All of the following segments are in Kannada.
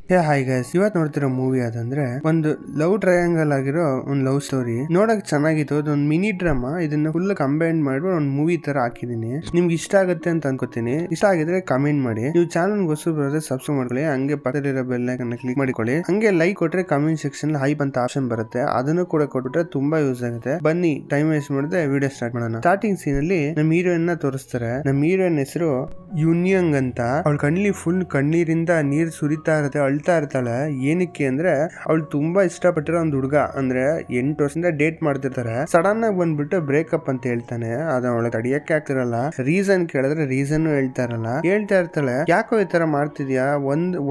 ಹಾಯ್ ಗೈಸ್, ಇವತ್ತು ನೋಡ್ತಿರೋ ಮೂವಿ ಅದಂದ್ರೆ ಒಂದು ಲವ್ ಟ್ರಯಾಂಗಲ್ ಆಗಿರೋ ಒಂದು ಲವ್ ಸ್ಟೋರಿ. ನೋಡಕ್ ಚೆನ್ನಾಗಿತ್ತು. ಅದೊಂದು ಮಿನಿ ಡ್ರಾಮಾ. ಇದನ್ನ ಫುಲ್ ಕಂಬೈನ್ ಮಾಡಿ ಒಂದು ಮೂವಿ ತರ ಹಾಕಿದೀನಿ. ನಿಮ್ಗೆ ಇಷ್ಟ ಆಗುತ್ತೆ ಅಂತ ಅನ್ಕೋತೀನಿ. ಇಷ್ಟ ಆಗಿದ್ರೆ ಕಮೆಂಟ್ ಮಾಡಿ. ನೀವು ಚಾನಲ್ ಹೊಸಬ್ರು ಬರೋದ್ರೆ ಸಬ್ಸ್ಕ್ರೈಬ್ ಮಾಡ್ಕೊಳ್ಳಿ. ಹಂಗೆ ಪಕ್ಕದಲ್ಲಿರೋ ಬೆಲ್ ಐಕಾನ್ ಕ್ಲಿಕ್ ಮಾಡಿಕೊಳ್ಳಿ. ಹಂಗೆ ಲೈಕ್ ಕೊಟ್ರೆ ಕಮೆಂಟ್ ಸೆಕ್ಷನ್ ಹೈಪ್ ಅಂತ ಆಪ್ಷನ್ ಬರುತ್ತೆ. ಅದನ್ನು ಕೂಡ ಕೊಟ್ಬಿಟ್ರೆ ತುಂಬಾ ಯೂಸ್ ಆಗುತ್ತೆ. ಬನ್ನಿ ಟೈಮ್ ವೇಸ್ಟ್ ಮಾಡದೆ ವಿಡಿಯೋ ಸ್ಟಾರ್ಟ್ ಮಾಡೋಣ. ಸ್ಟಾರ್ಟಿಂಗ್ ಸೀನ್ ಅಲ್ಲಿ ನಮ್ಮ ಹೀರೋಯಿನ್ ತೋರಿಸ್ತಾರೆ. ನಮ್ಮ ಹೀರೋಯಿನ್ ಹೆಸರು ಯುನ್ಯಂಗ್ ಅಂತ. ಅವಳ ಕಣ್ಣಲ್ಲಿ ಫುಲ್ ಕಣ್ಣೀರಿಂದ ನೀರ್ ಸುರಿತಾ ಇರುತ್ತೆ, ಅಳ್ತಾ ಇರ್ತಾಳೆ. ಏನಕ್ಕೆ ಅಂದ್ರೆ ಅವಳು ತುಂಬಾ ಇಷ್ಟಪಟ್ಟಿರೋ ಒಂದು ಹುಡುಗ, ಅಂದ್ರೆ 8 ವರ್ಷದಿಂದ ಡೇಟ್ ಮಾಡ್ತಿರ್ತಾರೆ. ಸಡನ್ ಆಗಿ ಬಂದ್ಬಿಟ್ಟು ಬ್ರೇಕಪ್ ಅಂತ ಹೇಳ್ತಾನೆ. ಅದ ಅವಳ ತಡಿಯಕ್ಕೆ ಆಗ್ತಿರಲ್ಲ. ರೀಸನ್ ಕೇಳಿದ್ರೆ ರೀಸನ್ ಹೇಳ್ತಾ ಇರ್ತಾಳೆ. ಯಾಕೋ ಈ ತರ ಮಾಡ್ತಿದ್ಯಾ?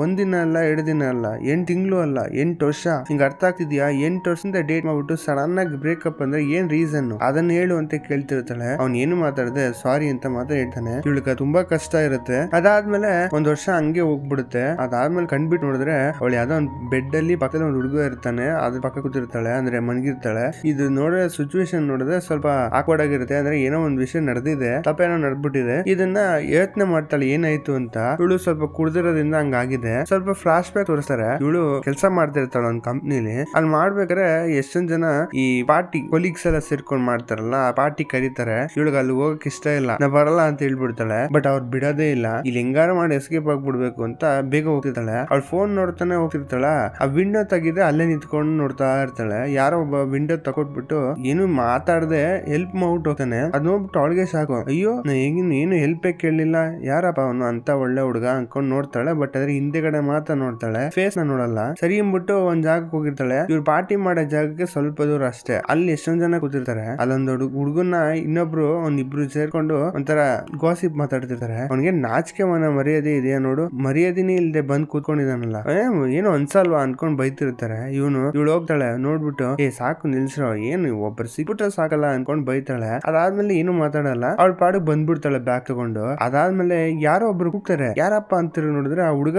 ಒಂದಿನ ಅಲ್ಲ, 2 ದಿನ ಅಲ್ಲ, 8 ತಿಂಗಳು ಅಲ್ಲ, 8 ವರ್ಷ. ಹಿಂಗ ಅರ್ಥ ಆಗ್ತಿದ್ಯಾ? 8 ವರ್ಷದಿಂದ ಡೇಟ್ ಮಾಡ್ಬಿಟ್ಟು ಸಡನ್ ಆಗಿ ಬ್ರೇಕಪ್ ಅಂದ್ರೆ ಏನ್ ರೀಸನ್? ಅದನ್ನ ಹೇಳು ಅಂತ ಕೇಳ್ತಿರ್ತಾಳೆ. ಅವ್ನ್ ಏನು ಮಾತಾಡದೆ ಸಾರಿ ಅಂತ ಮಾತ್ರ ಹೇಳ್ತಾನೆ. ಇವಳಿಗೆ ತುಂಬಾ ಕಷ್ಟ ಇರುತ್ತೆ. ಅದಾದ್ಮೇಲೆ 1 ವರ್ಷ ಹಂಗೆ ಹೋಗ್ಬಿಡುತ್ತೆ. ಅದಾದ್ಮೇಲೆ ಕಂಡ್ಬಿಟ್ಟು ನೋಡಿದ್ರೆ ಅವಳು ಯಾವ್ದೋ ಒಂದು ಬೆಡ್ ಅಲ್ಲಿ ಪಕ್ಕದ ಒಂದು ಹುಡುಗ ಇರ್ತಾನೆ. ಅದ್ರ ಪಕ್ಕ ಕೂತಿರ್ತಾಳೆ, ಅಂದ್ರೆ ಮನ್ಗಿರ್ತಾಳೆ. ಇದು ನೋಡಿದ್ರೆ ಸಿಚುವೇಶನ್ ನೋಡಿದ್ರೆ ಸ್ವಲ್ಪ ಆಕ್ವರ್ಡ್ ಆಗಿರುತ್ತೆ. ಅಂದ್ರೆ ಏನೋ ಒಂದು ವಿಷಯ ನಡೆದಿದೆ, ತಪ್ಪೇನೋ ನಡೆದ್ಬಿಟ್ಟಿದೆ. ಇದನ್ನ ಯೋಚನೆ ಮಾಡ್ತಾಳೆ ಏನಾಯ್ತು ಅಂತ. ಇವಳು ಸ್ವಲ್ಪ ಕುಡ್ದಿರೋದ್ರಿಂದ ಹಂಗಾಗಿದೆ. ಸ್ವಲ್ಪ ಫ್ಲಾಶ್ ಬ್ಯಾಕ್ ತೋರಿಸ್ತಾರೆ. ಇವಳು ಕೆಲಸ ಮಾಡ್ತಿರ್ತಾಳೆ ಒಂದು ಕಂಪ್ನಿಲಿ. ಅಲ್ಲಿ ಮಾಡ್ಬೇಕಾದ್ರೆ ಎಷ್ಟೊಂದ್ ಜನ ಈ ಪಾರ್ಟಿ ಕೊಲೀಗ್ಸ್ ಎಲ್ಲ ಸೇರ್ಕೊಂಡ್ ಮಾಡ್ತಾರಲ್ಲ, ಆ ಪಾರ್ಟಿ ಕರೀತಾರೆ. ಇವಳಿಗೆ ಅಲ್ಲಿ ಹೋಗಕ್ ಇಷ್ಟ ಇಲ್ಲ, ನಾ ಬರಲ್ಲ ಅಂತ ಹೇಳ್ಬಿಡ್ತಾಳೆ. ಬಟ್ ಅವ್ರು ಬಿಡೋದೇ ಇಲ್ಲ. ಇಲ್ಲಿ ಹೆಂಗಾರ ಮಾಡಿ ಎಸ್ಕೇಪ್ ಆಗ್ಬಿಡ್ಬೇಕು ಅಂತ ಬೇಗ ಹೋಗ್ತಿರ್ತಾಳೆ. ಅವ್ಳ ಫೋನ್ ನೋಡ್ತಾನೆ ಹೋಗ್ತಿರ್ತಾಳ. ಆ ವಿಂಡೋ ತೆಗಿದೆ ಅಲ್ಲೇ ನಿಂತ್ಕೊಂಡು ನೋಡ್ತಾ ಇರ್ತಾಳೆ. ಯಾರೋ ಒಬ್ಬ ವಿಂಡೋ ತಕೊಟ್ಬಿಟ್ಟು ಏನು ಮಾತಾಡದೆ ಹೆಲ್ಪ್ ಮಾಡ್ಬಿಟ್ಟು ಹೋಗ್ತಾನೆ. ಅದ್ ನೋಡ್ಬಿಟ್ಟು ಅವಳಿಗೆ ಸಾಕು, ಅಯ್ಯೋ ನಾ ಏನು ಹೆಲ್ಪ್ ಕೇಳಲಿಲ್ಲ, ಯಾರಪ್ಪ ಅವನು ಅಂತ ಒಳ್ಳೆ ಹುಡುಗ ಅನ್ಕೊಂಡ್ ನೋಡ್ತಾಳೆ. ಬಟ್ ಅದ್ರ ಹಿಂದೆಗಡೆ ಮಾತ್ರ ನೋಡ್ತಾಳೆ, ಫೇಸ್ ನ ನೋಡಲ್ಲ. ಸರಿ ಅಂದ್ಬಿಟ್ಟು ಒಂದ್ ಜಾಗಕ್ಕೆ ಹೋಗಿರ್ತಾಳೆ. ಇವ್ರು ಪಾರ್ಟಿ ಮಾಡೋ ಜಾಗಕ್ಕೆ ಸ್ವಲ್ಪ ದೂರ ಅಷ್ಟೇ. ಅಲ್ಲಿ ಎಷ್ಟೊಂದ್ ಜನ ಕೂತಿರ್ತಾರೆ. ಅಲ್ಲೊಂದು ಹುಡುಗನ್ನ ಒಂದಿಬ್ರು ಸೇರ್ಕೊಂಡು ಒಂಥರ ಗಾಸಿಪ್ ಮಾತಾಡ್ತಿರ್ತಾರೆ. ಅವ್ನಿಗೆ ನಾಚಿಕೆ ಮರ್ಯಾದೆ ಇದೆಯಾ ನೋಡು, ಮರ್ಯಾದಿನೇ ಇಲ್ದೆ ಬಂದ್ ಕೂತ್ಕೊಂಡಿದಾನಲ್ಲ, ಏನೋ ಅನ್ಸಲ್ವಾ ಅನ್ಕೊಂಡ್ ಬೈತಿರ್ತಾರೆ. ಇವಳು ಹೋಗ್ತಾಳೆ. ನೋಡ್ಬಿಟ್ಟು ಸಾಕು ನಿಲ್ಸ್ರೋ, ಏನು ಒಬ್ಬರು ಸಿಕ್ಬಿಟ್ರೆ ಸಾಕಲ್ಲ ಅನ್ಕೊಂಡ್ ಬೈತಾಳೆ. ಅದಾದ್ಮೇಲೆ ಏನು ಮಾತಾಡಲ್ಲ. ಅವಳ ಪಾಡಿಗೆ ಬಂದ್ಬಿಡ್ತಾಳೆ ಬ್ಯಾಗ್ ತಗೊಂಡು. ಅದಾದ್ಮೇಲೆ ಯಾರೋ ಒಬ್ರು ಕೂಗ್ತಾರೆ. ಯಾರಪ್ಪ ಅಂತ ನೋಡಿದ್ರೆ ಆ ಹುಡುಗ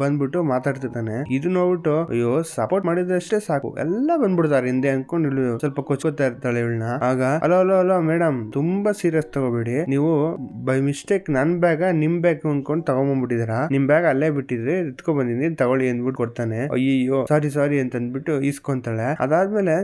ಬಂದ್ಬಿಟ್ಟು ಮಾತಾಡ್ತಿರ್ತಾನೆ. ಇದು ನೋಡ್ಬಿಟ್ಟು ಅಯ್ಯೋ ಸಪೋರ್ಟ್ ಮಾಡಿದಷ್ಟೇ ಸಾಕು, ಎಲ್ಲ ಬಂದ್ಬಿಡ್ತಾರೆ ಹಿಂದೆ ಅನ್ಕೊಂಡು ಸ್ವಲ್ಪ ಕೊಚ್ಕೋತಾ ಇರ್ತಾಳೆ ಇವಳನ್ನ. ಆಗ ಅಲೋ ಮೇಡಮ್, ತುಂಬಾ ಸೀರಿಯಸ್ ತಗೋಬೇಡಿ. ನೀವು ಬೈ ಮಿಸ್ಟೇಕ್ ನನ್ ಬ್ಯಾಗ ನಿಮ್ ಬ್ಯಾಗ್ ಅನ್ಕೊಂಡು ತಗೊಂಡ್ಬಿಟ್ಟಿದೀರಾ. ನಿಮ್ ಬ್ಯಾಗ್ ಅಲ್ಲೇ ಬಿಟ್ಟಿದ್ರೆ ಎತ್ಕೊ ಬಂದಿದ್ದೀನಿ ತಗೊಳ್ಳಿ ಅಂದ್ಬಿಟ್ಟು ಕೊಡ್ತಾನೆ. ಅಯ್ಯೋ ಸಾರಿ ಅಂತ ಅಂದ್ಬಿಟ್ಟು ಇಸ್ಕೊಂತಾಳೆ. ಅದಾದ್ಮೇಲೆ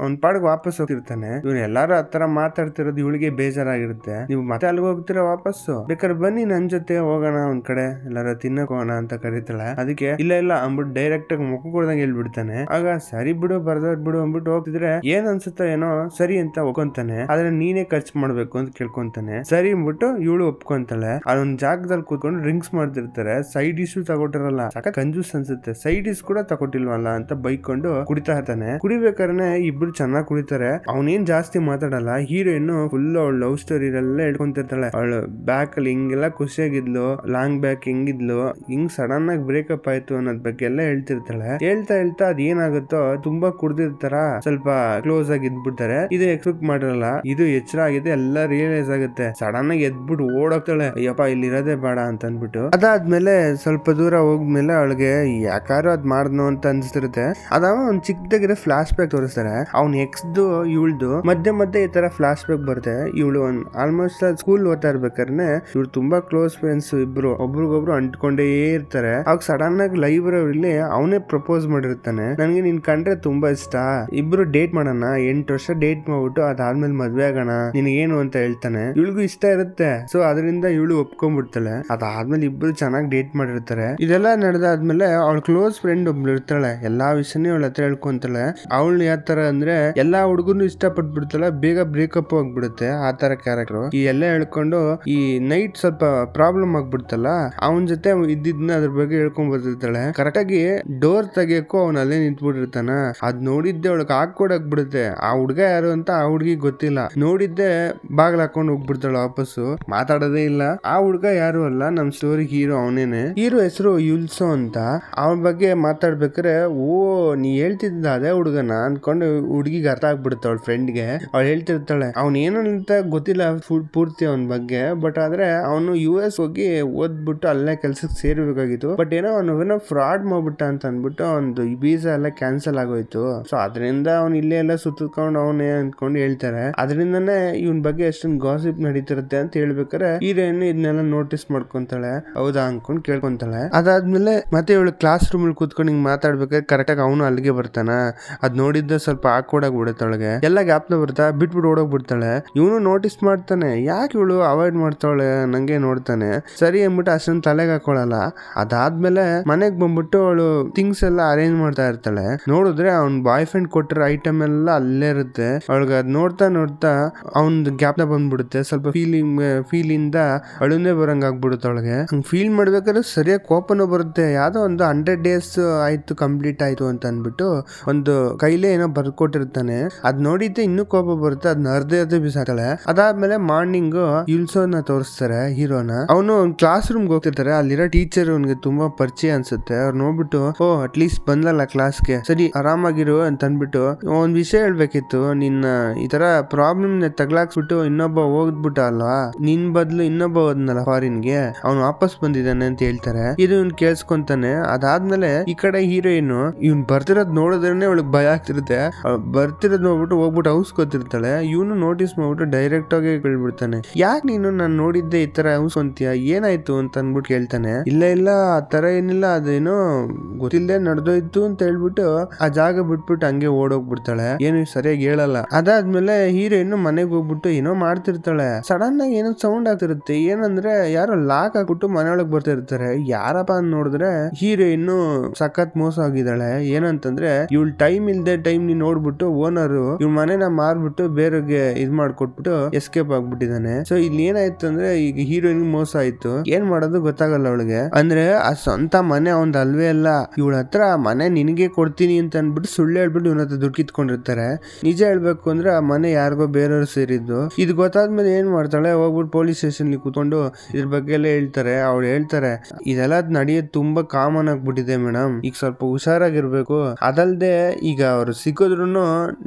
ಅವ್ನ್ ಪಾಡಿಗೆ ವಾಪಸ್ ಹೋಗ್ತಿರ್ತಾನೆ. ಇವ್ನು ಎಲ್ಲಾರು ಆತರ ಮಾತಾಡ್ತಿರೋದು ಇವಳಿಗೆ ಬೇಜಾರಾಗಿರುತ್ತೆ. ನೀವು ಮತ್ತೆ ಅಲ್ಲಿಗೆ ಹೋಗ್ತೀರಾ ವಾಪಸ್ಸು, ಬೇಕಾದ್ರೆ ಬನ್ನಿ ನನ್ ಜೊತೆ ಹೋಗೋಣ ಒಂದ್ ಕಡೆ ಎಲ್ಲಾರ ತಿನ್ನಕ್ ಹೋಗೋಣ ಅಂತ ಕರೀತಾಳೆ. ಅದಕ್ಕೆ ಇಲ್ಲ ಅಂದ್ಬಿಟ್ಟು ಡೈರೆಕ್ಟ್ ಆಗಿ ಮುಖ ಕೊಡ್ದಂಗೆ ಹೇಳ್ಬಿಡ್ತಾನೆ. ಆಗ ಸರಿ ಬಿಡು ಬರ್ದೋಡ್ ಅಂದ್ಬಿಟ್ಟು ಹೋಗ್ತಿದ್ರೆ ಏನ್ ಅನ್ಸುತ್ತೋ ಏನೋ ಸರಿ ಅಂತ ಒಪ್ಕೊಂತಾನೆ. ಆದ್ರೆ ನೀನೇ ಖರ್ಚು ಮಾಡ್ಬೇಕು ಅಂತ ಕೇಳ್ಕೊಂತಾನೆ. ಸರಿ ಅಂದ್ಬಿಟ್ಟು ಇವಳು ಒಪ್ಕೊಂತಾಳೆ. ಅದೊಂದ್ ಜಾಗದಲ್ಲಿ ಕೂತ್ಕೊಂಡು ಡ್ರಿಂಕ್ಸ್ ಮಾಡ್ತಿರ್ತಾರೆ. ಸೈಡ್ ಡಿಶ್ ತಗೊಟ್ಟಿರಲ್ಲ, ಕಂಜೂಸ್ ಅನ್ಸುತ್ತೆ. ಸೈಡ್ ಡಿಶ್ ಕೂಡ ತಗೊಟ್ಟಿಲ್ವಲ್ಲ ಅಂತ ಬೈಕೊಂಡು ಕುಡಿತಾ ಇರ್ತಾನೆ. ಕುಡಿಬೇಕಾದ್ರೆ ಇಬ್ರು ಚೆನ್ನಾಗಿ ಕುಡಿತಾರೆ. ಅವನೇನ್ ಜಾಸ್ತಿ ಮಾತಾಡಲ್ಲ. ಹೀರೋಯಿನ್ ಫುಲ್ ಅವಳ ಲವ್ ಸ್ಟೋರಿ ಎಲ್ಲ ಹೇಳ್ಕೊಂತಿರ್ತಾಳೆ. ಅವಳು ಬ್ಯಾಕ್ ಅಲ್ಲಿ ಹಿಂಗೆಲ್ಲ ಖುಷಿಯಾಗಿದ್ಲು, ಲಾಂಗ್ ಬ್ಯಾಕ್ ಹೆಂಗಿದ್ಲು, ಹಿಂಗ್ ಸಡನ್ ಆಗಿ ಬ್ರೇಕಪ್ ಆಯ್ತು ಅನ್ನೋದ್ ಬಗ್ಗೆ ಎಲ್ಲ ಹೇಳ್ತಿರ್ತಾಳೆ. ಹೇಳ್ತಾ ಅದ್ ಏನಾಗುತ್ತೋ ತುಂಬಾ ಕುಡ್ದಿರ್ತಾರ, ಸ್ವಲ್ಪ ಕ್ಲೋಸ್ ಆಗಿ ಇದ್ಬಿಡ್ತಾರೆ. ಇದು ಎಕ್ಸ್ಪೆಕ್ಟ್ ಮಾಡಿರಲ್ಲ. ಇದು ಎಚ್ಚರ ಆಗಿದೆ, ಎಲ್ಲ ರಿಯಲೈಸ್ ಆಗುತ್ತೆ. ಸಡನ್ ಆಗಿ ಎದ್ಬಿಟ್ಟು ಓಡೋಗ್ತಾಳೆ. ಅಯ್ಯಪ್ಪ ಇಲ್ಲಿ ಇರೋದೇ ಬೇಡ ಅಂತ ಅನ್ಬಿಟ್ಟು. ಅದಾದ್ಮೇಲೆ ಸ್ವಲ್ಪ ದೂರ ಹೋಗ್ಮೇಲೆ ಅವಳಿಗೆ ಯಾಕಾರು ಅದ್ ಮಾಡ್ನೋ ಅಂತ ಅನ್ಸ್ತಿರುತ್ತೆ. ಅದಾವ ಒಂದ್ ಚಿಕ್ಕದಾಗಿರೋ ಫ್ಲಾಶ್ ಬ್ಯಾಕ್ ತೋರಿಸ್ತಾರೆ. ಅವ್ನ ಎಕ್ಸ್ದು ಇವಳ್ದು ಮಧ್ಯೆ ಈ ತರ ಫ್ಲಾಶ್ ಬ್ಯಾಕ್ ಬರುತ್ತೆ. ಇವಳು ಆಲ್ಮೋಸ್ಟ್ ಸ್ಕೂಲ್ ಓದ್ತಾ ಇರ್ಬೇಕಾದ್ರೆ ಇವ್ರು ತುಂಬಾ ಕ್ಲೋಸ್ ಫ್ರೆಂಡ್ಸ್ ಇಬ್ರು, ಒಬ್ರಿಗೊಬ್ರು ಅಂಟ್ಕೊಂಡೇ ಇರ್ತಾರೆ. ಅವಾಗ ಸಡನ್ ಆಗಿ ಲೈಬ್ರರಿಲಿ ಅವನೇ ಪ್ರಪೋಸ್ ಮಾಡಿರ್ತಾನೆ. ನನ್ಗೆ ನಿನ್ ಕಂಡ್ರೆ ತುಂಬಾ ಇಷ್ಟ, ಇಬ್ರು ಡೇಟ್ ಮಾಡೋಣ, 8 ವರ್ಷ ಡೇಟ್ ಮಾಡ್ಬಿಟ್ಟು ಅದಾದ್ಮೇಲೆ ಮದ್ವೆ ಆಗೋಣ ನಿನಗೇನು ಅಂತ ಹೇಳ್ತಾನೆ. ಇವಳಿಗೂ ಇಷ್ಟ ಇರುತ್ತೆ. ಸೊ ಅದರಿಂದ ಇವಳು ಒಪ್ಕೊಂಡ್ಬಿಡ್ತಾಳೆ. ಅದಾದ್ಮೇಲೆ ಇಬ್ರು ಚೆನ್ನಾಗಿ ಡೇಟ್ ಮಾಡಿರ್ತಾರೆ. ಇದೆಲ್ಲ ನಡೆದಾದ್ಮೇಲೆ ಅವಳ ಕ್ಲೋಸ್ ಫ್ರೆಂಡ್ ಒಬ್ಳು ಇರ್ತಾಳೆ. ಎಲ್ಲಾ ವಿಷಯನೇ ಅವಳ ಹತ್ರ ಹೇಳ್ಕೊಂತಾಳೆ. ಅವಳು ಯಾವ ತರ ಅಂದ್ರೆ ಎಲ್ಲಾ ಹುಡುಗನು ಇಷ್ಟ ಪಟ್ಬಿಡ್ತಾಳೆ, ಬೇಗ ಬ್ರೇಕಪ್ ಆಗ್ಬಿಡುತ್ತೆ. ಆ ತರ ಕ್ಯಾರೆಕ್ಟರ್. ಈ ಎಲ್ಲ ಹೇಳ್ಕೊಂಡು ಈ ನೈಟ್ ಸ್ವಲ್ಪ ಪ್ರಾಬ್ಲಮ್ ಆಗ್ಬಿಡ್ತಲ್ಲ, ಅವನ ಜೊತೆ ಇದ್ದಿದ್ನ ಅದ್ರ ಬಗ್ಗೆ ಹೇಳ್ಕೊಂಡ್ ಬರ್ತಿರ್ತಾಳೆ. ಕರೆಕ್ಟ್ ಆಗಿ ಡೋರ್ ತೆಗಿಯಕ್ಕೂ ಅವ್ನ ಅಲ್ಲೇ ನಿಂತ್ಬಿಟ್ಟಿರ್ತಾನ. ಅದ್ ನೋಡಿದ್ದೆ ಅವಳಗ್ ಹಾಕೊಡಾಕ್ಬಿಡುತ್ತೆ. ಆ ಹುಡ್ಗ ಯಾರು ಅಂತ ಆ ಹುಡ್ಗಿ ಗೊತ್ತಿಲ್ಲ. ನೋಡಿದ್ದೆ ಬಾಗ್ಲ ಹಾಕೊಂಡು ಹೋಗ್ಬಿಡ್ತಾಳೆ ವಾಪಸ್ಸು, ಮಾತಾಡೋದೇ ಇಲ್ಲ. ಆ ಹುಡ್ಗ ಯಾರು ಅಲ್ಲ, ನಮ್ ಸ್ಟೋರಿ ಹೀರೋ ಅವನೇನೆ. ಹೀರೋ ಹೆಸರು ಯುಲ್ಸೋ ಅಂತ. ಅವನ ಬಗ್ಗೆ ಮಾತಾಡ್ಬೇಕಾರೆ ನೀ ಹೇಳ್ತಿದ್ದ ಅದೇ ಹುಡುಗನ ಅನ್ಕೊಂಡು ಹುಡುಗಿಗೆ ಅರ್ಥ ಆಗ್ಬಿಡುತ್ತೆ ಅವಳ ಫ್ರೆಂಡ್ಗೆ. ಅವಳು ಹೇಳ್ತಿರ್ತಾಳೆ ಅವ್ನ ಏನಂತ ಗೊತ್ತಿಲ್ಲ ಪೂರ್ತಿ ಅವನ ಬಗ್ಗೆ. ಬಟ್ ಆದ್ರೆ ಅವನು US ಹೋಗಿ ಓದ್ಬಿಟ್ಟು ಅಲ್ಲೇ ಕೆಲ್ಸಕ್ಕೆ ಸೇರ್ಬೇಕಾಗಿತ್ತು. ಬಟ್ ಅವನು ಫ್ರಾಡ್ ಮಾಡ್ಬಿಟ್ಟ ಅಂತ ಅಂದ್ಬಿಟ್ಟು ಒಂದು ವೀಸಾ ಎಲ್ಲ ಕ್ಯಾನ್ಸಲ್ ಆಗೋಯ್ತು. ಸೊ ಅದರಿಂದ ಅವ್ನು ಇಲ್ಲೇ ಎಲ್ಲ ಸುತ್ತಕೊಂಡು ಅವನೇ ಅನ್ಕೊಂಡು ಹೇಳ್ತಾರೆ. ಅದರಿಂದನೇ ಇವನ್ ಬಗ್ಗೆ ಎಷ್ಟೊಂದು ಗಾಸಿಪ್ ನಡೀತಿರುತ್ತೆ ಅಂತ ಹೇಳ್ಬೇಕಾರೆ ಹೀರೋಯಿನ್ ಇದನ್ನೆಲ್ಲ ನೋಟಿಸ್ ಮಾಡ್ಕೊಂತಾಳೆ. ಹೌದಾ ಅನ್ಕೊಂಡ್ ಕೇಳ್ಕೊಂತಾಳೆ. ಅದಾದ್ಮೇಲೆ ಮತ್ತೆ ಇವಳು ಕ್ಲಾಸ್ ರೂಮ್ ಅಲ್ಲಿ ಕೂತ್ಕೊಂಡು ಹಿಂಗ್ ಮಾತಾಡ್ಬೇಕಾದ್ರೆ ಕರೆಕ್ಟಾಗಿ ಅವನು ಅಲ್ಲಿಗೆ ಬರ್ತಾನ. ಅದ್ ನೋಡಿದ್ದ ಸ್ವಲ್ಪ ಆಕ್ವರ್ಡ್ ಬಿಡುತ್ತೊಳಗೆ, ಎಲ್ಲ ಗ್ಯಾಪ್ನ ಬರ್ತಾ ಬಿಟ್ಬಿಟ್ಟು ಓಡೋಗ್ಬಿಡ್ತಾಳೆ. ಇವನು ನೋಟಿಸ್ ಮಾಡ್ತಾನೆ, ಯಾಕೆ ಇವಳು ಅವಾಯ್ಡ್ ಮಾಡ್ತಾಳೆ ನಂಗೆ ನೋಡ್ತಾನೆ. ಸರಿ ಅಂದ್ಬಿಟ್ಟು ಅಷ್ಟೊಂದು ತಲೆಗೆ ಹಾಕೊಳ್ಳಲ್ಲ. ಅದಾದ್ಮೇಲೆ ಮನೆಗ್ ಬಂದ್ಬಿಟ್ಟು ಅವಳು ಥಿಂಗ್ಸ್ ಎಲ್ಲ ಅರೇಂಜ್ ಮಾಡ್ತಾ ಇರ್ತಾಳೆ. ನೋಡಿದ್ರೆ ಅವ್ನ್ ಬಾಯ್ ಫ್ರೆಂಡ್ ಕೊಟ್ಟಿರೋ ಐಟಮ್ ಎಲ್ಲ ಅಲ್ಲೇ ಇರುತ್ತೆ. ಅವಳಿಗೆ ಅದ್ ನೋಡ್ತಾ ನೋಡ್ತಾ ಅವ್ನ್ ಗ್ಯಾಪ್ನ ಬಂದ್ಬಿಡುತ್ತೆ. ಸ್ವಲ್ಪ ಫೀಲ್ ಇಂದ ಅಳುನೇ ಬರಂಗ್ ಆಗ್ಬಿಡುತ್ತೆ ಅವಳಿಗೆ. ಹಂಗ್ ಫೀಲ್ ಮಾಡ್ಬೇಕಾದ್ರೆ ಸರಿಯಾಗಿ ಕೋಪನೂ ಬರುತ್ತೆ. ಯಾವ್ದೋ ಒಂದು 100 days ಆಯ್ತು ಕಂಪ್ಲೀಟ್ ಆಯ್ತು ಅಂತ ಅನ್ಬಿಟ್ಟು ಒಂದು ಕೈಲೇ ಏನೋ ಬರ್ಕೊಟ್ಟಿರ್ತಾನೆ. ಅದ್ ನೋಡಿದ್ದೆ ಇನ್ನೂ ಕೋಪ ಬರುತ್ತೆ. ಅದನ್ನ ಅರ್ಧ ಬಿಸಾಕಳೆ. ಅದಾದ್ಮೇಲೆ ಮಾರ್ನಿಂಗ್ ಇಲ್ಸೋನ ತೋರಿಸ್ತಾರೆ ಹೀರೋನ. ಅವನು ಕ್ಲಾಸ್ ರೂಮ್ಗೆ ಹೋಗ್ತಿರ್ತಾರೆ. ಅಲ್ಲಿರೋ ಟೀಚರ್ ಅವ್ನಿಗೆ ತುಂಬಾ ಪರಿಚಯ ಅನ್ಸುತ್ತೆ. ಅವ್ರು ನೋಡ್ಬಿಟ್ಟು ಓ ಅಟ್ಲೀಸ್ಟ್ ಬಂದಲ್ಲ ಕ್ಲಾಸ್ಗೆ, ಸರಿ ಆರಾಮಾಗಿರು ಅಂತ ಅನ್ಬಿಟ್ಟು ಒಂದ್ ವಿಷಯ ಹೇಳ್ಬೇಕಿತ್ತು, ನಿನ್ನ ಈ ತರ ಪ್ರಾಬ್ಲಮ್ ತಗ್ಲಾಕ್ಸ್ಬಿಟ್ಟು ಇನ್ನೊಬ್ಬ ಹೋಗ್ಬಿಟ್ಟ ಅಲ್ವಾ, ನಿನ್ ಬದ್ಲು ಇನ್ನೊಬ್ಬ ಹೋದ್ನಲ್ಲ ಫಾರಿನ್ಗೆ, ಅವ್ನು ವಾಪಸ್ ಬಂದಿದ್ದಾನೆ ಅಂತ ಹೇಳ್ತಾರೆ. ಇದು ಇವ್ನ್ ಕೇಳಿಸ್ಕೊಂತಾನೆ. ಅದಾದ್ಮೇಲೆ ಈ ಕಡೆ ಹೀರೋಯಿನ್ ಇವ್ನ್ ಬರ್ತಿರೋದ್ ನೋಡಿದ್ರೆ ಅವಳಿಗೆ ಭಯ ಆಗ್ತಿರುತ್ತೆ. ಬರ್ತಿರೋದ್ ನೋಡ್ಬಿಟ್ಟು ಹೋಗ್ಬಿಟ್ಟು ಹೌಸ್ ಗೊತ್ತಿರ್ತಾಳೆ. ಇವನು ನೋಟಿಸ್ ಮಾಡ್ಬಿಟ್ಟು ಡೈರೆಕ್ಟ್ ಆಗಿ ಕೇಳ್ಬಿಡ್ತಾನೆ, ಯಾಕೆ ನೀನು ನಾನು ನೋಡಿದ್ದೆ ಈ ತರ ಹೌಸ್ ಅಂತೀಯ, ಏನಾಯ್ತು ಅಂತ ಅನ್ಬಿಟ್ಟು ಕೇಳ್ತಾನೆ. ಇಲ್ಲ ಆ ತರ ಏನಿಲ್ಲ, ಅದೇನೋ ಗೊತ್ತಿಲ್ಲದೆ ನಡೆದೋಯ್ತು ಅಂತ ಹೇಳ್ಬಿಟ್ಟು ಆ ಜಾಗ ಬಿಟ್ಬಿಟ್ಟು ಹಂಗೆ ಓಡೋಗ್ಬಿಡ್ತಾಳೆ. ಏನು ಸರಿಯಾಗಿ ಹೇಳಲ್ಲ. ಅದಾದ್ಮೇಲೆ ಹೀರೋಯಿನ್ ಮನೆಗೆ ಹೋಗ್ಬಿಟ್ಟು ಏನೋ ಮಾಡ್ತಿರ್ತಾಳೆ. ಸಡನ್ ಆಗಿ ಏನೋ ಸೌಂಡ್ ಆಗ್ತಿರುತ್ತೆ. ಏನಂದ್ರೆ ಯಾರೋ ಲಾಕ್ ಹಾಕ್ಬಿಟ್ಟು ಮನೆಯೊಳಗೆ ಬರ್ತಿರ್ತಾರೆ. ಯಾರಪ್ಪ ಅಂತ ನೋಡಿದ್ರೆ ಹೀರೋಯಿನ್ ಸಖತ್ ಮೋಸ ಆಗಿದ್ದಾಳೆ. ಏನಂತಂದ್ರೆ ಇವಳು ಟೈಮ್ ಇಲ್ದೆ ಟೈಮ್ ನೀನ್ ನೋಡ್ಬಿಟ್ಟು ಓನರ್ ಇವ್ ಮನೆನ ಮಾರ್ಬಿಟ್ಟು ಬೇರೆಗೆ ಇದ್ ಮಾಡ್ಕೊಟ್ಬಿಟ್ಟು ಎಸ್ಕೇಪ್ ಆಗ್ಬಿಟ್ಟಿದ್ದಾನೆ. ಸೊ ಇಲ್ಲಿ ಏನಾಯ್ತು ಅಂದ್ರೆ ಈಗ ಹೀರೋಯಿನ್ ಮೋಸ ಆಯ್ತು. ಏನ್ ಮಾಡೋದು ಗೊತ್ತಾಗಲ್ಲ ಅವಳಿಗೆ. ಅಂದ್ರೆ ಆ ಸ್ವಂತ ಮನೆ ಅವಂದ್ ಅಲ್ವೇ ಅಲ್ಲ. ಇವಳ ಹತ್ರ ಮನೆ ನಿನಗೆ ಕೊಡ್ತೀನಿ ಅಂತ ಅನ್ಬಿಟ್ಟು ಸುಳ್ಳು ಹೇಳ್ಬಿಟ್ಟು ಇವನ ಹತ್ರ ದುಡ್ಡು ಕಿತ್ಕೊಂಡಿರ್ತಾರೆ. ನಿಜ ಹೇಳ್ಬೇಕು ಅಂದ್ರೆ ಆ ಮನೆ ಯಾರಿಗೋ ಬೇರೆಯವ್ರು ಸೇರಿದ್ದು. ಇದು ಗೊತ್ತಾದ್ಮೇಲೆ ಏನ್ ಮಾಡ್ತಾಳೆ, ಹೋಗ್ಬಿಟ್ಟು ಪೊಲೀಸ್ ಸ್ಟೇಷನ್ ಕೂತ್ಕೊಂಡು ಇದ್ರ ಬಗ್ಗೆ ಎಲ್ಲ ಹೇಳ್ತಾರೆ. ಅವ್ಳು ಹೇಳ್ತಾರೆ, ಇದೆಲ್ಲ ನಡೆಯೋದು ತುಂಬಾ ಕಾಮನ್ ಆಗ್ಬಿಟ್ಟಿದೆ ಮೇಡಮ್, ಈಗ ಸ್ವಲ್ಪ ಹುಷಾರಾಗಿರ್ಬೇಕು. ಅದಲ್ದೆ ಈಗ ಅವ್ರು ಸಿಕ್ಕಿದ್ರು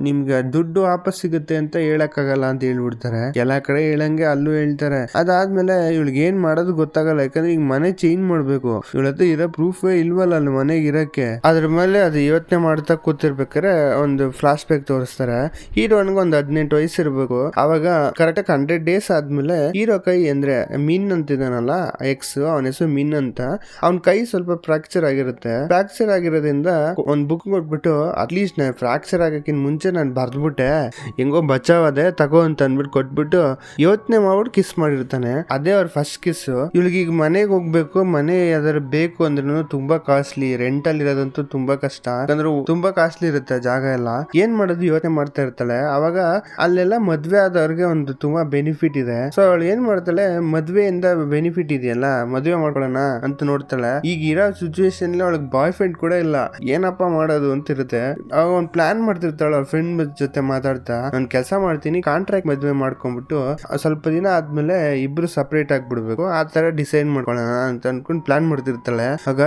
ನಿಮ್ಗೆ ದುಡ್ಡು ವಾಪಸ್ ಸಿಗುತ್ತೆ ಅಂತ ಹೇಳಕ್ಕಾಗಲ್ಲ ಅಂತ ಹೇಳ್ಬಿಡ್ತಾರೆ. ಎಲ್ಲಾ ಕಡೆ ಹೇಳಂಗೆ ಅಲ್ಲೂ ಹೇಳ್ತಾರೆ. ಅದಾದ್ಮೇಲೆ ಇವಳಿಗೆ ಏನ್ ಮಾಡೋದು ಗೊತ್ತಾಗಲ್ಲ. ಯಾಕಂದ್ರೆ ಈಗ ಮನೆ ಚೇಂಜ್ ಮಾಡ್ಬೇಕು. ಇವಳ ಹತ್ರ ಇರೋ ಪ್ರೂಫೇ ಇಲ್ವಲ್ಲ ಅಲ್ಲಿ ಮನೆಗೆ ಇರಕ್ಕೆ. ಅದ್ರ ಮೇಲೆ ಅದು ಯೋಚನೆ ಮಾಡ್ತಾ ಕೂತಿರ್ಬೇಕಾರೆ ಒಂದು ಫ್ಲಾಶ್ ಬ್ಯಾಕ್ ತೋರಿಸ್ತಾರೆ. ಹೀರೋನ್ಗೆ ಒಂದು 18 ವಯಸ್ಸು ಇರ್ಬೇಕು. ಅವಾಗ ಕರೆಕ್ಟ್ 100 days ಆದ್ಮೇಲೆ ಹೀರೋ ಕೈ ಅಂದ್ರೆ ಮಿನ್ ಅಂತಿದಾನಲ್ಲ ಎಕ್ಸ್, ಅವನ ಹೆಸರು ಮಿನ್ ಅಂತ, ಅವ್ನ ಕೈ ಸ್ವಲ್ಪ ಫ್ರಾಕ್ಚರ್ ಆಗಿರುತ್ತೆ. ಫ್ರಾಕ್ಚರ್ ಆಗಿರೋದ್ರಿಂದ ಒಂದ್ ಬುಕ್ ಕೊಟ್ಬಿಟ್ಟು ಅಟ್ಲೀಸ್ಟ್ ನಾನು ಫ್ರಾಕ್ಚರ್ ಆಗಕ್ಕಿಂತ ಮುಂಚೆ ನಾನು ಬರ್ದ್ಬಿಟ್ಟೆ, ಹೆಂಗೋ ಬಚಾವದೆ ತಗೋ ಅಂತ ಅಂದ್ಬಿಟ್ಟು ಕೊಟ್ಬಿಟ್ಟು ಯೋಚನೆ ಮಾಡ್ಬಿಟ್ಟು ಕಿಸ್ ಮಾಡಿರ್ತಾನೆ. ಅದೇ ಅವ್ರ ಫಸ್ಟ್ ಕಿಸ್. ಇವಳಿಗೆ ಈಗ ಮನೆಗೆ ಹೋಗ್ಬೇಕು, ಮನೆ ಯಾವ್ದಾರು ಬೇಕು ಅಂದ್ರೂ ತುಂಬಾ ಕಾಸ್ಟ್ಲಿ, ರೆಂಟಲ್ ಇರೋದಂತೂ ತುಂಬಾ ಕಷ್ಟ. ಯಾಕಂದ್ರೆ ತುಂಬಾ ಕಾಸ್ಟ್ಲಿ ಇರುತ್ತೆ ಜಾಗ ಎಲ್ಲ. ಏನ್ ಮಾಡೋದು ಯೋಚನೆ ಮಾಡ್ತಾ ಇರ್ತಾಳೆ. ಅವಾಗ ಅಲ್ಲೆಲ್ಲ ಮದ್ವೆ ಆದವ್ರಿಗೆ ಒಂದು ತುಂಬಾ ಬೆನಿಫಿಟ್ ಇದೆ. ಸೊ ಅವಳು ಏನ್ ಮಾಡ್ತಾಳೆ, ಮದ್ವೆಯಿಂದ ಬೆನಿಫಿಟ್ ಇದೆಯಲ್ಲ, ಮದ್ವೆ ಮಾಡ್ಕೊಳ್ಳೋಣ ಅಂತ ನೋಡ್ತಾಳೆ. ಈಗ ಇರೋ ಸಿಚುವೇಶನ್ ಅವಳಿಗೆ ಬಾಯ್ ಫ್ರೆಂಡ್ ಕೂಡ ಇಲ್ಲ. ಏನಪ್ಪಾ ಮಾಡೋದು ಅಂತ ಇರುತ್ತೆ. ಅವಾಗ ಒಂದ್ ಪ್ಲಾನ್ ಮಾಡ್ತಿರ್ತಾಳೆ ಅವ್ರ ಫ್ರೆಂಡ್ ಜೊತೆ ಮಾತಾಡ್ತಾ, ನಾನು ಕೆಲಸ ಮಾಡ್ತೀನಿ, ಕಾಂಟ್ರಾಕ್ಟ್ ಮದ್ವೆ ಮಾಡ್ಕೊಂಡ್ಬಿಟ್ಟು ಸ್ವಲ್ಪ ದಿನ ಆದ್ಮೇಲೆ ಇಬ್ರು ಸಪರೇಟ್ ಆಗ್ಬಿಡ್ಬೇಕು, ಆ ತರ ಡಿಸೈಡ್ ಮಾಡ್ಕೊಳ್ಳೋಣ ಅಂತ ಅನ್ಕೊಂಡ್ ಪ್ಲಾನ್ ಮಾಡ್ತಿರ್ತಾಳೆ. ಆಗ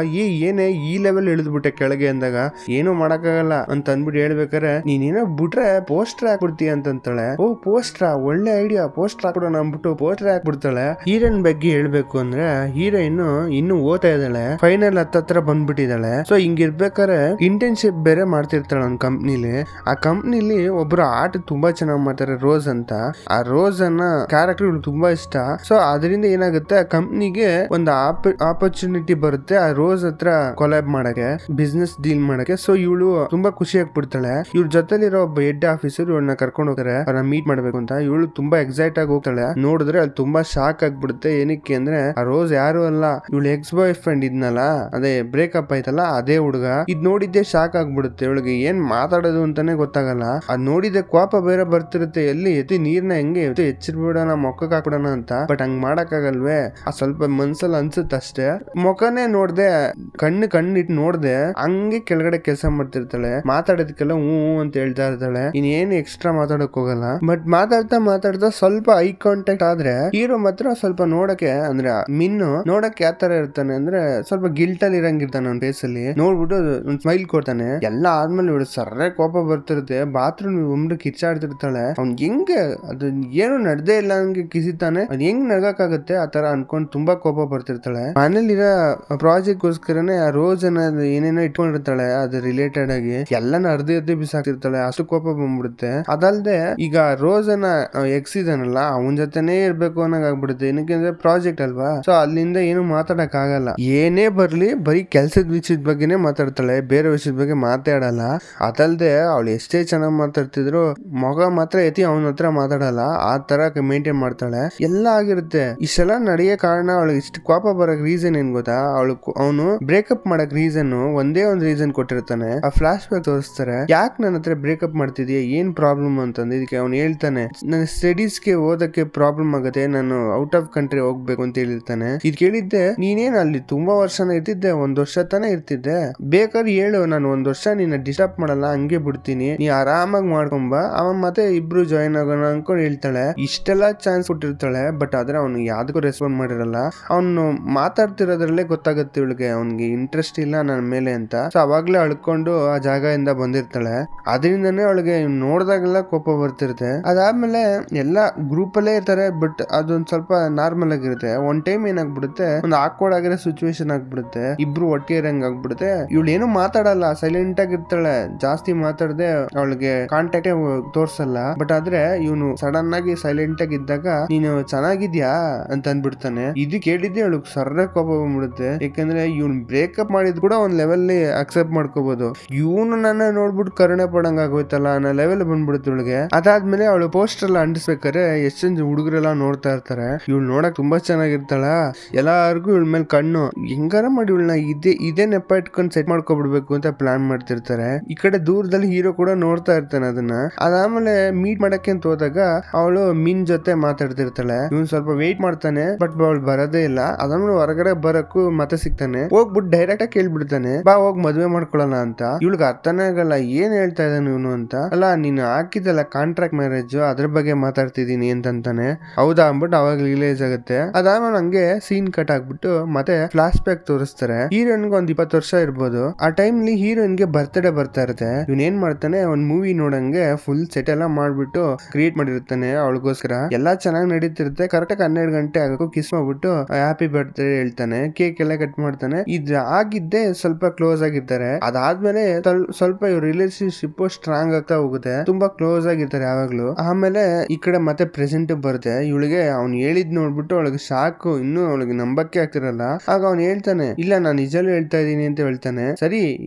ಏನೇ ಈ ಲೆವೆಲ್ ಇಳಿದ್ಬಿಟ್ಟೆ ಕೆಳಗೆ ಅಂದಾಗ ಏನು ಮಾಡಕ್ಕಾಗಲ್ಲ ಅಂತ ಅನ್ಬಿಟ್ಟು ಹೇಳ್ಬೇಕಾರೆ, ನೀನೇನೋ ಬಿಟ್ರೆ ಪೋಸ್ಟರ್ ಹಾಕ್ಬಿಡ್ತೀಯ ಅಂತಂತಾಳೆ. ಓ ಪೋಸ್ಟ್ರಾ, ಒಳ್ಳೆ ಐಡಿಯಾ, ಪೋಸ್ಟರ್ ಹಾಕ್ಬಿಡೋಣ ಅಂದ್ಬಿಟ್ಟು ಪೋಸ್ಟರ್ ಹಾಕ್ಬಿಡ್ತಾಳೆ. ಹೀರೋಯಿನ್ ಬಗ್ಗೆ ಹೇಳ್ಬೇಕು ಅಂದ್ರೆ ಹೀರೋಯಿನ್ ಇನ್ನು ಓದ್ತಾ ಇದ್ದಾಳೆ, ಫೈನಲ್ ಹತ್ತತ್ರ ಬಂದ್ಬಿಟ್ಟಿದ್ದಾಳೆ. ಸೊ ಹಿಂಗಿರ್ಬೇಕಾರೆ ಇಂಟರ್ನ್ಶಿಪ್ ಬೇರೆ ಮಾಡ್ತಿರ್ತಾಳೆ ಒಂದ್ ಕಂಪ್ನಿಲಿ. ಆ ಕಂಪ್ನಿಲಿ ಒಬ್ರು ಆಟ ತುಂಬಾ ಚೆನ್ನಾಗಿ ಮಾಡ್ತಾರೆ, ರೋಸ್ ಅಂತ. ಆ ರೋಸ್ ಅನ್ನ ಕ್ಯಾರೆಕ್ಟರ್ ಇವಳು ತುಂಬಾ ಇಷ್ಟ. ಸೊ ಅದರಿಂದ ಏನಾಗುತ್ತೆ, ಆ ಕಂಪ್ನಿಗೆ ಒಂದು ಆಪರ್ಚುನಿಟಿ ಬರುತ್ತೆ ಆ ರೋಸ್ ಹತ್ರ ಕೊಲಾಬ್ ಮಾಡಕ್ಕೆ, ಬಿಸ್ನೆಸ್ ಡೀಲ್ ಮಾಡಕ್ಕೆ. ಸೊ ಇವಳು ತುಂಬಾ ಖುಷಿ ಆಗ್ಬಿಡ್ತಾಳೆ. ಇವ್ರ ಜೊತೆಲಿರೋ ಒಬ್ಬ ಹೆಡ್ ಆಫೀಸರ್ ಇವಳನ್ನ ಕರ್ಕೊಂಡು ಹೋಗ್ತಾರೆ ಅವ್ರನ್ನ ಮೀಟ್ ಮಾಡ್ಬೇಕು ಅಂತ. ಇವಳು ತುಂಬಾ ಎಕ್ಸೈಟ್ ಆಗಿ ಹೋಗ್ತಾಳೆ. ನೋಡಿದ್ರೆ ಅಲ್ಲಿ ತುಂಬಾ ಶಾಕ್ ಆಗ್ಬಿಡುತ್ತೆ. ಏನಕ್ಕೆ ಅಂದ್ರೆ ಆ ರೋಸ್ ಯಾರು ಅಲ್ಲ, ಇವಳು ಎಕ್ಸ್ ಬಾಯ್ ಫ್ರೆಂಡ್ ಇದ್ನಲ್ಲ, ಅದೇ ಬ್ರೇಕಪ್ ಆಯ್ತಲ್ಲ ಅದೇ ಹುಡುಗ. ಇದ್ ನೋಡಿದ್ದೆ ಶಾಕ್ ಆಗ್ಬಿಡುತ್ತೆ ಇವಳಿಗೆ. ಏನ್ ಮಾತಾಡೋದು ಅಂತಾನೆ ಗೊತ್ತಾಗಲ್ಲ. ಅದ್ ನೋಡಿದ್ರೆ ಕೋಪ ಬೇರೆ ಬರ್ತಿರುತ್ತೆ. ಎಲ್ಲಿ ಎತ್ತಿ ನೀರ್ನ ಹೆಂಗೆ ಎಚ್ಚರ್ಬಿಡೋಣ, ಮೊಕ್ಕಕ್ ಹಾಕ್ಬಿಡೋಣ ಅಂತ. ಬಟ್ ಹಂಗ್ ಮಾಡಕ್ ಆಗಲ್ವೇ. ಆ ಸ್ವಲ್ಪ ಮನ್ಸಲ್ಲಿ ಅನ್ಸುತ್ತೆ ಅಷ್ಟೇ. ಮೊಖನೇ ನೋಡ್ದೆ, ಕಣ್ಣಿಟ್ಟು ನೋಡ್ದೆ, ಹಂಗೆ ಕೆಳಗಡೆ ಕೆಲಸ ಮಾಡ್ತಿರ್ತಾಳೆ. ಮಾತಾಡೋದಕ್ಕೆಲ್ಲ ಹೂ ಅಂತ ಹೇಳ್ತಾ ಇರ್ತಾಳೆ. ಇನ್ನೇನು ಎಕ್ಸ್ಟ್ರಾ ಮಾತಾಡಕ್ ಹೋಗಲ್ಲ. ಬಟ್ ಮಾತಾಡ್ತಾ ಸ್ವಲ್ಪ ಐ ಕಾಂಟ್ಯಾಕ್ಟ್ ಆದ್ರೆ ಹೀರೋ ಮಾತ್ರ ಸ್ವಲ್ಪ ನೋಡಕ್ಕೆ, ಅಂದ್ರೆ ಮಿನ್ನು ನೋಡಕ್ ಯಾವ ತರ ಇರ್ತಾನೆ ಅಂದ್ರೆ ಸ್ವಲ್ಪ ಗಿಲ್ಟ್ ಅಲ್ಲಿ ಇರಂಗಿರ್ತಾನೆ ಅವ್ನ ಫೇಸ್ ಅಲ್ಲಿ. ನೋಡ್ಬಿಟ್ಟು ಒಂದ್ ಸ್ಮೈಲ್ ಕೊಡ್ತಾನೆ. ಎಲ್ಲ ಆದ್ಮೇಲೆ ಇವಳು ಸರ್ರೆ ಕೋಪ ಬರ್ತಿರುತ್ತೆ. ಬಾತ್ರೂಮ್ ಒಮ್ಮೆ ಕಿಚ್ಚಾಡ್ತಿರ್ತಾಳೆ. ಅವ್ನ್ ಹೆಂಗೆ ಅದು ಏನು ನಡ್ದೇ ಇಲ್ಲ ಹಂಗೆ ಕಿಸಿತಾನೆ, ಅದ್ ಹೆಂಗ್ ನಡ್ಗಕ್ಕಾಗತ್ತೆ ಆ ತರ ಅನ್ಕೊಂಡ್ ತುಂಬಾ ಕೋಪ ಬರ್ತಿರ್ತಾಳೆ. ಮನೇಲಿರೋ ಪ್ರಾಜೆಕ್ಟ್ ಗೋಸ್ಕರನೇ ಆ ರೋಸ್ ಅನ್ನೋದು ಏನೇನೋ ಇಟ್ಕೊಂಡಿರ್ತಾಳೆ, ಅದು ರಿಲೇಟೆಡ್ ಆಗಿ ಎಲ್ಲಾನು ಅರ್ಧಿ ಬಿಸಾಕ್ತಿರ್ತಾಳೆ. ಅಷ್ಟು ಕೋಪ ಬಂದ್ಬಿಡುತ್ತೆ. ಅದಲ್ದೆ ಈಗ ರೋಸ್ ಅನ್ನ ಎಕ್ಸ್ ಇದಾನಲ್ಲ ಅವನ್ ಜೊತೆನೇ ಇರ್ಬೇಕು ಅನ್ನಂಗ್ ಆಗ್ಬಿಡುತ್ತೆ. ಏನಕ್ಕೆ ಅಂದ್ರೆ ಪ್ರಾಜೆಕ್ಟ್ ಅಲ್ವಾ. ಸೊ ಅಲ್ಲಿಂದ ಏನು ಮಾತಾಡಕ್ ಆಗಲ್ಲ. ಏನೇ ಬರ್ಲಿ ಬರೀ ಕೆಲ್ಸದ ವಿಷಯದ ಬಗ್ಗೆನೇ ಮಾತಾಡ್ತಾಳೆ, ಬೇರೆ ವಿಷಯದ ಬಗ್ಗೆ ಮಾತಾಡಲ್ಲ. ಅದಲ್ದೆ ಅವಳು ಎಷ್ಟೇ ಚೆನ್ನಾಗಿ ಮಾತಾಡ್ತಿದ್ರು ಮಗ ಮಾತ್ರ ಎತ್ತಿ ಅವನ ಹತ್ರ ಮಾತಾಡಲ್ಲ, ಆ ತರ ಮೇಂಟೈನ್ ಮಾಡ್ತಾಳೆ. ಎಲ್ಲ ಆಗಿರುತ್ತೆ. ಇಷ್ಟೆಲ್ಲ ನಡೆಯೋ ಕಾರಣ ಅವಳಿಗೆ ಇಷ್ಟು ಕೋಪ ಬರಕ್ ರೀಸನ್ ಏನ್ ಗೊತ್ತಾ, ಅವನು ಬ್ರೇಕಪ್ ಮಾಡಕ್ ಒಂದೇ ಒಂದು ರೀಸನ್ ಕೊಟ್ಟಿರ್ತಾನೆ. ಆ ಫ್ಲಾಶ್ ಬ್ಯಾಕ್ ತೋರಿಸ್ತಾರೆ, ಯಾಕೆ ನನ್ನ ಹತ್ರ ಬ್ರೇಕಪ್ ಮಾಡ್ತಿದ್ಯಾ, ಏನ್ ಪ್ರಾಬ್ಲಮ್ ಅಂತಂದು. ಇದಕ್ಕೆ ಅವ್ನು ಹೇಳ್ತಾನೆ, ನನ್ನ ಸ್ಟಡೀಸ್ಗೆ ಓದಕ್ಕೆ ಪ್ರಾಬ್ಲಮ್ ಆಗುತ್ತೆ, ನಾನು ಔಟ್ ಆಫ್ ಕಂಟ್ರಿ ಹೋಗ್ಬೇಕು ಅಂತ ಹೇಳಿರ್ತಾನೆ. ಇದ್ ಕೇಳಿದ್ದೆ, ನೀನೇನ್ ಅಲ್ಲಿ ತುಂಬಾ ವರ್ಷನ ಇರ್ತಿದ್ದೆ, 1 ವರ್ಷ ತಾನೇ ಇರ್ತಿದ್ದೆ, ಬೇಕಾದ್ರೆ ಹೇಳು, ನಾನು 1 ವರ್ಷ ನಿನ್ನ ಡಿಸ್ಟರ್ಬ್ ಮಾಡಲ್ಲ, ಹಂಗೆ ಬಿಡ್ತೀನಿ, ನೀ ಆರಾಮಾಗಿ ಮಾಡ್ಕೊಂಬ. ಅವನ್ ಮತ್ತೆ ಇಬ್ರು ಜಾಯಿನ್ ಆಗೋಣ ಅನ್ಕೊಂಡು ಹೇಳ್ತಾಳೆ. ಇಷ್ಟೆಲ್ಲ ಚಾನ್ಸ್ ಕೊಟ್ಟಿರ್ತಾಳೆ, ಬಟ್ ಆದ್ರೆ ಅವ್ನು ಯಾವ್ದಕ್ಕೂ ರೆಸ್ಪಾಂಡ್ ಮಾಡಿರಲ್ಲ. ಅವನು ಮಾತಾಡ್ತಿರೋದ್ರಲ್ಲೇ ಗೊತ್ತಾಗುತ್ತೆ ಇವಳಿಗೆ ಅವ್ನಿಗೆ ಇಂಟ್ರೆಸ್ಟ್ ಇಲ್ಲ ನನ್ನ ಮೇಲೆ ಅಂತ. ಸೊ ಅವಾಗ್ಲೇ ಅಳ್ಕೊಂಡು ಆ ಜಾಗದಿಂದ ಬಂದಿರ್ತಾಳೆ. ಅದರಿಂದನೇ ಅವಳಿಗೆ ನೋಡ್ದಾಗೆಲ್ಲ ಕೋಪ ಬರ್ತಿರುತ್ತೆ. ಅದಾದ್ಮೇಲೆ ಎಲ್ಲಾ ಗ್ರೂಪ್ ಅಲ್ಲೇ ಇರ್ತಾರೆ, ಬಟ್ ಅದೊಂದ್ ಸ್ವಲ್ಪ ನಾರ್ಮಲ್ ಆಗಿರುತ್ತೆ. ಒಂದ್ ಟೈಮ್ ಏನಾಗ್ಬಿಡುತ್ತೆ, ಒಂದು ಆಕ್ವರ್ಡ್ ಆಗಿರೋ ಸಿಚುವೇಶನ್ ಆಗ್ಬಿಡುತ್ತೆ, ಇಬ್ರು ಒಟ್ಟಿಗೆ ಇರಂಗ್ ಆಗ್ಬಿಡುತ್ತೆ. ಇವಳು ಏನು ಮಾತಾಡಲ್ಲ, ಸೈಲೆಂಟ್ ಆಗಿರ್ತಾಳೆ, ಜಾಸ್ತಿ ಮಾತಾಡದೆ ಅವಳಿಗೆ ಕಾಂಟ್ಯಾಕ್ಟ್ ತೋರ್ಸಲ್ಲ. ಬಟ್ ಆದ್ರೆ ಇವನು ಸಡನ್ ಆಗಿ ಸೈಲೆಂಟ್ ಆಗಿ ಇದ್ದಾಗ ನೀನು ಚೆನ್ನಾಗಿದ್ಯಾ ಅಂತ ಅಂದ್ಬಿಡ್ತಾನೆ. ಇದು ಕೇಳಿದ್ದೆ ಅವಳು ಸರ್ರ ಕೋಪ ಬಂದ್ಬಿಡುತ್ತೆ. ಯಾಕಂದ್ರೆ ಇವ್ನು ಬ್ರೇಕಪ್ ಮಾಡಿದ್ ಕೂಡ ಒಂದ್ ಲೆವೆಲ್ ಅಕ್ಸೆಪ್ಟ್ ಮಾಡ್ಕೋಬಹುದು, ಇವನು ನನ್ನ ನೋಡ್ಬಿಟ್ಟು ಕರುಣೆ ಪಡಂಗ್ ಆಗೋಯ್ತಲ್ಲ ಅನ್ನೋ ಲೆವೆಲ್ ಬಂದ್ಬಿಡುತ್ತೆ ಇವಳಿಗೆ. ಅದಾದ್ಮೇಲೆ ಅವಳು ಪೋಸ್ಟರ್ ಎಲ್ಲ ಅಂಟಿಸ್ಬೇಕಾರೆ ಎಷ್ಟೊಂದು ಹುಡುಗರೆಲ್ಲ ನೋಡ್ತಾ ಇರ್ತಾರೆ. ಇವಳು ನೋಡಕ್ ತುಂಬಾ ಚೆನ್ನಾಗಿರ್ತಾಳ, ಎಲ್ಲಾರ್ಗು ಇವಳ ಮೇಲೆ ಕಣ್ಣು. ಹೆಂಗಾರ ಮಾಡಿ ಇವಳನ್ನ ಇದೇ ನೆಪ ಇಟ್ಕೊಂಡು ಸೆಟ್ ಮಾಡ್ಕೊಬಿಡ್ಬೇಕು ಅಂತ ಪ್ಲಾನ್ ಮಾಡ್ತಿರ್ತಾರೆ. ಈ ಕಡೆ ದೂರದಲ್ಲಿ ಹೀರೋ ಕೂಡ ನೋಡ್ತಾ ಇರ್ತಾನೆ ಅದನ್ನ. ಅದಾದ್ಮೇಲೆ ಮೀಟ್ ಮಾಡಕ್ಕೆ ಅಂತ ಹೋದಾಗ ಅವಳು ಮಿನ್ ಜೊತೆ ಮಾತಾಡ್ತಿರ್ತಾಳೆ. ಇವನ್ ಸ್ವಲ್ಪ ವೇಟ್ ಮಾಡ್ತಾನೆ, ಬಟ್ ಅವಳು ಬರೋದೇ ಇಲ್ಲ. ಅದಾದ್ಮೇಲೆ ಹೊರಗಡೆ ಬರಕ್ಕೂ ಮತ್ತೆ ಸಿಗ್ತಾನೆ. ಹೋಗ್ಬಿಟ್ಟು ಡೈರೆಕ್ಟ್ ಆಗಿ ಕೇಳ್ಬಿಡ್ತಾನೆ, ಬಾ ಹೋಗ್ ಮದ್ವೆ ಮಾಡ್ಕೊಳ್ಳೋಣ ಅಂತ. ಇವಳಿಗೆ ಅರ್ಥನೇ ಆಗಲ್ಲ, ಏನ್ ಹೇಳ್ತಾ ಇದ್ದಾನೆ ಇವನು ಅಂತ. ಅಲ್ಲ ನೀನು ಹಾಕಿದಲ್ಲ ಕಾಂಟ್ರಾಕ್ಟ್ ಮ್ಯಾರೇಜ್, ಅದ್ರ ಬಗ್ಗೆ ಮಾತಾಡ್ತಿದೀನಿ ಅಂತಾನೆ. ಹೌದಾ ಅಂದ್ಬಿಟ್ಟು ಅವಾಗ ರಿಲೈಸ್ ಆಗುತ್ತೆ. ಅದಾದ್ಮೇಲೆ ಹಂಗೆ ಸೀನ್ ಕಟ್ ಆಗ್ಬಿಟ್ಟು ಮತ್ತೆ ಫ್ಲಾಶ್ ಬ್ಯಾಕ್ ತೋರಿಸ್ತಾರೆ. ಹೀರೋಯಿನ್ಗೆ ಒಂದ್ 20 ವರ್ಷ ಇರ್ಬೋದು. ಆ ಟೈಮ್ಲಿ ಹೀರೋಯಿನ್ಗೆ ಬರ್ತ್ಡೇ ಬರ್ತಾ ಇರುತ್ತೆ. ಇವನ್ ಏನ್ ಮಾಡ್ತಾನೆ, ಒಂದ್ ಮೂವಿ ನೋಡಂಗೆ ಫುಲ್ ಸೆಟ್ ಎಲ್ಲ ಮಾಡ್ಬಿಟ್ಟು ಕ್ರಿಯೇಟ್ ಮಾಡಿರ್ತಾನೆ ಅವಳಿಗೋಸ್ಕರ. ಎಲ್ಲಾ ಚೆನ್ನಾಗಿ ನಡೀತಿರುತ್ತೆ. ಕರೆಕ್ಟ್ 12 ಗಂಟೆ ಆಗಕ್ಕೂ ಕಿಸ್ ಮಾಡ್ಬಿಟ್ಟು ಹ್ಯಾಪಿ ಬರ್ತ್ಡೇ ಹೇಳ್ತಾನೆ. ಕೇಕ್ ಎಲ್ಲ ಕಟ್ ಮಾಡ್ತಾನೆ. ಇದು ಆಗಿದ್ದೆ ಸ್ವಲ್ಪ ಕ್ಲೋಸ್ ಆಗಿರ್ತಾರೆ. ಅದಾದ್ಮೇಲೆ ಸ್ವಲ್ಪ ಇವ್ರ ರಿಲೇಶನ್ಶಿಪ್ ಸ್ಟ್ರಾಂಗ್ ಆಗ್ತಾ ಹೋಗುತ್ತೆ, ತುಂಬಾ ಕ್ಲೋಸ್ ಆಗಿರ್ತಾರೆ ಯಾವಾಗ್ಲೂ. ಆಮೇಲೆ ಈ ಕಡೆ ಮತ್ತೆ ಪ್ರೆಸೆಂಟ್ ಬರುತ್ತೆ. ಇವಳಿಗೆ ಅವ್ನು ಹೇಳಿದ್ ನೋಡ್ಬಿಟ್ಟು ಅವಳಿಗೆ ಸಾಕು, ಇನ್ನು ಅವಳಿಗೆ ನಂಬಕ್ಕೆ ಆಗ್ತಿರಲ್ಲ. ಆಗ ಅವ್ನು ಹೇಳ್ತಾನೆ, ಇಲ್ಲ ನಾನು ನಿಜಲ್ಲೂ ಹೇಳ್ತಾ ಇದೀನಿ ಅಂತ ಹೇಳ್ತಾನೆ. ಸರಿ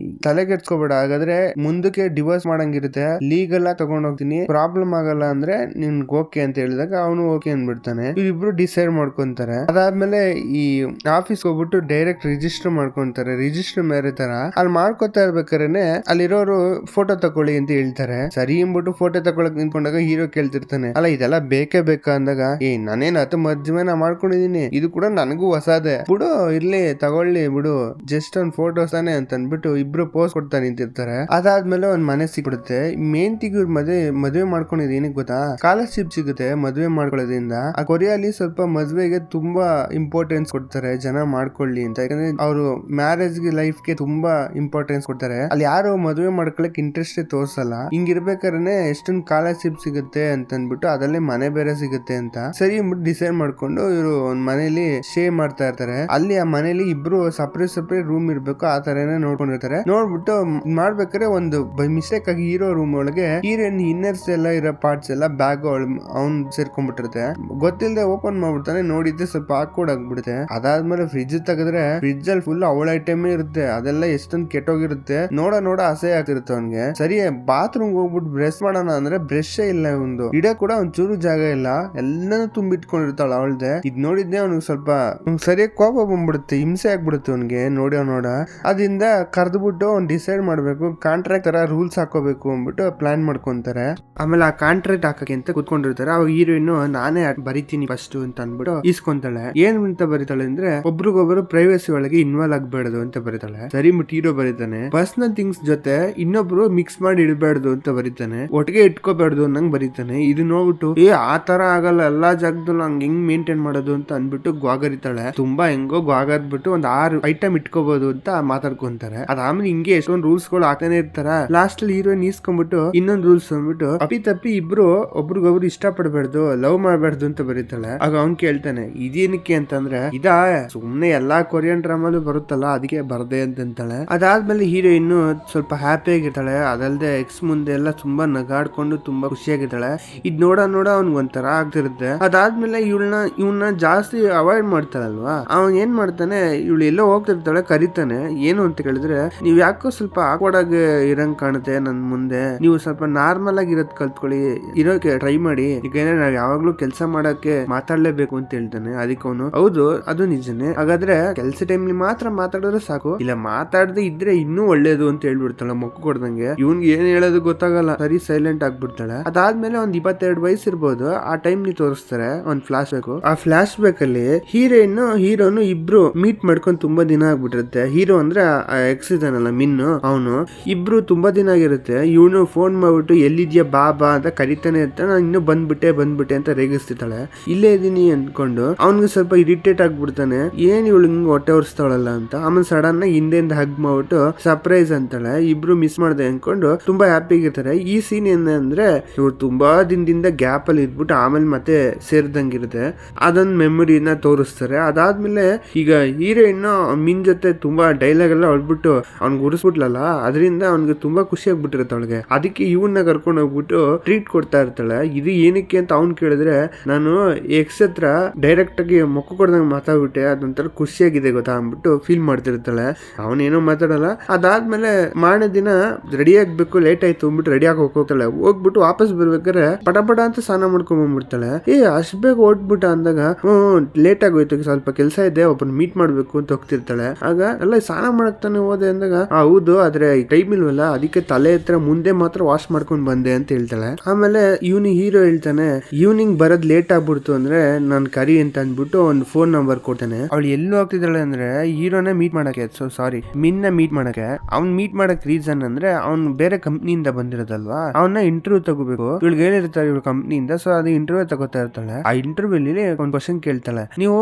ತಲೆಗೆಡ್ಸ್ಕೊಬೇಡ, ಹಾಗಾದ್ರೆ ಮುಂದಕ್ಕೆ ಡಿವೋರ್ಸ್ ಮಾಡಂಗಿರುತ್ತೆ, ಲೀಗಲ್ ಆಗಿ ತಗೊಂಡ್ ಹೋಗ್ತೀನಿ, ಪ್ರಾಬ್ಲಮ್ ಆಗಲ್ಲ ಅಂದ್ರೆ ನಿನ್ಗೆ ಓಕೆ ಅಂತ ಹೇಳಿದಾಗ ಅವನು ಓಕೆ ಅಂದ್ಬಿಡ್ತಾನೆ. ಇವ್ರಿಬ್ರು ಡಿಸೈಡ್ ಮಾಡ್ಕೊಂತಾರೆ. ಅದಾದ್ಮೇಲೆ ಈ ಆಫೀಸ್ ಹೋಗ್ಬಿಟ್ಟು ಡೈರೆಕ್ಟ್ ರಿಜಿಸ್ಟರ್ ಮಾಡ್ಕೊಂತಾರೆ, ರಿಜಿಸ್ಟರ್ ಮೇರೆ ತರ. ಅಲ್ಲಿ ಮಾಡ್ಕೊತಾ ಇರ್ಬೇಕಾರೇನೆ ಅಲ್ಲಿರೋರು ಫೋಟೋ ತಕೊಳ್ಳಿ ಅಂತ ಹೇಳ್ತಾರೆ. ಸರಿ ಅಂದ್ಬಿಟ್ಟು ಫೋಟೋ ತಗೊಳಕ್ ನಿಂತ್ಕೊಂಡಾಗ ಹೀರೋ ಕೇಳ್ತಿರ್ತಾನೆ, ಅಲ್ಲ ಇದೆಲ್ಲ ಬೇಕೇ ಬೇಕಾ ಅಂದಾಗ, ನಾನೇನ್ ಹತ್ತು ಮದ್ವೆನ ಮಾಡ್ಕೊಂಡಿದೀನಿ, ಇದು ಕೂಡ ನನಗೂ ಹೊಸದೇ ಬಿಡು, ಇರ್ಲಿ ತಗೊಳ್ಳಿ ಬಿಡು, ಜಸ್ಟ್ ಒಂದ್ ಫೋಟೋಸ್ ತಾನೆ ಅಂತ ಅಂದ್ಬಿಟ್ಟು ಇಬ್ರು ಪೋಸ್ ಕೊಡ್ತಾ ನಿಂತಿರ್ತಾರೆ. ಅದಾದ್ಮೇಲೆ ಒಂದ್ ಮನೆ ಸಿಕ್ಬಿಡುತ್ತೆ. ಮೇನ್ ತಿಗ್ ಮದ್ವೆ ಮಾಡ್ಕೊಂಡಿದ್ ಏನಕ್ಕೆ ಗೊತ್ತಾ, ಸ್ಕಾಲರ್ಶಿಪ್ ಸಿಗುತ್ತೆ ಮದ್ವೆ ಮಾಡ್ಕೊಳ್ಳೋದ್ರಿಂದ. ಆ ಕೊರಿಯಲ್ಲಿ ಸ್ವಲ್ಪ ಮದ್ವೆಗೆ ತುಂಬಾ ಇಂಪಾರ್ಟೆನ್ಸ್ ಕೊಡ್ತಾರೆ, ಜನ ಮಾಡ್ಕೊಳ್ಳಿ ಅಂತ. ಯಾಕಂದ್ರೆ ಅವರು ಮ್ಯಾರೇಜ್ ಲೈಫ್ ಗೆ ತುಂಬಾ ಇಂಪಾರ್ಟೆನ್ಸ್ ಕೊಡ್ತಾರೆ. ಅಲ್ಲಿ ಯಾರು ಮದ್ವೆ ಮಾಡ್ಕೊಳಕ್ ಇಂಟ್ರೆಸ್ಟ್ ತೋರ್ಸಲ್ಲ. ಹಿಂಗಿರ್ಬೇಕಾದ್ರೆ ಎಷ್ಟೊಂದು ಸ್ಕಾಲರ್ಶಿಪ್ ಸಿಗುತ್ತೆ ಅಂತ ಅಂದ್ಬಿಟ್ಟು ಅದಲ್ಲೇ ಮನೆ ಬೇರೆ ಸಿಗುತ್ತೆ ಅಂತ ಸರಿ ಅಂದ್ಬಿಟ್ಟು ಡಿಸೈಡ್ ಮಾಡ್ಕೊಂಡು ಇವರು ಒಂದ್ ಮನೇಲಿ ಸ್ಟೇ ಮಾಡ್ತಾ ಇರ್ತಾರೆ. ಅಲ್ಲಿ ಆ ಮನೇಲಿ ಇಬ್ರು ಸಪ್ರೇಟ್ ರೂಮ್ ಇರ್ಬೇಕು, ಆ ತರನೇ ನೋಡ್ಕೊಂಡಿರ್ತಾರೆ. ನೋಡ್ಬಿಟ್ಟು ಮಾಡ್ಬೇಕಾದ್ರೆ ಒಂದು ಬೈ ಮಿಸ್ಟೇಕ್ ಆಗಿ ಹೀರೋ ರೂಮ್ ಒಳಗೆ ಹೀರೋಯಿನ್ ಇನ್ನರ್ಸ್ ಎಲ್ಲ ಇರೋ ಪಾರ್ಟ್ಸ್ ಎಲ್ಲ ಬ್ಯಾಗ್ ಅವ್ನ್ ಸೇರ್ಕೊಂಡ್ಬಿಟ್ಟಿರುತ್ತೆ. ಗೊತ್ತಿಲ್ಲದೆ ಓಪನ್ ಮಾಡ್ಬಿಡ್ತಾನೆ. ನೋಡಿದ್ರೆ ಸ್ವಲ್ಪ ಆಕ್ವರ್ಡ್ ಆಗ್ಬಿಡುತ್ತೆ. ಅದಾದ್ಮೇಲೆ ಫ್ರಿಡ್ಜ್ ತೆಗೆದ್ರೆ ಫ್ರಿಡ್ಜ್ ಅಲ್ಲಿ ಫುಲ್ ಅವಳ ಐಟಮ್ ಇರುತ್ತೆ. ಅದೆಲ್ಲ ಎಷ್ಟೊಂದು ಕೆಟ್ಟೋಗಿರುತ್ತೆ. ನೋಡ ಅಸಹ್ಯ ಆಗ್ತಿರುತ್ತೆ ಅವ್ನಿಗೆ. ಸರಿ ಬಾತ್ರೂಮ್ ಹೋಗ್ಬಿಟ್ಟು ಬ್ರಷ್ ಮಾಡೋಣ ಅಂದ್ರೆ ಬ್ರಷ್ ಇಲ್ಲ, ಒಂದು ಇಡ ಕೂಡ ಒಂದ್ ಚೂರು ಜಾಗ ಇಲ್ಲ, ಎಲ್ಲಾನು ತುಂಬಿಟ್ಕೊಂಡಿರ್ತಾಳ ಅವಳ್ದೆ. ಇದ್ ನೋಡಿದ್ದೆ ಅವ್ನಿಗೆ ಸ್ವಲ್ಪ ಸರಿಯಾಗಿ ಕೋಪ ಬಂದ್ಬಿಡುತ್ತೆ, ಹಿಂಸೆ ಆಗ್ಬಿಡುತ್ತೆ ಅವ್ನಿಗೆ. ನೋಡ ಅದಿಂದ ಕರ್ದ್ಬಿಟ್ಟು ಅವ್ನ್ ಡಿಸೈಡ್ ಮಾಡ್ಬೇಕು, ಕಾಂಟ್ರಾಕ್ಟ್ ತರ ರೂಲ್ಸ್ ಹಾಕೋಬೇಕು ಅಂದ್ಬಿಟ್ಟು ಪ್ಲಾನ್ ಮಾಡ್ಕೊಂತಾರೆ. ಆಮೇಲೆ ಆ ಕಾಂಟ್ರಾಕ್ಟ್ ಹಾಕಕ್ಕೆ ಅಂತ ಕುತ್ಕೊಂಡಿರ್ತಾರೆ. ಅವಾಗ ಹೀರೋಯಿನ್ ನಾನೇ ಬರಿತೀನಿ ಫಸ್ಟ್ ಅಂತ ಅನ್ಬಿಟ್ಟು ಇಸ್ಕೊಂತಾಳೆ. ಏನ್ ಅಂತ ಬರೀತಾಳೆ ಅಂದ್ರೆ, ಒಬ್ರಿಗೊಬ್ರು ಪ್ರೈವಸಿ ಒಳಗೆ ಇನ್ವಾಲ್ವ್ ಆಗ್ಬೇಡದು ಅಂತ ಬರೀತಾಳೆ. ಸರಿ ಮುಟ್ ಹೀರೋ ಬರೀತಾನೆ, ಪರ್ಸನಲ್ ಥಿಂಗ್ಸ್ ಜೊತೆ ಇನ್ನೊಬ್ರು ಮಿಕ್ಸ್ ಮಾಡಿ ಇಡಬೇಡ್ದು ಅಂತ ಬರೀತಾನೆ, ಒಟ್ಟಿಗೆ ಇಟ್ಕೋಬೇಡ್ದು ಅನ್ನಂಗ್ ಬರೀತಾನೆ. ಇದು ನೋಡ್ಬಿಟ್ಟು ಆ ತರ ಆಗಲ್ಲ, ಎಲ್ಲಾ ಜಾಗದಲ್ಲೂ ಹಂಗ ಹೆಂಗ್ ಮೇಂಟೈನ್ ಮಾಡೋದು ಅಂತ ಅನ್ಬಿಟ್ಟು ಗ್ವಾಗರಿತಾಳೆ. ತುಂಬಾ ಹೆಂಗೋ ಗ್ವಾಗರ್ಬಿಟ್ಟು ಒಂದ್ 6 ಐಟಮ್ ಇಟ್ಕೋಬಹುದು ಅಂತ ಮಾತಾಡ್ಕೊಂತಾರೆ. ಅದಾದ್ಮೇಲೆ ಹಿಂಗೆ ಎಷ್ಟೊಂದು ರೂಲ್ಸ್ ಗಳು ಹಾಕ್ತಾನೆ ಇರ್ತಾರ. ಲಾಸ್ಟ್ ಅಲ್ಲಿ ಹೀರೋಯಿನ್ ಈಸ್ಕೊಂಡ್ಬಿಟ್ಟು ಇನ್ನೊಂದು ರೂಲ್ಸ್ ಅಂದ್ಬಿಟ್ಟು ತಪ್ಪಿ ಇಬ್ರು ಒಬ್ರಿಗೊಬ್ರು ಇಷ್ಟ ಪಡಬಾರ್ದು, ಲವ್ ಮಾಡಬಾರ್ದು ಅಂತ ಬರೀತಾಳೆ. ಆಗ ಅವ್ನ್ ಕೇಳ್ತಾನೆ, ಇದೇನಕ್ಕೆ ಅಂತಂದ್ರೆ ಸುಮ್ನೆ ಎಲ್ಲಾ ಕೊರಿಯನ್ ಡ್ರಾಮಾಲು ಬರುತ್ತಲ್ಲ ಅದಕ್ಕೆ ಬರ್ದೆ ಅಂತಾಳೆ. ಅದಾದ್ಮೇಲೆ ಹೀರೋಯಿನ್ ಸ್ವಲ್ಪ ಹ್ಯಾಪಿ ಆಗಿರ್ತಾಳೆ. ಅದಲ್ದೆ ಎಕ್ಸ್ ಮುಂದೆ ಎಲ್ಲ ತುಂಬಾ ನಗಾಡ್ಕೊಂಡು ತುಂಬಾ ಖುಷಿಯಾಗಿರ್ತಾಳೆ. ಇದ್ ನೋಡ ಅವ್ನ್ಗ್ ಒಂಥರ ಆಗ್ತಿರುತ್ತೆ. ಅದಾದ್ಮೇಲೆ ಇವನ್ನ ಜಾಸ್ತಿ ಅವಾಯ್ಡ್ ಮಾಡ್ತಾಳಲ್ವಾ, ಅವನ್ ಏನ್ ಮಾಡ್ತಾನೆ, ಇವಳು ಎಲ್ಲೋ ಎಲ್ಲೋ ಹೋಗ್ತಿರ್ತಾಳೆ, ಕರಿತಾನೆ. ಏನು ಅಂತ ಕೇಳಿದ್ರೆ, ನೀವ್ ಯಾಕೋ ಸ್ವಲ್ಪ ಆಕ್ವರ್ಡ್ ಆಗಿ ಇರಂಗ್ ಕಾಣುತ್ತೆ ನನ್ ಮುಂದೆ, ನೀವು ಸ್ವಲ್ಪ ನಾರ್ಮಲ್ ಆಗಿ ಇರೋದ್ ಕಲ್ತ್ಕೊಳ್ಳಿ, ಇರೋಕೆ ಟ್ರೈ ಮಾಡಿ, ಯಾಕಂದ್ರೆ ನಾವ್ ಯಾವಾಗ್ಲೂ ಕೆಲಸ ಮಾಡಕ್ಕೆ ಮಾತಾಡ್ಲೇಬೇಕು ಅಂತ ಹೇಳ್ತಾನೆ. ಅದಕ್ಕೆ ಅವನು ಹೌದು ಅದು ನಿಜನೇ, ಹಾಗಾದ್ರೆ ಕೆಲಸ ಟೈಮ್ಲಿ ಮಾತ್ರ ಮಾತಾಡಿದ್ರೆ ಸಾಕು, ಇಲ್ಲ ಮಾತಾಡದೆ ಇದ್ರೆ ಇನ್ನೂ ಒಳ್ಳೇದು ಅಂತ ಹೇಳ್ಬಿಡ್ತಾಳೆ ಮೊಕ್ಕು ಕೊಡ್ದಂಗೆ. ಇವ್ನ್ಗೆ ಏನ್ ಹೇಳೋದು ಗೊತ್ತಾಗಲ್ಲ, ಸರಿ ಸೈಲೆಂಟ್ ಆಗ್ಬಿಡ್ತಾಳೆ. ಅದಾದ್ಮೇಲೆ ಒಂದ್ 22 ವಯಸ್ಸು ಇರ್ಬೋದು, ಆ ಟೈಮ್ ನಿ ತೋರಿಸ್ತಾರೆ ಒಂದ್ ಫ್ಲಾಶ್ ಬ್ಯಾಕ್. ಆ ಫ್ಲಾಶ್ ಬ್ಯಾಕ್ ಅಲ್ಲಿ ಹೀರೋನು ಇಬ್ರು ಮೀಟ್ ಮಾಡ್ಕೊಂಡು ತುಂಬಾ ದಿನ ಆಗ್ಬಿಟ್ಟಿರುತ್ತೆ. ಹೀರೋ ಅಂದ್ರೆ ಎಕ್ಸ್ ಇದಾನಲ್ಲ ಮಿನ್ನು, ಅವನು ಇಬ್ರು ತುಂಬಾ ದಿನ ಆಗಿರುತ್ತೆ. ಇವನು ಫೋನ್ ಮಾಡ್ಬಿಟ್ಟು ಎಲ್ಲಿದ್ಯಾ ಬಾ ಅಂತ ಕರಿತಾನೆ ಇರ್ತಾನೆ. ನಾನು ಇನ್ನೂ ಬಂದ್ಬಿಟ್ಟೆ ಅಂತ ರೇಗಿಸ್ತಿದ್ದಾಳೆ. ಇಲ್ಲೇ ಇದೀನಿ ಅನ್ಕೊಂಡು ಅವ್ನಿಗೆ ಸ್ವಲ್ಪ ಇರಿಟೇಟ್ ಆಗ್ಬಿಡ್ತಾನೆ, ಏನ್ ಇವಳು ಹಿಂಗ್ ಹೊಟ್ಟೆ ಹೊರಿಸ್ತಾಳಲ್ಲ ಅಂತ. ಆಮೇಲೆ ಸಡನ್ ಆಗಿ ಹಿಂದೆಯಿಂದ ಹಗ್ ಮಾಡ್ಬಿಟ್ಟು ಸರ್ಪ್ರೈಸ್ ಅಂತಾಳೆ. ಇಬ್ರು ಮಿಸ್ ಮಾಡ್ದೆ ಅನ್ಕೊಂಡು ತುಂಬಾ ಹ್ಯಾಪಿ ಆಗಿರ್ತಾರೆ. ಈ ಸೀನ್ ಏನಂದ್ರೆ ಇವ್ರು ತುಂಬಾ ದಿನದಿಂದ ಗ್ಯಾಪ್ ಅಲ್ಲಿ ಇದ್ಬಿಟ್ಟು ಆಮೇಲೆ ಮತ್ತೆ ಸೇರ್ದಂಗಿರುತ್ತೆ, ಅದೊಂದು ಮೆಮೊರಿನ ತೋರಿಸ್ತಾರೆ. ಅದಾದ್ಮೇಲೆ ಈಗ ಹೀರೋಯಿನ್ ಮಿನ್ ಜೊತೆ ತುಂಬಾ ಡೈಲಾಗ್ ಎಲ್ಲ ಹೊಡ್ಬಿಟ್ಟು ಅವ್ನಿಗೆ ಉರಿಸ್ಬಿಟ್ಲಲ್ಲ, ಅದರಿಂದ ಅವ್ನಿಗೆ ತುಂಬಾ ಖುಷಿ ಆಗ್ಬಿಟ್ಟಿರುತ್ತೆ ಅವಳಿಗೆ. ಅದಕ್ಕೆ ಇವನ್ನ ಕರ್ಕೊಂಡು ಹೋಗ್ಬಿಟ್ಟು ಟ್ರೀಟ್ ಕೊಡ್ತಾ ಇರ್ತಾಳೆ. ಇದು ಏನಕ್ಕೆ ಅಂತ ಅವ್ನ್ ಕೇಳಿದ್ರೆ, ನಾನು ಎಕ್ಸ್ ಹತ್ರ ಡೈರೆಕ್ಟ್ ಆಗಿ ಮೊಕ್ಕು ಕೊಡ್ದಂಗೆ ಮಾತಾಡ್ಬಿಟ್ಟೆ, ಅದೊಂಥರ ಖುಷಿಯಾಗಿದೆ ಗೊತ್ತಾ ಅಂದ್ಬಿಟ್ಟು ಫೀಲ್ ಮಾಡ್ತಿರ್ತಾಳೆ. ಅವನೇನೋ ಮಾತಾಡಲ್ಲ. ಅದಾದ್ಮೇಲೆ ಮಾರನೇ ದಿನ ರೆಡಿ ಆಗ್ಬೇಕು, ಲೇಟ್ ಆಯ್ತು ಅಂದ್ಬಿಟ್ಟು ರೆಡಿ ಆಗಿ ಹೋಗ್ತಾಳೆ. ಹೋಗ್ಬಿಟ್ಟು ವಾಪಸ್ ಬರ್ಬೇಕಾದ್ರೆ ಪಟ ಅಂತ ಸ್ನಾನ ಮಾಡ್ಕೊಂಡ್ ಬಂದ್ಬಿಡ್ತಾಳೆ. ಅಷ್ಟ್ ಬೇಗ ಓಡ್ಬಿಟ್ಟ ಅಂದಾಗ, ಲೇಟ್ ಆಗೋಯ್ತು, ಸ್ವಲ್ಪ ಕೆಲಸ ಇದೆ, ಒಬ್ಬನ ಮೀಟ್ ಮಾಡ್ಬೇಕು ಅಂತ ಹೋಗ್ತಿರ್ತಾಳೆ. ಆಗ ಎಲ್ಲ ಸ್ನಾನ ಮಾಡಕ್ ತಾನೆ ಹೋದೆ ಅಂದಾಗ, ಹೌದು ಆದ್ರೆ ಟೈಮ್ ಇಲ್ವಲ್ಲ, ಅದಕ್ಕೆ ತಲೆ ಹತ್ರ ಮುಂದೆ ಮಾತ್ರ ವಾಶ್ ಮಾಡ್ಕೊಂಡ್ ಬಂದೆ ಅಂತ ಹೇಳ್ತಾಳೆ. ಆಮೇಲೆ ಹೀರೋ ಹೇಳ್ತಾನೆ, ಈವ್ನಿಂಗ್ ಬರೋದ್ ಲೇಟ್ ಆಗ್ಬಿಡ್ತು ಅಂದ್ರೆ ನಾನ್ ಕರಿ ಅಂತ ಅಂದ್ಬಿಟ್ಟು ಒಂದು ಫೋನ್ ನಂಬರ್ ಕೊಡ್ತಾನೆ. ಅವಳು ಎಲ್ಲೂ ಹೋಗ್ತಿದ್ದಾಳೆ ಅಂದ್ರೆ ಹೀರೋನ ಮೀಟ್ ಮಾಡಕ್ಕೆ, ಮಿನ್ನ ಮೀಟ್ ಮಾಡಕ್ಕೆ. ಅವ್ನ್ ಮೀಟ್ ಮಾಡಕ್ ರೀಸನ್ ಅಂದ್ರೆ ಅವ್ನ್ ಬೇರೆ ಕಂಪ್ನಿಯಿಂದ ಬಂದಿರೋದಲ್ವಾ, ಅವನ್ನ ಇಂಟರ್ವ್ಯೂ ತಗೋಬೇಕು. ಇವಳಿಗೆ ಹೇಳಿರ್ತಾರೆ ಇವಳು ಕಂಪ್ನಿಯಿಂದ, ಸೊ ಅದು ಇಂಟರ್ವ್ಯೂ ತಗೋತಾ ಇರ್ತಾಳೆ. ಆ ಇಂಟರ್ವ್ಯೂ ಅಲ್ಲಿ ಒಂದ್ ಕ್ವಶನ್ ಕೇಳ್ತಾಳೆ, ನೀವು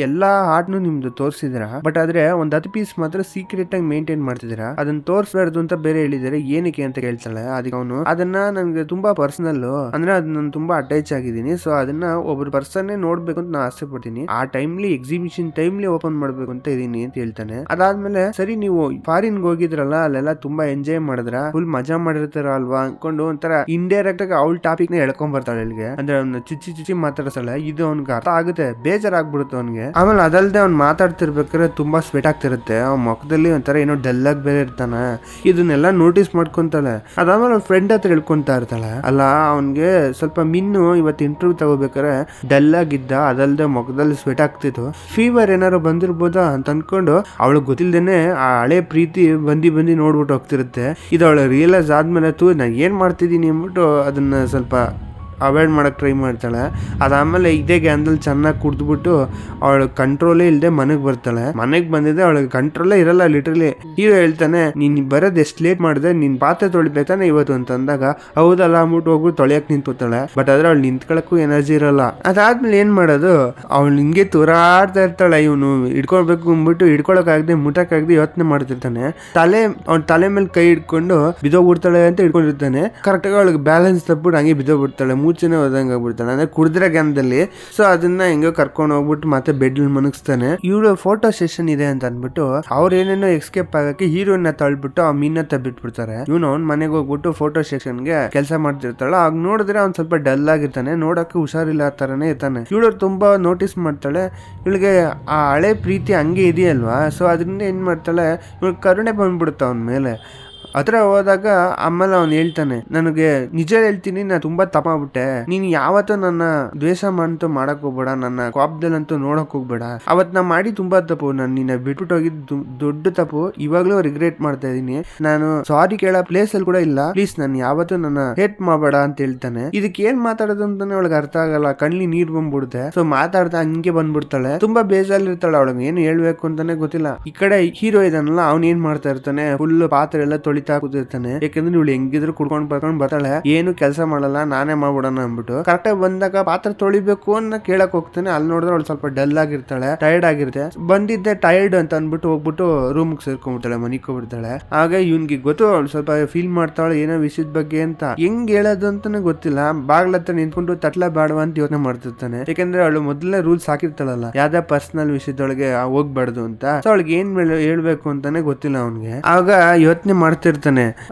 ಎಲ್ಲಾ ಆರ್ಟ್ನು ನಿಮ್ದು ತೋರಿಸಿದಿರಾ, ಬಟ್ ಆದ್ರೆ ಒಂದ್ 10 ಪೀಸ್ ಮಾತ್ರ ಸೀಕ್ರೆಟ್ ಆಗಿ ಮೇಂಟೈನ್ ಮಾಡ್ತಿದ್ದೀರಾ, ಅದನ್ನ ತೋರಿಸಬಾರ್ದು ಅಂತ ಬೇರೆ ಹೇಳಿದಾರೆ, ಏನಕ್ಕೆ ಅಂತ ಕೇಳ್ತಾಳೆ. ಅದಕ್ಕೆ ಅವನು, ಅದನ್ನ ನನ್ಗೆ ತುಂಬಾ ಪರ್ಸನಲ್, ಅಂದ್ರೆ ಅದನ್ನ ತುಂಬಾ ಅಟ್ಯಾಚ್ ಆಗಿದ್ದೀನಿ, ಸೊ ಅದನ್ನ ಒಬ್ರು ಪರ್ಸನ್ ನೋಡ್ಬೇಕು ಅಂತ ನಾನು ಆಸೆ ಪಡ್ತೀನಿ, ಆ ಟೈಮ್ಲಿ ಎಕ್ಸಿಬಿಷನ್ ಟೈಮ್ಲಿ ಓಪನ್ ಮಾಡ್ಬೇಕು ಅಂತ ಇದೀನಿ ಅಂತ ಹೇಳ್ತಾನೆ. ಅದಾದ್ಮೇಲೆ ಸರಿ ನೀವು ಫಾರಿನ್ ಹೋಗಿದ್ರಲ್ಲ, ಅಲ್ಲೆಲ್ಲ ತುಂಬಾ ಎಂಜಾಯ್ ಮಾಡಿದ್ರ, ಫುಲ್ ಮಜಾ ಮಾಡಿರ್ತಾರ ಅಲ್ವಾ ಅನ್ಕೊಂಡು ಒಂಥರ ಇಂಡೈರೆಕ್ಟ್ ಆಗಿ ಅವಳ ಟಾಪಿಕ್ ನ ಎಳ್ಕೊಂಡ್ ಬರ್ತಾಳೆ ಇಲ್ಲಿಗೆ. ಅಂದ್ರೆ ಅವ್ನ ಚುಚ್ಚಿ ಮಾತಾಡ್ತಾಳೆ. ಇದು ಅವ್ನಿಗೆ ಅರ್ಥ ಆಗುತ್ತೆ, ಬೇಜಾರಾಗ್ಬಿಡುತ್ತೆ ಅವ್ನಿಗೆ. ಆಮೇಲೆ ಅದಲ್ದೆ ಅವ್ನ್ ಮಾತಾಡ್ತಿರ್ಬೇಕಾದ್ರೆ ತುಂಬಾ ಸ್ವೆಟ್ ಆಗ್ತಿರುತ್ತೆ, ಅವ್ನ ಮುಖದಲ್ಲಿ ಒಂಥರ ಏನೋ ಡಲ್ ಆಗಿ ಬೇರೆ ಇರ್ತಾನೆ. ಇದನ್ನೆಲ್ಲ ನೋಟಿಸ್ ಮಾಡ್ಕೊಂತಾಳೆ. ಅದಾದ್ಮೇಲೆ ಅವ್ನ ಫ್ರೆಂಡ್ ಹತ್ರ ಹೇಳ್ಕೊಂತಾ ಇರ್ತಾಳೆ, ಅಲ್ಲ ಅವ್ನ್ಗೆ ಸ್ವಲ್ಪ ಮಿನ್ನು ಇವತ್ತು ಇಂಟರ್ವ್ಯೂ ತಗೋಬೇಕಾರೆ ಡಲ್ ಆಗಿದ್ದ, ಅದಲ್ದೆ ಮುಖದಲ್ಲಿ ಸ್ವೆಟ್ ಆಗ್ತಿತ್ತು, ಫೀವರ್ ಏನಾರು ಬಂದಿರ್ಬೋದಾ ಅಂತ ಅನ್ಕೊಂಡು ಅವಳು ಗೊತ್ತಿಲ್ದೇನೆ ಆ ಹಳೆ ಪ್ರೀತಿ ಬಂದಿ ನೋಡ್ಬಿಟ್ಟು ಹೋಗ್ತಿರುತ್ತೆ. ಇದು ಅವಳು ರಿಯಲೈಸ್ ಆದ್ಮೇಲೆ ನಾ ಏನ್ ಮಾಡ್ತಿದ್ದೀನಿ ಅಂದ್ಬಿಟ್ಟು ಅದನ್ನ ಸ್ವಲ್ಪ ಅವಾಯ್ಡ್ ಮಾಡಕ್ ಟ್ರೈ ಮಾಡ್ತಾಳೆ. ಅದಾದ್ಮೇಲೆ ಇದೇ ಗ್ಯಾನ್ದಲ್ಲಿ ಚೆನ್ನಾಗಿ ಕುಡ್ದ್ಬಿಟ್ಟು ಅವಳು ಕಂಟ್ರೋಲೇ ಇಲ್ಲದೆ ಮನೆಗೆ ಬರ್ತಾಳೆ. ಮನೆಗೆ ಬಂದಿದ್ದೆ ಅವಳಿಗೆ ಕಂಟ್ರೋಲೇ ಇರಲ್ಲ ಲಿಟ್ರಲಿ. ಹೀರೋ ಹೇಳ್ತಾನೆ, ನೀನ್ ಬರೋದು ಎಷ್ಟು ಲೇಟ್ ಮಾಡಿದೆ, ನಿನ್ ಪಾತ್ರೆ ತೊಳಿಬೇಕಾನೆ ಇವತ್ತು ಅಂತ ಅಂದಾಗ, ಹೌದಲ್ಲ ಅಂದ್ಬಿಟ್ಟು ಹೋಗ್ಬಿಟ್ಟು ತೊಳೆಯಕ್ ನಿಂತ್ಕೊತಾಳೆ. ಬಟ್ ಆದ್ರೆ ಅವಳು ನಿಂತ್ಕೊಳಕ್ಕೂ ಎನರ್ಜಿ ಇರಲ್ಲ. ಅದಾದ್ಮೇಲೆ ಏನ್ ಮಾಡೋದು, ಅವಳು ಹಿಂಗೆ ತೂರಾಡ್ತಾ ಇರ್ತಾಳೆ. ಇವನು ಹಿಡ್ಕೊಳ್ಬೇಕು ಅಂದ್ಬಿಟ್ಟು ಹಿಡ್ಕೊಳಕ್ಕಾಗದೆ ಮುಟ್ಟಕ್ಕಾಗದೆ ಯೋಚನೆ ಮಾಡ್ತಿರ್ತಾನೆ. ಅವ್ನ ತಲೆ ಮೇಲೆ ಕೈ ಹಿಡ್ಕೊಂಡು ಬಿದ್ದೋಗ್ಬಿಡ್ತಾಳೆ ಅಂತ ಹಿಡ್ಕೊಂಡಿರ್ತಾನೆ. ಕರೆಕ್ಟಾಗಿ ಅವಳಿಗೆ ಬ್ಯಾಲೆನ್ಸ್ ತಪ್ಪಿಟ್ಟು ಹಂಗೆ ಬಿದ್ದೋಗ್ಬಿಡ್ತಾಳೆ, ಮೂಚೆನೆ ಹೋದಂಗ ಆಗ್ಬಿಡ್ತಾಳೆ, ಅಂದ್ರೆ ಕುಡಿದ್ರೆ ಗ್ಯಾನ್ದಲ್ಲಿ. ಸೊ ಅದನ್ನ ಹೆಂಗೋ ಕರ್ಕೊಂಡು ಹೋಗ್ಬಿಟ್ಟು ಮತ್ತೆ ಬೆಡ್ ಮನಗಿಸ್ತಾನೆ. ಇವಳು ಫೋಟೋ ಸೆಷನ್ ಇದೆ ಅಂತ ಅನ್ಬಿಟ್ಟು ಅವ್ರ ಏನೇನೋ ಎಸ್ಕೇಪ್ ಆಗಕ್ಕೆ ಹೀರೋನ ತಳ್ಬಿಟ್ಟು ಆ ಮೀನ ಬಿಟ್ಬಿಡ್ತಾರೆ. ಇವನು ಅವ್ನ ಮನೆಗೆ ಹೋಗ್ಬಿಟ್ಟು ಫೋಟೋ ಸೆಷನ್ಗೆ ಕೆಲಸ ಮಾಡ್ತಿರ್ತಾಳ. ಆಗ ನೋಡಿದ್ರೆ ಅವ್ನ್ ಸ್ವಲ್ಪ ಡಲ್ ಆಗಿರ್ತಾನೆ, ನೋಡಕ್ಕೆ ಹುಷಾರಿಲ್ಲ ತರನೇ ಇರ್ತಾನೆ. ಇವಳು ತುಂಬಾ ನೋಟಿಸ್ ಮಾಡ್ತಾಳೆ, ಇವಳಿಗೆ ಆ ಹಳೆ ಪ್ರೀತಿ ಹಂಗೆ ಇದೆಯಲ್ವಾ, ಸೊ ಅದರಿಂದ ಏನ್ ಮಾಡ್ತಾಳೆ, ಇವಳು ಕರುಣೆ ಬಂದ್ಬಿಡುತ್ತೆ ಅವನ ಮೇಲೆ. ಹತ್ರ ಹೋದಾಗ ಆಮೇಲೆ ಅವ್ನು ಹೇಳ್ತಾನೆ, ನನಗೆ ನಿಜ ಹೇಳ್ತೀನಿ, ನಾ ತುಂಬಾ ತಪ್ಪಾಗ್ಬಿಟ್ಟೆ, ನೀನ್ ಯಾವತ್ತೂ ನನ್ನ ದ್ವೇಷ ಮಾಡಂತೂ ಮಾಡಕ್ ಹೋಗ್ಬೇಡ, ನನ್ನ ಕೋಪದಲ್ಲಂತೂ ನೋಡಕ್ ಹೋಗ್ಬೇಡ, ಅವತ್ ನಾ ಮಾಡಿ ತುಂಬಾ ತಪ್ಪು, ನಾನು ನಿನ್ನ ಬಿಟ್ಬಿಟ್ಟು ಹೋಗಿದ್ದು ದೊಡ್ಡ ತಪ್ಪು, ಇವಾಗ್ಲೂ ರಿಗ್ರೆಟ್ ಮಾಡ್ತಾ ಇದೀನಿ, ನಾನು ಸಾರಿ ಕೇಳೋ ಪ್ಲೇಸ್ ಅಲ್ಲಿ ಕೂಡ ಇಲ್ಲ, ಪ್ಲೀಸ್ ನಾನು ಯಾವತ್ತೂ ನನ್ನ ಹೇಟ್ ಮಾಡಬೇಡ ಅಂತ ಹೇಳ್ತಾನೆ. ಇದಕ್ಕೆ ಏನ್ ಮಾತಾಡೋದು ಅಂತಾನೆ ಅವಳಿಗೆ ಅರ್ಥ ಆಗಲ್ಲ, ಕಣ್ಲಿ ನೀರ್ ಬಂದ್ಬಿಡುತ್ತೆ. ಸೊ ಮಾತಾಡ್ತಾ ಹಂಗೆ ಬಂದ್ಬಿಡ್ತಾಳೆ, ತುಂಬಾ ಬೇಜಾರಿರ್ತಾಳೆ, ಅವಳಿಗೆ ಏನು ಹೇಳ್ಬೇಕು ಅಂತಾನೆ ಗೊತ್ತಿಲ್ಲ. ಈ ಕಡೆ ಹೀರೋ ಇದಾನಲ್ಲ, ಅವ್ನ್ ಏನ್ ಮಾಡ್ತಾ ಇರ್ತಾನೆ, ಫುಲ್ ಪಾತ್ರೆ ಎಲ್ಲ ತೊಳಿತಾ ಕೂತಿರ್ತಾನೆ. ಯಾಕಂದ್ರೆ ಇವಳು ಹೆಂಗಿದ್ರು ಕುಡ್ಕೊಂಡ್ ಬರ್ತಾಳೆ, ಏನು ಕೆಲಸ ಮಾಡಲ್ಲ, ನಾನೇ ಮಾಡ್ಬಿಡೋಣ ಅಂದ್ಬಿಟ್ಟು ಕರೆಕ್ಟಾಗಿ ಬಂದಾಗ ಪಾತ್ರೆ ತೊಳಿಬೇಕು ಅಂತ ಕೇಳಕ್ ಹೋಗ್ತಾನೆ. ಅಲ್ಲಿ ನೋಡಿದ್ರೆ ಅವಳು ಸ್ವಲ್ಪ ಡಲ್ ಆಗಿರ್ತಾಳೆ, ಟೈರ್ಡ್ ಆಗಿರುತ್ತೆ. ಬಂದಿದ್ದೆ ಟೈರ್ಡ್ ಅಂತ ಅಂದ್ಬಿಟ್ಟು ಹೋಗ್ಬಿಟ್ಟು ರೂಮ್ ಸೇರ್ಕೊಂಡ್ಬಿಡ್ತಾಳೆ, ಮನಿಕೋಬಿಡ್ತಾಳೆ. ಆಗ ಇವ್ನಿಗೆ ಗೊತ್ತು ಅವಳು ಸ್ವಲ್ಪ ಫೀಲ್ ಮಾಡ್ತಾಳೆ ಏನೋ ವಿಷಯದ ಬಗ್ಗೆ ಅಂತ, ಹೆಂಗ್ ಹೇಳೋದು ಅಂತಾನೆ ಗೊತ್ತಿಲ್ಲ. ಬಾಗ್ಲತ್ರ ನಿಂತ್ಕೊಂಡು ತಟ್ಲ ಬೇಡವಾ ಅಂತ ಯೋಚನೆ ಮಾಡ್ತಿರ್ತಾನೆ. ಯಾಕಂದ್ರೆ ಅವಳು ಮೊದಲೇ ರೂಲ್ಸ್ ಹಾಕಿರ್ತಾಳಲ್ಲ, ಯಾವ್ದೇ ಪರ್ಸನಲ್ ವಿಷಯದೊಳಗೆ ಹೋಗ್ಬಾರ್ದು ಅಂತ. ಸೊ ಅವಳಿಗೆ ಏನ್ ಹೇಳ್ಬೇಕು ಅಂತಾನೆ ಗೊತ್ತಿಲ್ಲ ಅವನ್ಗೆ. ಆಗ ಯೋಚನೆ ಮಾಡ್ತಾ ಮಾಡ್ತಿರ್ತಾನೆ.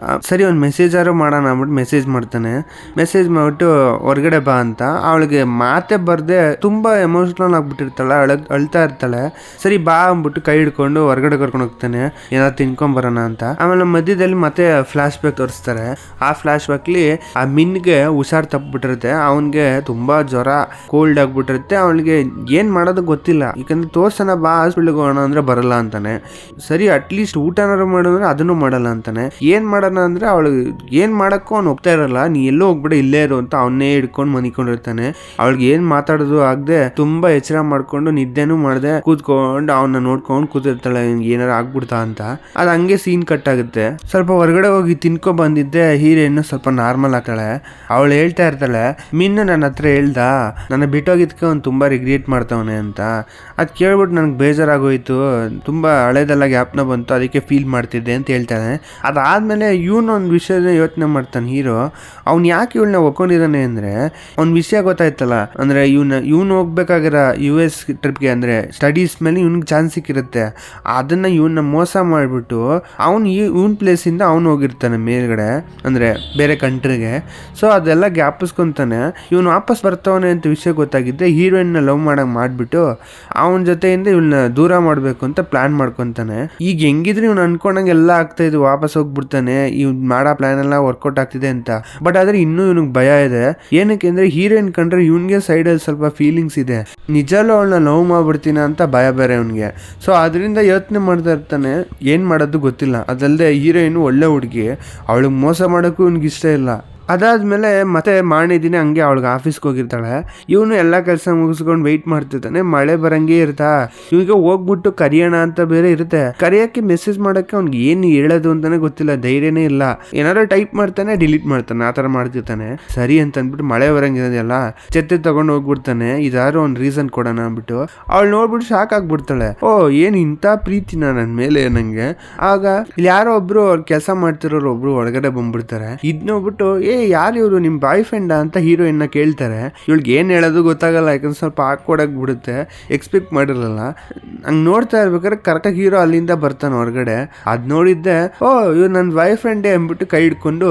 ಸರಿ ಒಂದು ಮೆಸೇಜಾರು ಮಾಡೋಣ ಅಂದ್ಬಿಟ್ಟು ಮೆಸೇಜ್ ಮಾಡ್ತಾನೆ. ಮೆಸೇಜ್ ಮಾಡಿಬಿಟ್ಟು ಹೊರಗಡೆ ಬಾ ಅಂತ. ಅವಳಿಗೆ ಮಾತೆ ಬರ್ದೆ ತುಂಬಾ ಎಮೋಷನಲ್ ಆಗ್ಬಿಟ್ಟಿರ್ತಾಳೆ, ಅಳ್ತಾ ಇರ್ತಾಳೆ. ಸರಿ ಬಾ ಅಂದ್ಬಿಟ್ಟು ಕೈ ಹಿಡ್ಕೊಂಡು ಹೊರಗಡೆ ಕರ್ಕೊಂಡು ಹೋಗ್ತಾನೆ, ಏನಾದ್ರು ತಿನ್ಕೊಂಬರೋಣ ಅಂತ. ಆಮೇಲೆ ಮಧ್ಯದಲ್ಲಿ ಮತ್ತೆ ಫ್ಲಾಶ್ ಬ್ಯಾಕ್ ತೋರಿಸ್ತಾರೆ. ಆ ಫ್ಲಾಶ್ ಬ್ಯಾಕ್ಲಿ ಆ ಮಿನ್ಗೆ ಹುಷಾರ್ ತಪ್ಪಿಬಿಟ್ಟಿರುತ್ತೆ. ಅವನಿಗೆ ತುಂಬಾ ಜ್ವರ, ಕೋಲ್ಡ್ ಆಗ್ಬಿಟ್ಟಿರುತ್ತೆ. ಅವಳಿಗೆ ಏನ್ ಮಾಡೋದು ಗೊತ್ತಿಲ್ಲ. ಯಾಕಂದ್ರೆ ತೋರ್ಸೋಣ ಬಾ ಹಾಸ್ಪಿಟ್ಲಿಗೆ ಹೋಗೋಣ ಅಂದ್ರೆ ಬರಲ್ಲ ಅಂತಾನೆ. ಸರಿ ಅಟ್ಲೀಸ್ಟ್ ಊಟನಾರು ಮಾಡಿದ್ರೆ ಅದನ್ನು ಮಾಡಲ್ಲ ಅಂತಾನೆ. ಏನ್ ಮಾಡೋಣ ಅಂದ್ರೆ ಅವಳು ಏನ್ ಮಾಡಕ್ಕೂ ಅವ್ನು ಹೋಗ್ತಾ ಇರಲ್ಲ. ನೀ ಎಲ್ಲೋ ಹೋಗ್ಬಿಡ, ಇಲ್ಲೇ ಇರು ಅಂತ ಅವನ್ನೇ ಹಿಡ್ಕೊಂಡು ಮನಿಕೊಂಡಿರ್ತಾನೆ. ಅವಳಿಗೆ ಏನ್ ಮಾತಾಡೋದು ಆಗದೆ ತುಂಬಾ ಎಚ್ಚರ ಮಾಡ್ಕೊಂಡು ನಿದ್ದೆನೂ ಮಾಡದೆ ಕೂತ್ಕೊಂಡು ಅವನ್ನ ನೋಡ್ಕೊಂಡು ಕೂತಿರ್ತಾಳೆ, ಏನಾರು ಆಗ್ಬಿಡ್ತಾ ಅಂತ. ಅದ್ ಹಂಗೆ ಸೀನ್ ಕಟ್ ಆಗುತ್ತೆ. ಸ್ವಲ್ಪ ಹೊರಗಡೆ ಹೋಗಿ ತಿನ್ಕೊ ಬಂದಿದ್ದೆ ಹೀರೋಯಿನ್ ಸ್ವಲ್ಪ ನಾರ್ಮಲ್ ಆಗ್ತಾಳೆ. ಅವಳು ಹೇಳ್ತಾ ಇರ್ತಾಳೆ, ಮಿನ್ನು ನನ್ನ ಹತ್ರ ಹೇಳ್ದ ನನ್ನ ಬಿಟ್ಟೋಗಿದ್ಕೆ ಅವ್ನು ತುಂಬಾ ರಿಗ್ರೆಟ್ ಮಾಡ್ತಾವನೆ ಅಂತ. ಅದ್ ಕೇಳ್ಬಿಟ್ಟು ನನಗೆ ಬೇಜಾರಾಗೋಯ್ತು, ತುಂಬಾ ಹಳೇದೆಲ್ಲ ಜ್ಞಾಪನ ಬಂತು, ಅದಕ್ಕೆ ಫೀಲ್ ಮಾಡ್ತಿದ್ದೆ ಅಂತ ಹೇಳ್ತಾನೆ. ಅದಾದ್ಮೇಲೆ ಇವನೊಂದು ವಿಷಯದ ಯೋಚನೆ ಮಾಡ್ತಾನೆ ಹೀರೋ. ಅವ್ನು ಯಾಕೆ ಇವಳನ್ನ ಒಪ್ಕೊಂಡಿದ್ದಾನೆ ಅಂದ್ರೆ ಒಂದು ವಿಷಯ ಗೊತ್ತಾಯ್ತಲ್ಲ, ಅಂದ್ರೆ ಇವನು ಹೋಗ್ಬೇಕಾಗಿರೋ US ಟ್ರಿಪ್ಗೆ ಅಂದ್ರೆ ಸ್ಟಡೀಸ್ ಮೇಲೆ ಇವ್ನಿಗೆ ಚಾನ್ಸ್ ಸಿಕ್ಕಿರುತ್ತೆ. ಅದನ್ನ ಇವನ್ನ ಮೋಸ ಮಾಡಿಬಿಟ್ಟು ಇವನ್ ಪ್ಲೇಸಿಂದ ಅವ್ನು ಹೋಗಿರ್ತಾನೆ ಮೇಲ್ಗಡೆ, ಅಂದ್ರೆ ಬೇರೆ ಕಂಟ್ರಿಗೆ. ಸೊ ಅದೆಲ್ಲ ಜ್ಞಾಪಿಸ್ಕೊಂತಾನೆ. ಇವನು ವಾಪಸ್ ಬರ್ತಾವನೆ ಅಂತ ವಿಷಯ ಗೊತ್ತಾಗಿದ್ದೆ ಹೀರೋಯಿನ್ನ ಲವ್ ಮಾಡಂಗ್ ಮಾಡ್ಬಿಟ್ಟು ಅವನ ಜೊತೆಯಿಂದ ಇವನ್ನ ದೂರ ಮಾಡಬೇಕು ಅಂತ ಪ್ಲಾನ್ ಮಾಡ್ಕೊಂತಾನೆ. ಈಗ ಹೆಂಗಿದ್ರೆ ಇವ್ನು ಅನ್ಕೊಂಡಂಗೆ ಎಲ್ಲ ಆಗ್ತಾ ಇದು, ವಾಪಸ್ ಹೋಗ್ಬಿಡ್ತಾನೆ, ಇವ್ನು ಮಾಡೋ ಪ್ಲಾನ್ ಎಲ್ಲ ವರ್ಕೌಟ್ ಆಗ್ತಿದೆ ಅಂತ. ಬಟ್ ಆದ್ರೆ ಇನ್ನೂ ಇವನಿಗೆ ಭಯ ಇದೆ. ಏನಕ್ಕೆ ಅಂದ್ರೆ ಹೀರೋಯಿನ್ ಕಂಡ್ರೆ ಇವನ್ಗೆ ಸೈಡಲ್ಲಿ ಸ್ವಲ್ಪ ಫೀಲಿಂಗ್ಸ್ ಇದೆ, ನಿಜಲ್ಲೂ ಅವಳನ್ನ ಲವ್ ಮಾಡ್ಬಿಡ್ತೀನ ಅಂತ ಭಯ ಬೇರೆ ಅವನಿಗೆ. ಸೊ ಅದರಿಂದ ಯೋಚನೆ ಮಾಡ್ತಾ ಇರ್ತಾನೆ, ಏನ್ ಮಾಡೋದು ಗೊತ್ತಿಲ್ಲ. ಅದಲ್ಲದೆ ಹೀರೋಯಿನ್ ಒಳ್ಳೆ ಹುಡುಗಿ, ಅವಳಿಗೆ ಮೋಸ ಮಾಡೋಕ್ಕೂ ಇವ್ನಿಗೆ ಇಷ್ಟ ಇಲ್ಲ. ಅದಾದ್ಮೇಲೆ ಮತ್ತೆ ಮಾರನೇ ದಿನ ಹಂಗೆ ಅವಳಿಗೆ ಆಫೀಸ್ಗೆ ಹೋಗಿರ್ತಾಳೆ. ಇವನು ಎಲ್ಲ ಕೆಲಸ ಮುಗಿಸ್ಕೊಂಡು ವೆಯ್ಟ್ ಮಾಡ್ತಿರ್ತಾನೆ. ಮಳೆ ಬರಂಗೆ ಇರ್ತಾ ಇವಾಗ ಹೋಗ್ಬಿಟ್ಟು ಕರಿಯೋಣ ಅಂತ ಬೇರೆ ಇರುತ್ತೆ. ಕರಿಯಕ್ಕೆ ಮೆಸೇಜ್ ಮಾಡಕ್ಕೆ ಅವ್ನಿಗೆ ಏನು ಹೇಳೋದು ಅಂತಾನೆ ಗೊತ್ತಿಲ್ಲ, ಧೈರ್ಯನೇ ಇಲ್ಲ. ಏನಾದ್ರು ಟೈಪ್ ಮಾಡ್ತಾನೆ, ಡಿಲೀಟ್ ಮಾಡ್ತಾನೆ, ಆ ಥರ ಮಾಡ್ತಿರ್ತಾನೆ. ಸರಿ ಅಂತ ಅಂದ್ಬಿಟ್ಟು ಮಳೆ ಬರಂಗಿರೋದೆಲ್ಲ ಛತ್ರಿ ತಗೊಂಡು ಹೋಗ್ಬಿಡ್ತಾನೆ, ಇದಾರು ಒಂದು ರೀಸನ್ ಕೊಡೋಣ ಅಂದ್ಬಿಟ್ಟು. ಅವಳು ನೋಡ್ಬಿಟ್ಟು ಶಾಕ್ ಆಗ್ಬಿಡ್ತಾಳೆ, ಓ ಏನು ಇಂಥ ಪ್ರೀತಿನ ನನ್ನ ಮೇಲೆ ನಂಗೆ. ಆಗ ಇಲ್ಲಿ ಯಾರೋ ಒಬ್ರು ಅವ್ರು ಕೆಲಸ ಮಾಡ್ತಿರೋರು ಒಬ್ರು ಒಳಗಡೆ ಬಂದ್ಬಿಡ್ತಾರೆ. ಇದ್ ನೋಡ್ಬಿಟ್ಟು ಯಾರು ಇವರು ನಿಮ್ಮ ಬಾಯ್ ಫ್ರೆಂಡ್ ಅಂತ ಹೀರೋಯಿನ್ನ ಕೇಳ್ತಾರೆ. ಇವಳಿಗೆ ಏನು ಹೇಳೋದು ಗೊತ್ತಾಗಲ್ಲ, ಯಾಕಂದ್ರೆ ಸ್ವಲ್ಪ ಹಾಕೊಡಕ್ ಬಿಡುತ್ತೆ, ಎಕ್ಸ್ಪೆಕ್ಟ್ ಮಾಡಿರಲ್ಲ. ಹಂಗೆ ನೋಡ್ತಾ ಇರ್ಬೇಕಾದ್ರೆ ಕರೆಕ್ಟಾಗಿ ಹೀರೋ ಅಲ್ಲಿಂದ ಬರ್ತಾನೆ ಹೊರಗಡೆ. ಅದ್ ನೋಡಿದ್ದೆ, ಓ ಇವ್ರು ನನ್ನ ಬಾಯ್ ಫ್ರೆಂಡೇ ಅಂದ್ಬಿಟ್ಟು ಕೈ ಹಿಡ್ಕೊಂಡು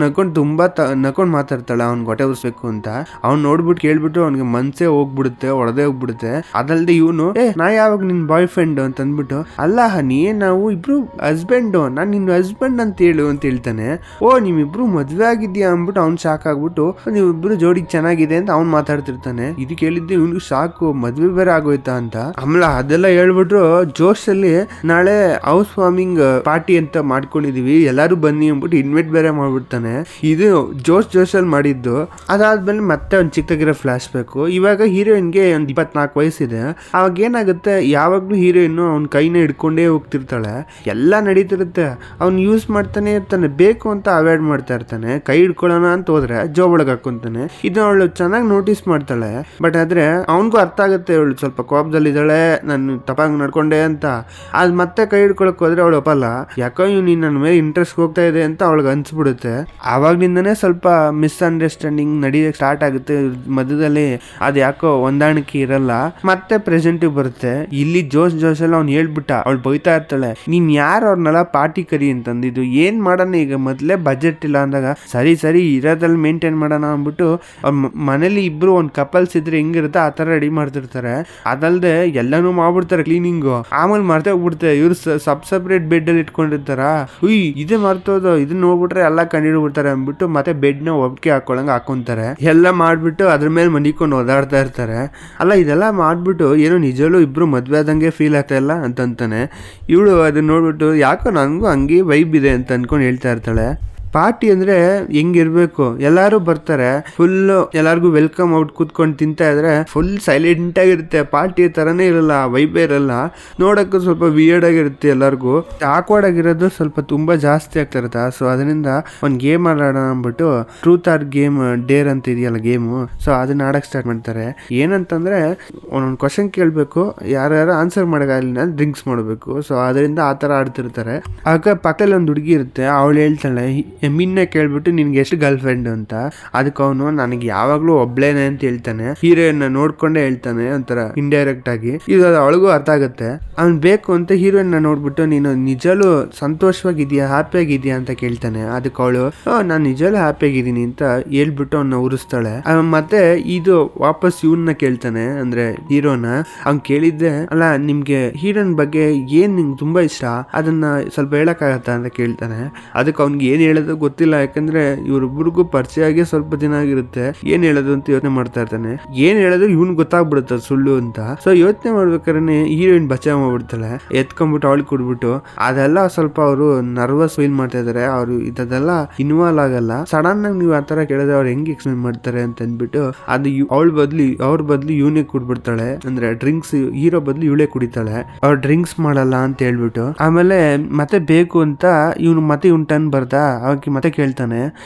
ನಕ್ಕೊಂಡು ತುಂಬಾ ನಕ್ಕೊಂಡು ಮಾತಾಡ್ತಾಳೆ ಅವ್ನು ಹೊಟ್ಟೆ ಉರ್ಸ್ಬೇಕು ಅಂತ. ಅವ್ನು ನೋಡ್ಬಿಟ್ಟು ಕೇಳ್ಬಿಟ್ಟು ಅವ್ನಿಗೆ ಮನ್ಸೇ ಹೋಗ್ಬಿಡುತ್ತೆ, ಹೊಡೆದೇ ಹೋಗ್ಬಿಡುತ್ತೆ. ಅದಲ್ದೆ ಇವನು ನಾ ಯಾವಾಗ ನಿನ್ ಬಾಯ್ ಫ್ರೆಂಡ್ ಅಂತ ಅಂದ್ಬಿಟ್ಟು, ಅಲ್ಲ ಹನಿ ನಾವು ಇಬ್ರು ಹಸ್ಬೆಂಡು, ನಾನು ನಿನ್ನ ಹಸ್ಬೆಂಡ್ ಅಂತ ಹೇಳು ಅಂತ ಹೇಳ್ತಾನೆ. ಓ ನೀವಿಬ್ರು ಮದ್ವೆ ಆಗಿದ್ಯಾ ಅಂದ್ಬಿಟ್ಟು ಅವ್ನು ಶಾಕ್ ಆಗ್ಬಿಟ್ಟು, ನೀವಿಬ್ರು ಜೋಡಿ ಚೆನ್ನಾಗಿದೆ ಅಂತ ಅವ್ನು ಮಾತಾಡ್ತಿರ್ತಾನೆ. ಇದು ಕೇಳಿದ್ದೆ ಇವ್ನಿಗೆ ಶಾಕು, ಮದ್ವೆ ಬೇರೆ ಆಗೋಯ್ತಾ ಅಂತ. ಆಮೇಲೆ ಅದೆಲ್ಲ ಹೇಳ್ಬಿಟ್ರು ಜೋಶ್ ಅಲ್ಲಿ ನಾಳೆ ಹೌಸ್ ವಾರ್ಮಿಂಗ್ ಪಾರ್ಟಿ ಅಂತ ಮಾಡ್ಕೊಂಡಿದೀವಿ, ಎಲ್ಲಾರು ಬನ್ನಿ ಅಂದ್ಬಿಟ್ಟು ಇನ್ವೈಟ್ ಬೇರೆ ಮಾಡ್ಬಿಡ್ತಾನೆ. ಇದು ಜೋಶ್ ಅಲ್ಲಿ ಮಾಡಿದ್ದು. ಅದಾದ್ಮೇಲೆ ಮತ್ತೆ ಒಂದು ಚಿಕ್ಕದಾಗಿರೋ ಫ್ಲಾಶ್ ಬೇಕು. ಇವಾಗ ಹೀರೋಯಿನ್ಗೆ ಒಂದು 24 ವಯಸ್ಸಿದೆ. ಅವಾಗ ಏನಾಗುತ್ತೆ, ಯಾವಾಗ್ಲೂ ಹೀರೋಯಿನ್ ಅವ್ನ ಕೈನ ಹಿಡ್ಕೊಂಡೇ ಹೋಗ್ತಿರ್ತಾಳೆ, ಎಲ್ಲ ನಡೀತಿರುತ್ತೆ. ಅವ್ನು ಯೂಸ್ ಮಾಡ್ತಾನೆ ಇರ್ತಾನೆ, ಬೇಕು ಅಂತ ಅವಾಯ್ಡ್ ಮಾಡ್ತಾ ಇರ್ತಾನೆ. ಕೈ ಹಿಡ್ಕೊಳ್ಳೋಣ ಅಂತ ಹೋದ್ರೆ ಜೋಬ್ ಒಳಗೆ ಹಾಕೊಂತಾನೆ. ಇದನ್ನ ಅವಳು ಚೆನ್ನಾಗಿ ನೋಟಿಸ್ ಮಾಡ್ತಾಳೆ. ಬಟ್ ಆದ್ರೆ ಅವನಿಗೂ ಅರ್ಥ ಆಗುತ್ತೆ ಅವಳು ಸ್ವಲ್ಪ ಕೋಪದಲ್ಲಿದ್ದಾಳೆ, ನಾನು ತಪ್ಪಾಗಿ ನಡ್ಕೊಂಡೆ ಅಂತ. ಅದ್ ಮತ್ತೆ ಕೈ ಹಿಡ್ಕೊಳಕ್ ಹೋದ್ರೆ ಅವಳು ಒಪ್ಪಲ್ಲ. ಯಾಕೋ ನೀನ್ ನನ್ನ ಮೇಲೆ ಇಂಟ್ರೆಸ್ಟ್ ಹೋಗ್ತಾ ಇದೆ ಅಂತ ಅವಳಿಗೆ ಅನ್ಸ್ಬಿಡುತ್ತೆ. ಆವಾಗ್ಲಿಂದನೇ ಸ್ವಲ್ಪ ಮಿಸ್ಅಂಡರ್ಸ್ಟ್ಯಾಂಡಿಂಗ್ ನಡೆಯಕ್ಕೆ ಸ್ಟಾರ್ಟ್ ಆಗುತ್ತೆ ಮಧ್ಯದಲ್ಲಿ. ಅದ್ ಯಾಕೋ ಹೊಂದಾಣಿಕೆ ಇರಲ್ಲ. ಮತ್ತೆ ಪ್ರೆಸೆಂಟಿವ್ ಬರುತ್ತೆ. ಇಲ್ಲಿ ಜೋಶಲ್ಲಿ ಅವ್ನು ಹೇಳ್ಬಿಟ್ಟ, ಅವಳು ಬೈತಾ ಇರ್ತಾಳೆ, ನೀನ್ ಯಾರು ಅವ್ರನ್ನೆಲ್ಲ ಪಾರ್ಟಿ ಕರಿ ಅಂತಂದಿದ್ದು, ಏನ್ ಮಾಡೋಣ ಈಗ, ಮೊದ್ಲೇ ಬಜೆಟ್ ಇಲ್ಲ ಅಂದಾಗ ಸರಿ ಇರೋದ್ರಲ್ಲಿ ಮೇಂಟೈನ್ ಮಾಡೋಣ ಅಂದ್ಬಿಟ್ಟು ಅವ್ರ ಮನೇಲಿ ಇಬ್ರು ಒಂದು ಕಪಲ್ಸ್ ಇದ್ರೆ ಹೆಂಗಿರುತ್ತೆ ಆ ತರ ರೆಡಿ ಮಾಡ್ತಿರ್ತಾರೆ. ಅದಲ್ದೆ ಎಲ್ಲಾನು ಮಾಡ್ಬಿಡ್ತಾರೆ ಕ್ಲೀನಿಂಗು. ಆಮೇಲೆ ಮರ್ತೇ ಹೋಗ್ಬಿಡ್ತಾರೆ, ಇವ್ರು ಸಪ್ರೇಟ್ ಬೆಡ್ ಅಲ್ಲಿ ಇಟ್ಕೊಂಡಿರ್ತಾರ. ಇದೇ ಮರ್ತೋದು, ಇದನ್ನ ನೋಡ್ಬಿಟ್ರೆ ಎಲ್ಲ ಕಂಡಿಡ್ಬಿಡ್ತಾರೆ ಅಂದ್ಬಿಟ್ಟು ಮತ್ತೆ ಬೆಡ್ ನ ಒಬ್ಕೆ ಹಾಕೊಳಂಗ ಹಾಕೊಂತಾರೆ. ಎಲ್ಲ ಮಾಡ್ಬಿಟ್ಟು ಅದ್ರ ಮೇಲೆ ಮನಿಕೊಂಡು ಓದಾಡ್ತಾ ಇರ್ತಾರೆ. ಅಲ್ಲ ಇದೆಲ್ಲ ಮಾಡ್ಬಿಟ್ಟು ಏನೋ ನಿಜಲ್ಲೂ ಇಬ್ರು ಮದ್ವೆ ಆದಂಗೆ ಫೀಲ್ ಆಗ್ತಾ ಇಲ್ಲ ಅಂತಾನೆ. ಇವಳು ಅದನ್ನ ನೋಡ್ಬಿಟ್ಟು ಯಾಕೋ ನನಗೂ ಹಂಗೆ ವೈಬ್ ಇದೆ ಅಂತ ಅನ್ಕೊಂಡು ಹೇಳ್ತಾ ಇರ್ತಾಳೆ. ಪಾರ್ಟಿ ಅಂದ್ರೆ ಹೆಂಗಿರ್ಬೇಕು, ಎಲ್ಲಾರು ಬರ್ತಾರೆ, ಫುಲ್ ಎಲ್ಲಾರ್ಗು ವೆಲ್ಕಮ್ ಔಟ್ ಕೂತ್ಕೊಂಡು ತಿಂತಾ ಇದ್ರೆ ಫುಲ್ ಸೈಲೆಂಟ್ ಆಗಿರುತ್ತೆ. ಪಾರ್ಟಿ ತರನೇ ಇರಲ್ಲ, ವೈಬೇ ಇರಲ್ಲ, ನೋಡಕ್ಕೂ ಸ್ವಲ್ಪ ವಿಯರ್ಡ್ ಆಗಿರುತ್ತೆ. ಎಲ್ಲರಿಗೂ ಆಕ್ವರ್ಡ್ ಆಗಿರೋದು ಸ್ವಲ್ಪ ತುಂಬಾ ಜಾಸ್ತಿ ಆಗ್ತಾ ಇರುತ್ತೆ. ಸೊ ಅದರಿಂದ ಒಂದು ಗೇಮ್ ಆಡೋಣ ಅಂದ್ಬಿಟ್ಟು ಟ್ರೂತ್ ಆರ್ ಗೇಮ್ ಡೇರ್ ಅಂತ ಇದೆಯಲ್ಲ ಗೇಮು, ಸೊ ಅದನ್ನ ಆಡಕ್ ಸ್ಟಾರ್ಟ್ ಮಾಡ್ತಾರೆ. ಏನಂತಂದ್ರೆ ಒಂದೊಂದು ಕ್ವಶನ್ ಕೇಳಬೇಕು, ಯಾರ್ಯಾರು ಆನ್ಸರ್ ಮಾಡೋಕ್ಕಾಗಲಿಲ್ಲ ಡ್ರಿಂಕ್ಸ್ ಮಾಡಬೇಕು. ಸೊ ಅದರಿಂದ ಆ ಥರ ಆಡ್ತಿರ್ತಾರೆ. ಆಗ ಪಕ್ಕದಲ್ಲಿ ಒಂದು ಹುಡುಗಿ ಇರುತ್ತೆ, ಅವಳು ಹೇಳ್ತಾಳೆ ಮಿನ್ನೆ ಕೇಳ್ಬಿಟ್ಟು ನಿನ್ಗೆ ಎಷ್ಟು ಗರ್ಲ್ ಫ್ರೆಂಡ್ ಅಂತ. ಅದಕ್ಕೆ ಅವನು ನನಗೆ ಯಾವಾಗ್ಲೂ ಒಬ್ಳೇನೆ ಅಂತ ಹೇಳ್ತಾನೆ. ಹೀರೋಯಿನ್ ನೋಡ್ಕೊಂಡೇ ಹೇಳ್ತಾನೆ ಒಂಥರ ಇಂಡೈರೆಕ್ಟ್ ಆಗಿ. ಇದು ಅವಳಿಗೂ ಅರ್ಥ ಆಗುತ್ತೆ. ಅವ್ನ್ ಬೇಕು ಅಂತ ಹೀರೋಯಿನ್ ನೋಡ್ಬಿಟ್ಟು ನೀನು ನಿಜಲೂ ಸಂತೋಷವಾಗಿದ್ಯಾ, ಹ್ಯಾಪಿ ಆಗಿದ್ಯಾ ಅಂತ ಕೇಳ್ತಾನೆ. ಅದಕ್ಕೆ ಅವಳು ನಾನು ನಿಜಲೂ ಹ್ಯಾಪಿ ಆಗಿದ್ದೀನಿ ಅಂತ ಹೇಳ್ಬಿಟ್ಟು ಅವನ್ನ ಉರಿಸ್ತಾಳೆ. ಮತ್ತೆ ಇದು ವಾಪಸ್ ಇವನ್ನ ಕೇಳ್ತಾನೆ, ಅಂದ್ರೆ ಹೀರೋನ. ಅವ್ನ್ ಕೇಳಿದ್ದೆ, ಅಲ್ಲ ನಿಮ್ಗೆ ಹೀರೋನ್ ಬಗ್ಗೆ ಏನ್ ನಿಮ್ಗೆ ತುಂಬಾ ಇಷ್ಟ, ಅದನ್ನ ಸ್ವಲ್ಪ ಹೇಳಕ್ಕಾಗತ್ತಾ ಅಂತ ಕೇಳ್ತಾನೆ. ಅದಕ್ಕೆ ಅವ್ನಿಗೆ ಏನ್ ಹೇಳೋದು ಗೊತ್ತಿಲ್ಲ. ಯಾಕಂದ್ರೆ ಇವ್ರಿಬ್ರಿಗೂ ಪರಿಚಯ ಆಗಿ ಸ್ವಲ್ಪ ದಿನ ಆಗಿರುತ್ತೆ. ಏನ್ ಹೇಳೋದು ಅಂತ ಯೋಚನೆ ಮಾಡ್ತಾ ಇರ್ತಾನೆ. ಏನ್ ಹೇಳೋದು ಇವ್ನ್ ಗೊತ್ತಾಗ್ಬಿಡುತ್ತೆ ಸುಳ್ಳು ಅಂತ. ಸೊ ಯೋಚನೆ ಮಾಡ್ಬೇಕಾದ್ರೆ ಹೀರೋಯಿನ್ ಬಚಾವ್ ಮಾಡ್ಬಿಡ್ತಾಳೆ. ಎತ್ಕೊಂಡ್ಬಿಟ್ಟು ಅವಳಿಗೆ ಕೊಡ್ಬಿಟ್ಟು. ಅದೆಲ್ಲ ಸ್ವಲ್ಪ ಅವರು ನರ್ವಸ್ ಫೀಲ್ ಮಾಡ್ತಾ ಇದಾರೆ. ಅವ್ರು ಇದೆಲ್ಲ ಇನ್ವಾಲ್ವ್ ಆಗಲ್ಲ. ಸಡನ್ ಆಗಿ ನೀವು ಆತರ ಕೇಳಿದ್ರೆ ಅವ್ರು ಹೆಂಗ್ ಎಕ್ಸ್ಪ್ಲೇನ್ ಮಾಡ್ತಾರೆ ಅಂತ ಅಂದ್ಬಿಟ್ಟು ಅದು ಅವ್ರ ಬದ್ಲು ಇವನೇ ಕುಡ್ಬಿಡ್ತಾಳೆ. ಅಂದ್ರೆ ಡ್ರಿಂಕ್ಸ್ ಹೀರೋ ಬದ್ಲು ಇವಳೇ ಕುಡಿತಾಳೆ. ಅವ್ರು ಡ್ರಿಂಕ್ಸ್ ಮಾಡಲ್ಲ ಅಂತ ಹೇಳ್ಬಿಟ್ಟು. ಆಮೇಲೆ ಮತ್ತೆ ಬೇಕು ಅಂತ ಇವನು ಮತ್ತೆ ಇವ್ನ ಟರ್ನ್ ಬರ್ತಾ ಅವಾಗ ಮತ್ತೆ ಕೇಳ್ತಾನೆ.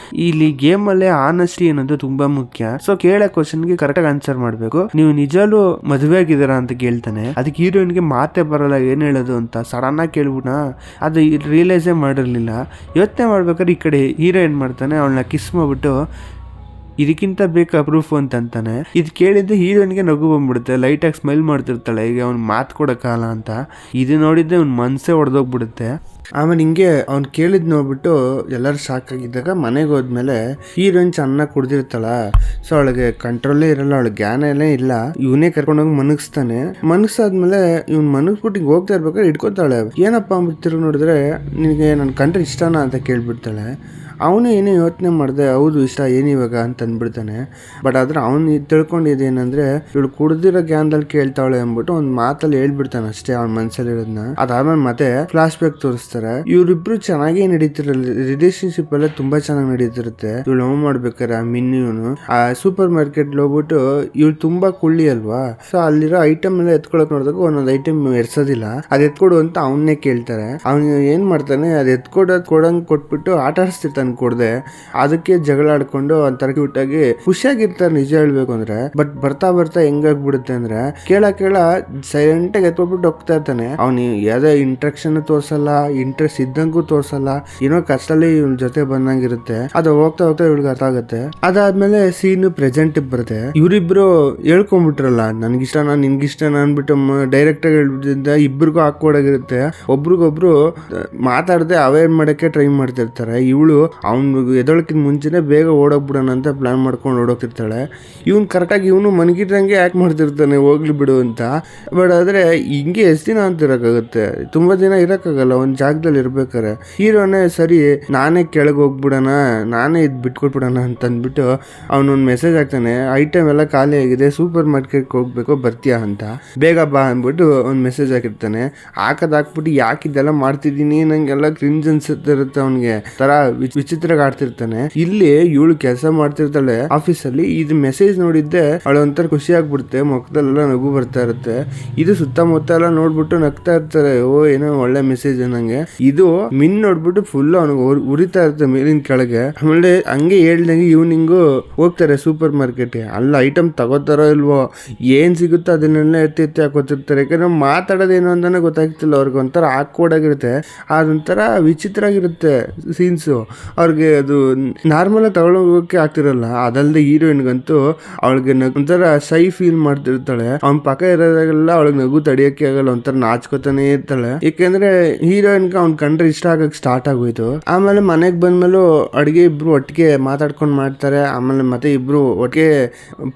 ಇಲ್ಲಿ ಗೇಮ್ ಅಲ್ಲೇ ಆನೆಸ್ಟಿ ಅನ್ನೋದು ತುಂಬಾ ಮುಖ್ಯ. ಸೊ ಕೇಳೋ ಕ್ವಶನ್ಗೆ ಕರೆಕ್ಟ್ ಆಗಿ ಆನ್ಸರ್ ಮಾಡ್ಬೇಕು. ನೀವು ನಿಜಾಲು ಮದುವೆ ಆಗಿದ್ದೀರಾ ಅಂತ ಕೇಳ್ತಾನೆ. ಅದಕ್ಕೆ ಹೀರೋಯಿನ್ಗೆ ಮಾತೆ ಬರಲ್ಲ ಏನ್ ಹೇಳೋದು ಅಂತ. ಸಡನ್ ಆಗಿ ಕೇಳ್ಬಿಟ್ಟ. ಅದು ರಿಯಲೈಸೇ ಮಾಡಿರ್ಲಿಲ್ಲ. ಯೋಚನೆ ಮಾಡ್ಬೇಕಾದ್ರೆ ಈ ಕಡೆ ಹೀರೋ ಏನ್ ಮಾಡ್ತಾನೆ, ಅವಳನ್ನ ಕಿಸ್ ಮಾಡ್ಬಿಟ್ಟು ಇದಕ್ಕಿಂತ ಬೇಕಾ ಪ್ರೂಫ್ ಅಂತಾನೆ. ಇದು ಕೇಳಿದ್ದೆ ಹೀರೋಯಿನ್ಗೆ ನಗು ಬಂದ್ಬಿಡುತ್ತೆ. ಲೈಟ್ ಆಗಿ ಸ್ಮೈಲ್ ಮಾಡ್ತಿರ್ತಾಳೆ. ಈಗ ಅವ್ನು ಮಾತು ಕೊಡೋಕ್ಕಾಗಲ್ಲ ಅಂತ. ಇದು ನೋಡಿದ್ದೆ ಅವ್ನ ಮನ್ಸೇ ಹೊಡೆದೋಗ್ಬಿಡುತ್ತೆ. ಆಮೇಲೆ ಹಿಂಗೆ ಅವ್ನು ಕೇಳಿದ್ ನೋಡ್ಬಿಟ್ಟು ಎಲ್ಲರೂ ಶಾಕ್ ಆಗಿದ್ದಾಗ ಮನೆಗೆ ಹೋದ್ಮೇಲೆ ಹೀರೋಯಿನ್ ಚೆನ್ನಾಗಿ ಕುಡ್ದಿರ್ತಾಳ. ಸೊ ಅವಳಿಗೆ ಕಂಟ್ರೋಲೇ ಇರಲ್ಲ, ಅವಳಿಗೆ ಜ್ಞಾನ ಎಲ್ಲ ಇಲ್ಲ. ಇವನೇ ಕರ್ಕೊಂಡೋಗಿ ಮನಗಿಸ್ತಾನೆ. ಮನಗಿಸಾದ್ಮೇಲೆ ಇವ್ನು ಮನಗಿಸ್ಬಿಟ್ಟು ಹಿಂಗೆ ಹೋಗ್ತಾ ಇರ್ಬೇಕಾದ್ರೆ ಇಟ್ಕೋತಾಳೆ. ಏನಪ್ಪ ಅಂದ್ಬಿಟ್ಟು ನೋಡಿದ್ರೆ ನಿನಗೆ ನನ್ನ ಕಂಡ್ರೆ ಇಷ್ಟನಾ ಅಂತ ಕೇಳ್ಬಿಡ್ತಾಳೆ. ಅವನು ಏನೇ ಯೋಚನೆ ಮಾಡಿದೆ, ಹೌದು ಇಷ್ಟ ಏನಿವಾಗ ಅಂತ ಅಂದ್ಬಿಡ್ತಾನೆ. ಬಟ್ ಆದ್ರೆ ಅವ್ನು ತಿಳ್ಕೊಂಡಿದ್ದೇನೆಂದ್ರೆ ಇವಳು ಕುಡ್ದಿರೋ ಜ್ಞಾನದಲ್ಲಿ ಕೇಳ್ತಾವಳೆ ಅಂದ್ಬಿಟ್ಟು ಒಂದು ಮಾತಲ್ಲಿ ಹೇಳ್ಬಿಡ್ತಾನೆ ಅಷ್ಟೇ ಅವ್ನ ಮನ್ಸಲ್ಲಿರೋದನ್ನ. ಅದಾದ್ಮೇಲೆ ಮತ್ತೆ ಫ್ಲಾಶ್ ಬ್ಯಾಕ್ ತೋರಿಸ್ತಾರೆ. ಇವ್ರಿಬ್ರು ಚೆನ್ನಾಗೇ ನಡೀತಿರಲ್ಲ, ರಿಲೇಶನ್ಶಿಪ್ ಎಲ್ಲ ತುಂಬಾ ಚೆನ್ನಾಗಿ ನಡೀತಿರುತ್ತೆ. ಇವಳು ಲವ್ ಮಾಡ್ಬೇಕಾರೆ ಮಿನ್ನು ಆ ಸೂಪರ್ ಮಾರ್ಕೆಟ್ ಹೋಗ್ಬಿಟ್ಟು ಇವಳು ತುಂಬಾ ಕುಳ್ಳಿ ಅಲ್ವಾ. ಸೊ ಅಲ್ಲಿರೋ ಐಟಮ್ ಎಲ್ಲ ಎತ್ಕೊಳಕ್ ನೋಡಿದಾಗ ಒಂದೊಂದು ಐಟಮ್ ಎರ್ಸೋದಿಲ್ಲ. ಅದ್ ಎತ್ಕೊಡು ಅಂತ ಅವನ್ನೇ ಕೇಳ್ತಾರೆ. ಅವ್ನು ಏನ್ ಮಾಡ್ತಾನೆ, ಅದ್ ಕೊಡಂಗ್ ಕೊಟ್ಬಿಟ್ಟು ಆಟ ಆಡಿಸ್ತಿರ್ತಾನೆ ಕೊಡದೆ. ಅದಕ್ಕೆ ಜಗಳ ಆಡ್ಕೊಂಡು ಒಂಥರ ಕ್ಯೂಟ್ ಆಗಿ ಖುಷಿಯಾಗಿರ್ತಾರೆ ನಿಜ ಹೇಳ್ಬೇಕು ಅಂದ್ರೆ. ಬಟ್ ಬರ್ತಾ ಬರ್ತಾ ಹೆಂಗಾಗ್ಬಿಡುತ್ತೆ ಅಂದ್ರೆ ಕೇಳ ಸೈಲೆಂಟ್ ಆಗಿ ಎತ್ಕೊಬಿಟ್ಟು ಹೋಗ್ತಾ ಇರ್ತಾನೆ. ಅವ್ನು ಯಾವ್ದೇ ಇಂಟ್ರಾಕ್ಷನ್ ತೋರ್ಸಲ್ಲ, ಇಂಟ್ರೆಸ್ಟ್ ಇದ್ದಂಗೂ ತೋರ್ಸಲ್ಲ. ಏನೋ ಕಷ್ಟದಲ್ಲಿ ಇವ್ನ ಜೊತೆ ಬಂದಂಗಿರುತ್ತೆ. ಅದು ಹೋಗ್ತಾ ಹೋಗ್ತಾ ಇವ್ಳಿಗೆ ಅರ್ಥ ಆಗುತ್ತೆ. ಅದಾದ್ಮೇಲೆ ಸೀನ್ ಪ್ರೆಸೆಂಟ್ ಬರುತ್ತೆ. ಇವರಿಬ್ರು ಹೇಳ್ಕೊಂಡ್ಬಿಟ್ರಲ್ಲ ನನ್ಗಿಷ್ಟನಾ ನಿನ್ಗಿಷ್ಟನಾ ಅನ್ಬಿಟ್ಟು ಡೈರೆಕ್ಟ್ ಆಗಿ ಹೇಳ್ಬಿಟ್ಟಿದ್ದ ಇಬ್ರಿಗೂ ಹಾಕೊಡಾಗಿರುತ್ತೆ. ಒಬ್ರಿಗೊಬ್ರು ಮಾತಾಡದೆ ಅವಾಯ್ಡ್ ಮಾಡಕ್ಕೆ ಟ್ರೈ ಮಾಡ್ತಿರ್ತಾರೆ. ಇವಳು ಅವ್ನು ಎದೊಳಕಿನ ಮುಂಚೆನೆ ಬೇಗ ಓಡೋಗ್ಬಿಡೋಣ ಅಂತ ಪ್ಲಾನ್ ಮಾಡ್ಕೊಂಡು ಓಡೋಗ್ತಿರ್ತಾಳೆ. ಇವ್ನು ಕರೆಕ್ಟಾಗಿ ಇವನು ಮನಗಿದ್ದಂಗೆ ಆ್ಯಕ್ಟ್ ಮಾಡ್ತಿರ್ತಾನೆ ಹೋಗ್ಲಿ ಬಿಡು ಅಂತ. ಬಟ್ ಆದರೆ ಹಿಂಗೆ ಎಷ್ಟು ದಿನ ಅಂತ ಇರೋಕ್ಕಾಗುತ್ತೆ, ತುಂಬ ದಿನ ಇರೋಕ್ಕಾಗಲ್ಲ ಒಂದು ಜಾಗದಲ್ಲಿ ಇರ್ಬೇಕಾರೆ. ಹೀರೋನೇ ಸರಿ ನಾನೇ ಕೆಳಗೆ ಹೋಗ್ಬಿಡೋಣ, ನಾನೇ ಇದು ಬಿಟ್ಕೊಟ್ಬಿಡೋಣ ಅಂತ ಅಂದ್ಬಿಟ್ಟು ಅವನೊಂದು ಮೆಸೇಜ್ ಹಾಕ್ತಾನೆ. ಐಟಮ್ ಎಲ್ಲ ಖಾಲಿ ಆಗಿದೆ, ಸೂಪರ್ ಮಾರ್ಕೆಟ್ಗೆ ಹೋಗ್ಬೇಕು ಬರ್ತೀಯಾ ಅಂತ, ಬೇಗ ಬಾ ಅಂದ್ಬಿಟ್ಟು ಒಂದು ಮೆಸೇಜ್ ಹಾಕಿರ್ತಾನೆ. ಹಾಕ್ಬಿಟ್ಟು ಯಾಕಿದ್ದೆಲ್ಲ ಮಾಡ್ತಿದ್ದೀನಿ ನಂಗೆಲ್ಲ ಕ್ರಿಂಜ್ ಅನ್ಸುತ್ತಿರುತ್ತೆ. ಅವನಿಗೆ ತರ ವಿಚಿತ್ರ ಆಡ್ತಿರ್ತಾನೆ. ಇಲ್ಲಿ ಇವಳು ಕೆಲಸ ಮಾಡ್ತಿರ್ತಾಳೆ ಆಫೀಸಲ್ಲಿ. ಇದು ಮೆಸೇಜ್ ನೋಡಿದ್ದೆ ಅವಳು ಒಂಥರ ಖುಷಿ ಆಗ್ಬಿಡುತ್ತೆ. ಮುಖದಲ್ಲೆಲ್ಲ ನಗು ಬರ್ತಾ ಇರುತ್ತೆ. ಇದು ಸುತ್ತಮುತ್ತ ಎಲ್ಲ ನೋಡ್ಬಿಟ್ಟು ನಗ್ತಾ ಇರ್ತಾರೆ. ಓ ಏನೋ ಒಳ್ಳೆ ಮೆಸೇಜ್ ನಂಗೆ. ಇದು ಮಿನ್ ನೋಡ್ಬಿಟ್ಟು ಫುಲ್ ಅವನಿಗೆ ಉರಿತಾ ಇರುತ್ತೆ ಮೇಲಿನ ಕೆಳಗೆ. ಆಮೇಲೆ ಹಂಗೆ ಹೇಳ್ದಂಗೆ ಈವ್ನಿಂಗು ಹೋಗ್ತಾರೆ ಸೂಪರ್ ಮಾರ್ಕೆಟ್ಗೆ. ಅಲ್ಲಿ ಐಟಮ್ ತಗೋತಾರೋ ಇಲ್ವೋ, ಏನ್ ಸಿಗುತ್ತೋ ಅದನ್ನೆಲ್ಲ ಎತ್ತಿ ಹಾಕೋತಿರ್ತಾರೆ. ಯಾಕಂದ್ರೆ ಮಾತಾಡೋದೇನು ಅಂತಾನೆ ಗೊತ್ತಾಗ್ತಿಲ್ಲ ಅವ್ರಿಗೆ. ಒಂಥರ ಆಕ್ವರ್ಡಾಗಿರುತ್ತೆ. ಅದೊಂಥರ ವಿಚಿತ್ರ ಆಗಿರುತ್ತೆ ಸೀನ್ಸು. ಅವ್ರಿಗೆ ಅದು ನಾರ್ಮಲ್ ತಗೊಳೋಕೆ ಆಗ್ತಿರಲ್ಲ. ಅದಲ್ಲದೆ ಹೀರೋಯಿನ್ಗಂತೂ ಅವಳಿಗೆ ಒಂಥರ ಶೈ ಫೀಲ್ ಮಾಡ್ತಿರ್ತಾಳೆ. ಅವ್ನ ಪಕ್ಕ ಇರೋದಾಗೆಲ್ಲ ಅವಳಿಗೆ ನಗು ತಡಿಯಕ್ಕೆ ಆಗಲ್ಲ, ಒಂಥರ ನಾಚ್ಕೋತಾನೆ ಇರ್ತಾಳೆ. ಯಾಕೆಂದ್ರೆ ಹೀರೋಯಿನ್ಗೆ ಅವ್ನ ಕಂಡ್ರೆ ಇಷ್ಟ ಆಗಕ್ಕೆ ಸ್ಟಾರ್ಟ್ ಆಗೋಯ್ತು. ಆಮೇಲೆ ಮನೆಗೆ ಬಂದ್ಮೇಲೂ ಅಡುಗೆ ಇಬ್ರು ಒಟ್ಟಿಗೆ ಮಾತಾಡ್ಕೊಂಡು ಮಾಡ್ತಾರೆ. ಆಮೇಲೆ ಮತ್ತೆ ಇಬ್ರು ಒಟ್ಟಿಗೆ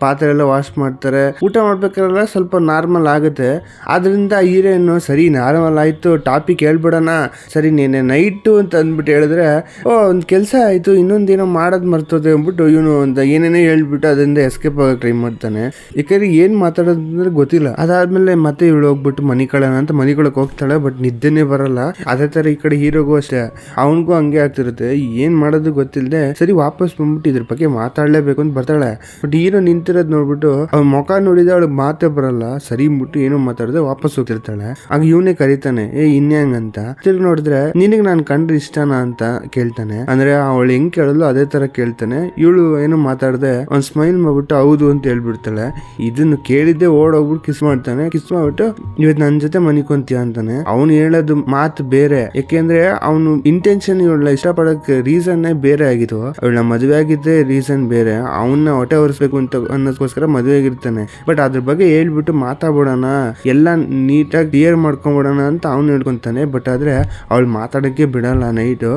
ಪಾತ್ರೆ ಎಲ್ಲ ವಾಶ್ ಮಾಡ್ತಾರೆ. ಊಟ ಮಾಡ್ಬೇಕಾದ್ರೆ ಸ್ವಲ್ಪ ನಾರ್ಮಲ್ ಆಗುತ್ತೆ. ಆದ್ರಿಂದ ಹೀರೋಯಿನ್ ಸರಿ ನಾರ್ಮಲ್ ಆಯ್ತು, ಟಾಪಿಕ್ ಹೇಳ್ಬಿಡೋಣ ಸರಿ ನೀನೆ ನೈಟು ಅಂತ ಅಂದ್ಬಿಟ್ಟು ಹೇಳಿದ್ರೆ, ಓ ಒಂದು ಕೆಲಸ ಆಯಿತು ಇನ್ನೊಂದೇನೋ ಮಾಡೋದು ಮರ್ತೋದೆ ಅಂದ್ಬಿಟ್ಟು ಇವನು ಒಂದು ಏನೇನೋ ಹೇಳ್ಬಿಟ್ಟು ಅದರಿಂದ ಎಸ್ಕೇಪ್ ಆಗೋಕೆ ಟ್ರೈ ಮಾಡ್ತಾನೆ. ಯಾಕಂದ್ರೆ ಏನು ಮಾತಾಡೋದಂದ್ರೆ ಗೊತ್ತಿಲ್ಲ. ಅದಾದ್ಮೇಲೆ ಮತ್ತೆ ಇವಳು ಹೋಗ್ಬಿಟ್ಟು ಮನೆ ಕಳೋಣ ಅಂತ ಮನೆಗೊಳಕ್ಕೆ ಹೋಗ್ತಾಳೆ. ಬಟ್ ನಿದ್ದೆನೇ ಬರಲ್ಲ. ಅದೇ ಥರ ಈ ಕಡೆ ಹೀರೋಗೂ ಅಷ್ಟೇ, ಅವನಿಗೂ ಹಂಗೆ ಆಗ್ತಿರುತ್ತೆ. ಏನು ಮಾಡೋದು ಗೊತ್ತಿಲ್ಲದೆ ಸರಿ ವಾಪಸ್ ಬಂದ್ಬಿಟ್ಟು ಇದ್ರ ಬಗ್ಗೆ ಮಾತಾಡಲೇಬೇಕು ಅಂತ ಬರ್ತಾಳೆ. ಬಟ್ ಹೀರೋ ನಿಂತಿರೋದು ನೋಡ್ಬಿಟ್ಟು ಅವ್ನ ಮುಖ ನೋಡಿದ್ರೆ ಅವಳಿಗೆ ಮಾತೇ ಬರಲ್ಲ. ಸರಿ ಬಿಟ್ಟು ಏನೋ ಮಾತಾಡದೆ ವಾಪಸ್ ಹೋಗ್ತಿರ್ತಾಳೆ. ಆಗ ಇವನೇ ಕರೀತಾನೆ, ಏ ಇನ್ಯಾಂಗ್ ಅಂತ. ತಿರ್ಗಿ ನೋಡಿದ್ರೆ ನಿನಗೆ ನಾನು ಕಂಡ್ರೆ ಇಷ್ಟನಾ ಅಂತ ಕೇಳ್ತಾನೆ. ಅಂದ್ರೆ ಅವಳು ಹೆಂಗ್ ಕೇಳಲು ಅದೇ ತರ ಕೇಳ್ತಾನೆ. ಇವಳು ಏನು ಮಾತಾಡದೆ ಒಂದ್ ಸ್ಮೈಲ್ ಮಾಡ್ಬಿಟ್ಟು ಹೌದು ಅಂತ ಹೇಳ್ಬಿಡ್ತಾಳೆ. ಇದನ್ನು ಕೇಳಿದ್ದೆ ಓಡೋಗ್ಬಿಟ್ಟು ಕಿಸ್ ಮಾಡ್ತಾನೆ. ಕಿಸ್ ಮಾಡ್ಬಿಟ್ಟು ಇವತ್ತು ನನ್ ಜೊತೆ ಮನಿಕೊಂತೀಯ ಅಂತಾನೆ. ಅವನು ಹೇಳೋದು ಮಾತು ಬೇರೆ, ಯಾಕೆಂದ್ರೆ ಅವನು ಇಂಟೆನ್ಷನ್ ಇವಳನ್ನ ಇಷ್ಟಪಡೋಕೆ ರೀಸನ್ ಬೇರೆ ಆಗಿತ್ತು. ಅವಳನ್ನ ಮದುವೆ ಆಗಿದ್ದೆ ರೀಸನ್ ಬೇರೆ, ಅವನ್ನ ಹೊಟ್ಟೆ ಹೊರಿಸ್ಬೇಕು ಅಂತ ಅನ್ನೋದಕ್ಕೋಸ್ಕರ ಮದುವೆ ಆಗಿರ್ತಾನೆ. ಬಟ್ ಅದ್ರ ಬಗ್ಗೆ ಹೇಳ್ಬಿಟ್ಟು ಮಾತಾಡ್ಬಿಡೋಣ, ಎಲ್ಲ ನೀಟಾಗಿ ಕ್ಲಿಯರ್ ಮಾಡ್ಕೊಂಡ್ಬಿಡೋಣ ಅಂತ ಅವ್ನು ಹೇಳ್ಕೊಂತಾನೆ. ಬಟ್ ಆದ್ರೆ ಅವಳು ಮಾತಾಡಕ್ಕೆ ಬಿಡಲ್ಲ ನೈಟು.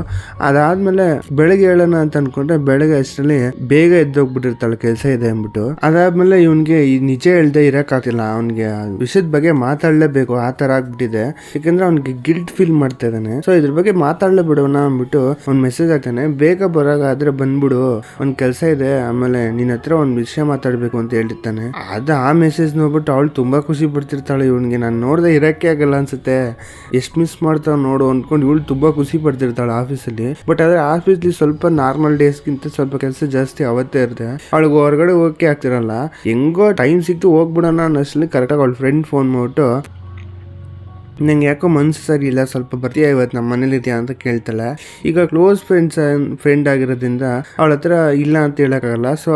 ಅದಾದ್ಮೇಲೆ ಬೆಳಗ್ಗೆ ಹೇಳೋಣ ಅಂತ ಅನ್ಕೊಂಡ್ರೆ ಬೆಳಗ್ಗೆ ಅಷ್ಟರಲ್ಲಿ ಬೇಗ ಎದ್ದೋಗ್ಬಿಟ್ಟಿರ್ತಾಳೆ ಕೆಲಸ ಇದೆ ಅಂದ್ಬಿಟ್ಟು. ಅದಾದ್ಮೇಲೆ ಇವನ್ಗೆ ನಿಜ ಹೇಳ್ದೆ ಇರಕ್ ಆಗ್ತಿಲ್ಲ, ಅವನ್ಗೆ ವಿಷಯದ ಬಗ್ಗೆ ಮಾತಾಡ್ಲೇಬೇಕು ಆ ತರ ಆಗ್ಬಿಟ್ಟಿದೆ. ಯಾಕಂದ್ರೆ ಅವ್ನಿಗೆ ಗಿಲ್ಟ್ ಫೀಲ್ ಮಾಡ್ತಾ ಇದ್ದಾನೆ. ಸೊ ಇದ್ರ ಬಗ್ಗೆ ಮಾತಾಡ್ಲೇ ಬಿಡೋಣ ಅಂದ್ಬಿಟ್ಟು ಒಂದ್ ಮೆಸೇಜ್ ಹಾಕ್ತಾನೆ, ಬೇಗ ಬರೋಗಾದ್ರೆ ಬಂದ್ಬಿಡು, ಒಂದ್ ಕೆಲಸ ಇದೆ, ಆಮೇಲೆ ನಿನ್ನ ಹತ್ರ ಒಂದ್ ವಿಷಯ ಮಾತಾಡ್ಬೇಕು ಅಂತ ಹೇಳಿರ್ತಾನೆ. ಆ ಮೆಸೇಜ್ ನೋಡ್ಬಿಟ್ಟು ಅವಳು ತುಂಬಾ ಖುಷಿ ಪಡ್ತಿರ್ತಾಳೆ. ಇವನ್ಗೆ ನಾನು ನೋಡ್ದೆ ಇರಕ್ಕೆ ಆಗಲ್ಲ ಅನ್ಸುತ್ತೆ, ಎಷ್ಟು ಮಿಸ್ ಮಾಡ್ತಾವ ನೋಡು ಅನ್ಕೊಂಡು ಇವಳು ತುಂಬಾ ಖುಷಿ ಪಡ್ತಿರ್ತಾಳೆ ಆಫೀಸಲ್ಲಿ. ಬಟ್ ಆದ್ರೆ ಆಫೀಸ್ಲಿ ಸ್ವಲ್ಪ ನಾರ್ಮಲ್ ಡೇಸ್ಗಿಂತ ಸ್ವಲ್ಪ ಕೆಲಸ ಜಾಸ್ತಿ ಅವತ್ತೇ ಇರುತ್ತೆ. ಅವಳಿಗೆ ಹೊರಗಡೆ ಹೋಗಕ್ಕೆ ಆಗ್ತಿರಲ್ಲ. ಹೆಂಗೋ ಟೈಮ್ ಸಿಕ್ತು ಹೋಗ್ಬಿಡೋಣ ಅನ್ನೋಷ್ಟರಲ್ಲಿ ಕರೆಕ್ಟಾಗಿ ಅವಳ ಫ್ರೆಂಡ್ ಫೋನ್ ಮಾಡ್ಬಿಟ್ಟು ನಂಗೆ ಯಾಕೋ ಮನ್ಸು ಸರಿ ಇಲ್ಲ, ಸ್ವಲ್ಪ ಬರ್ತೀಯ ಇವತ್ತು ನಮ್ಮ ಮನೇಲಿ ಇದೆಯಾ ಅಂತ ಕೇಳ್ತಾಳೆ. ಈಗ ಕ್ಲೋಸ್ ಫ್ರೆಂಡ್ ಆಗಿರೋದ್ರಿಂದ ಅವಳ ಹತ್ರ ಇಲ್ಲ ಅಂತ ಹೇಳಕ್ಕಾಗಲ್ಲ. ಸೊ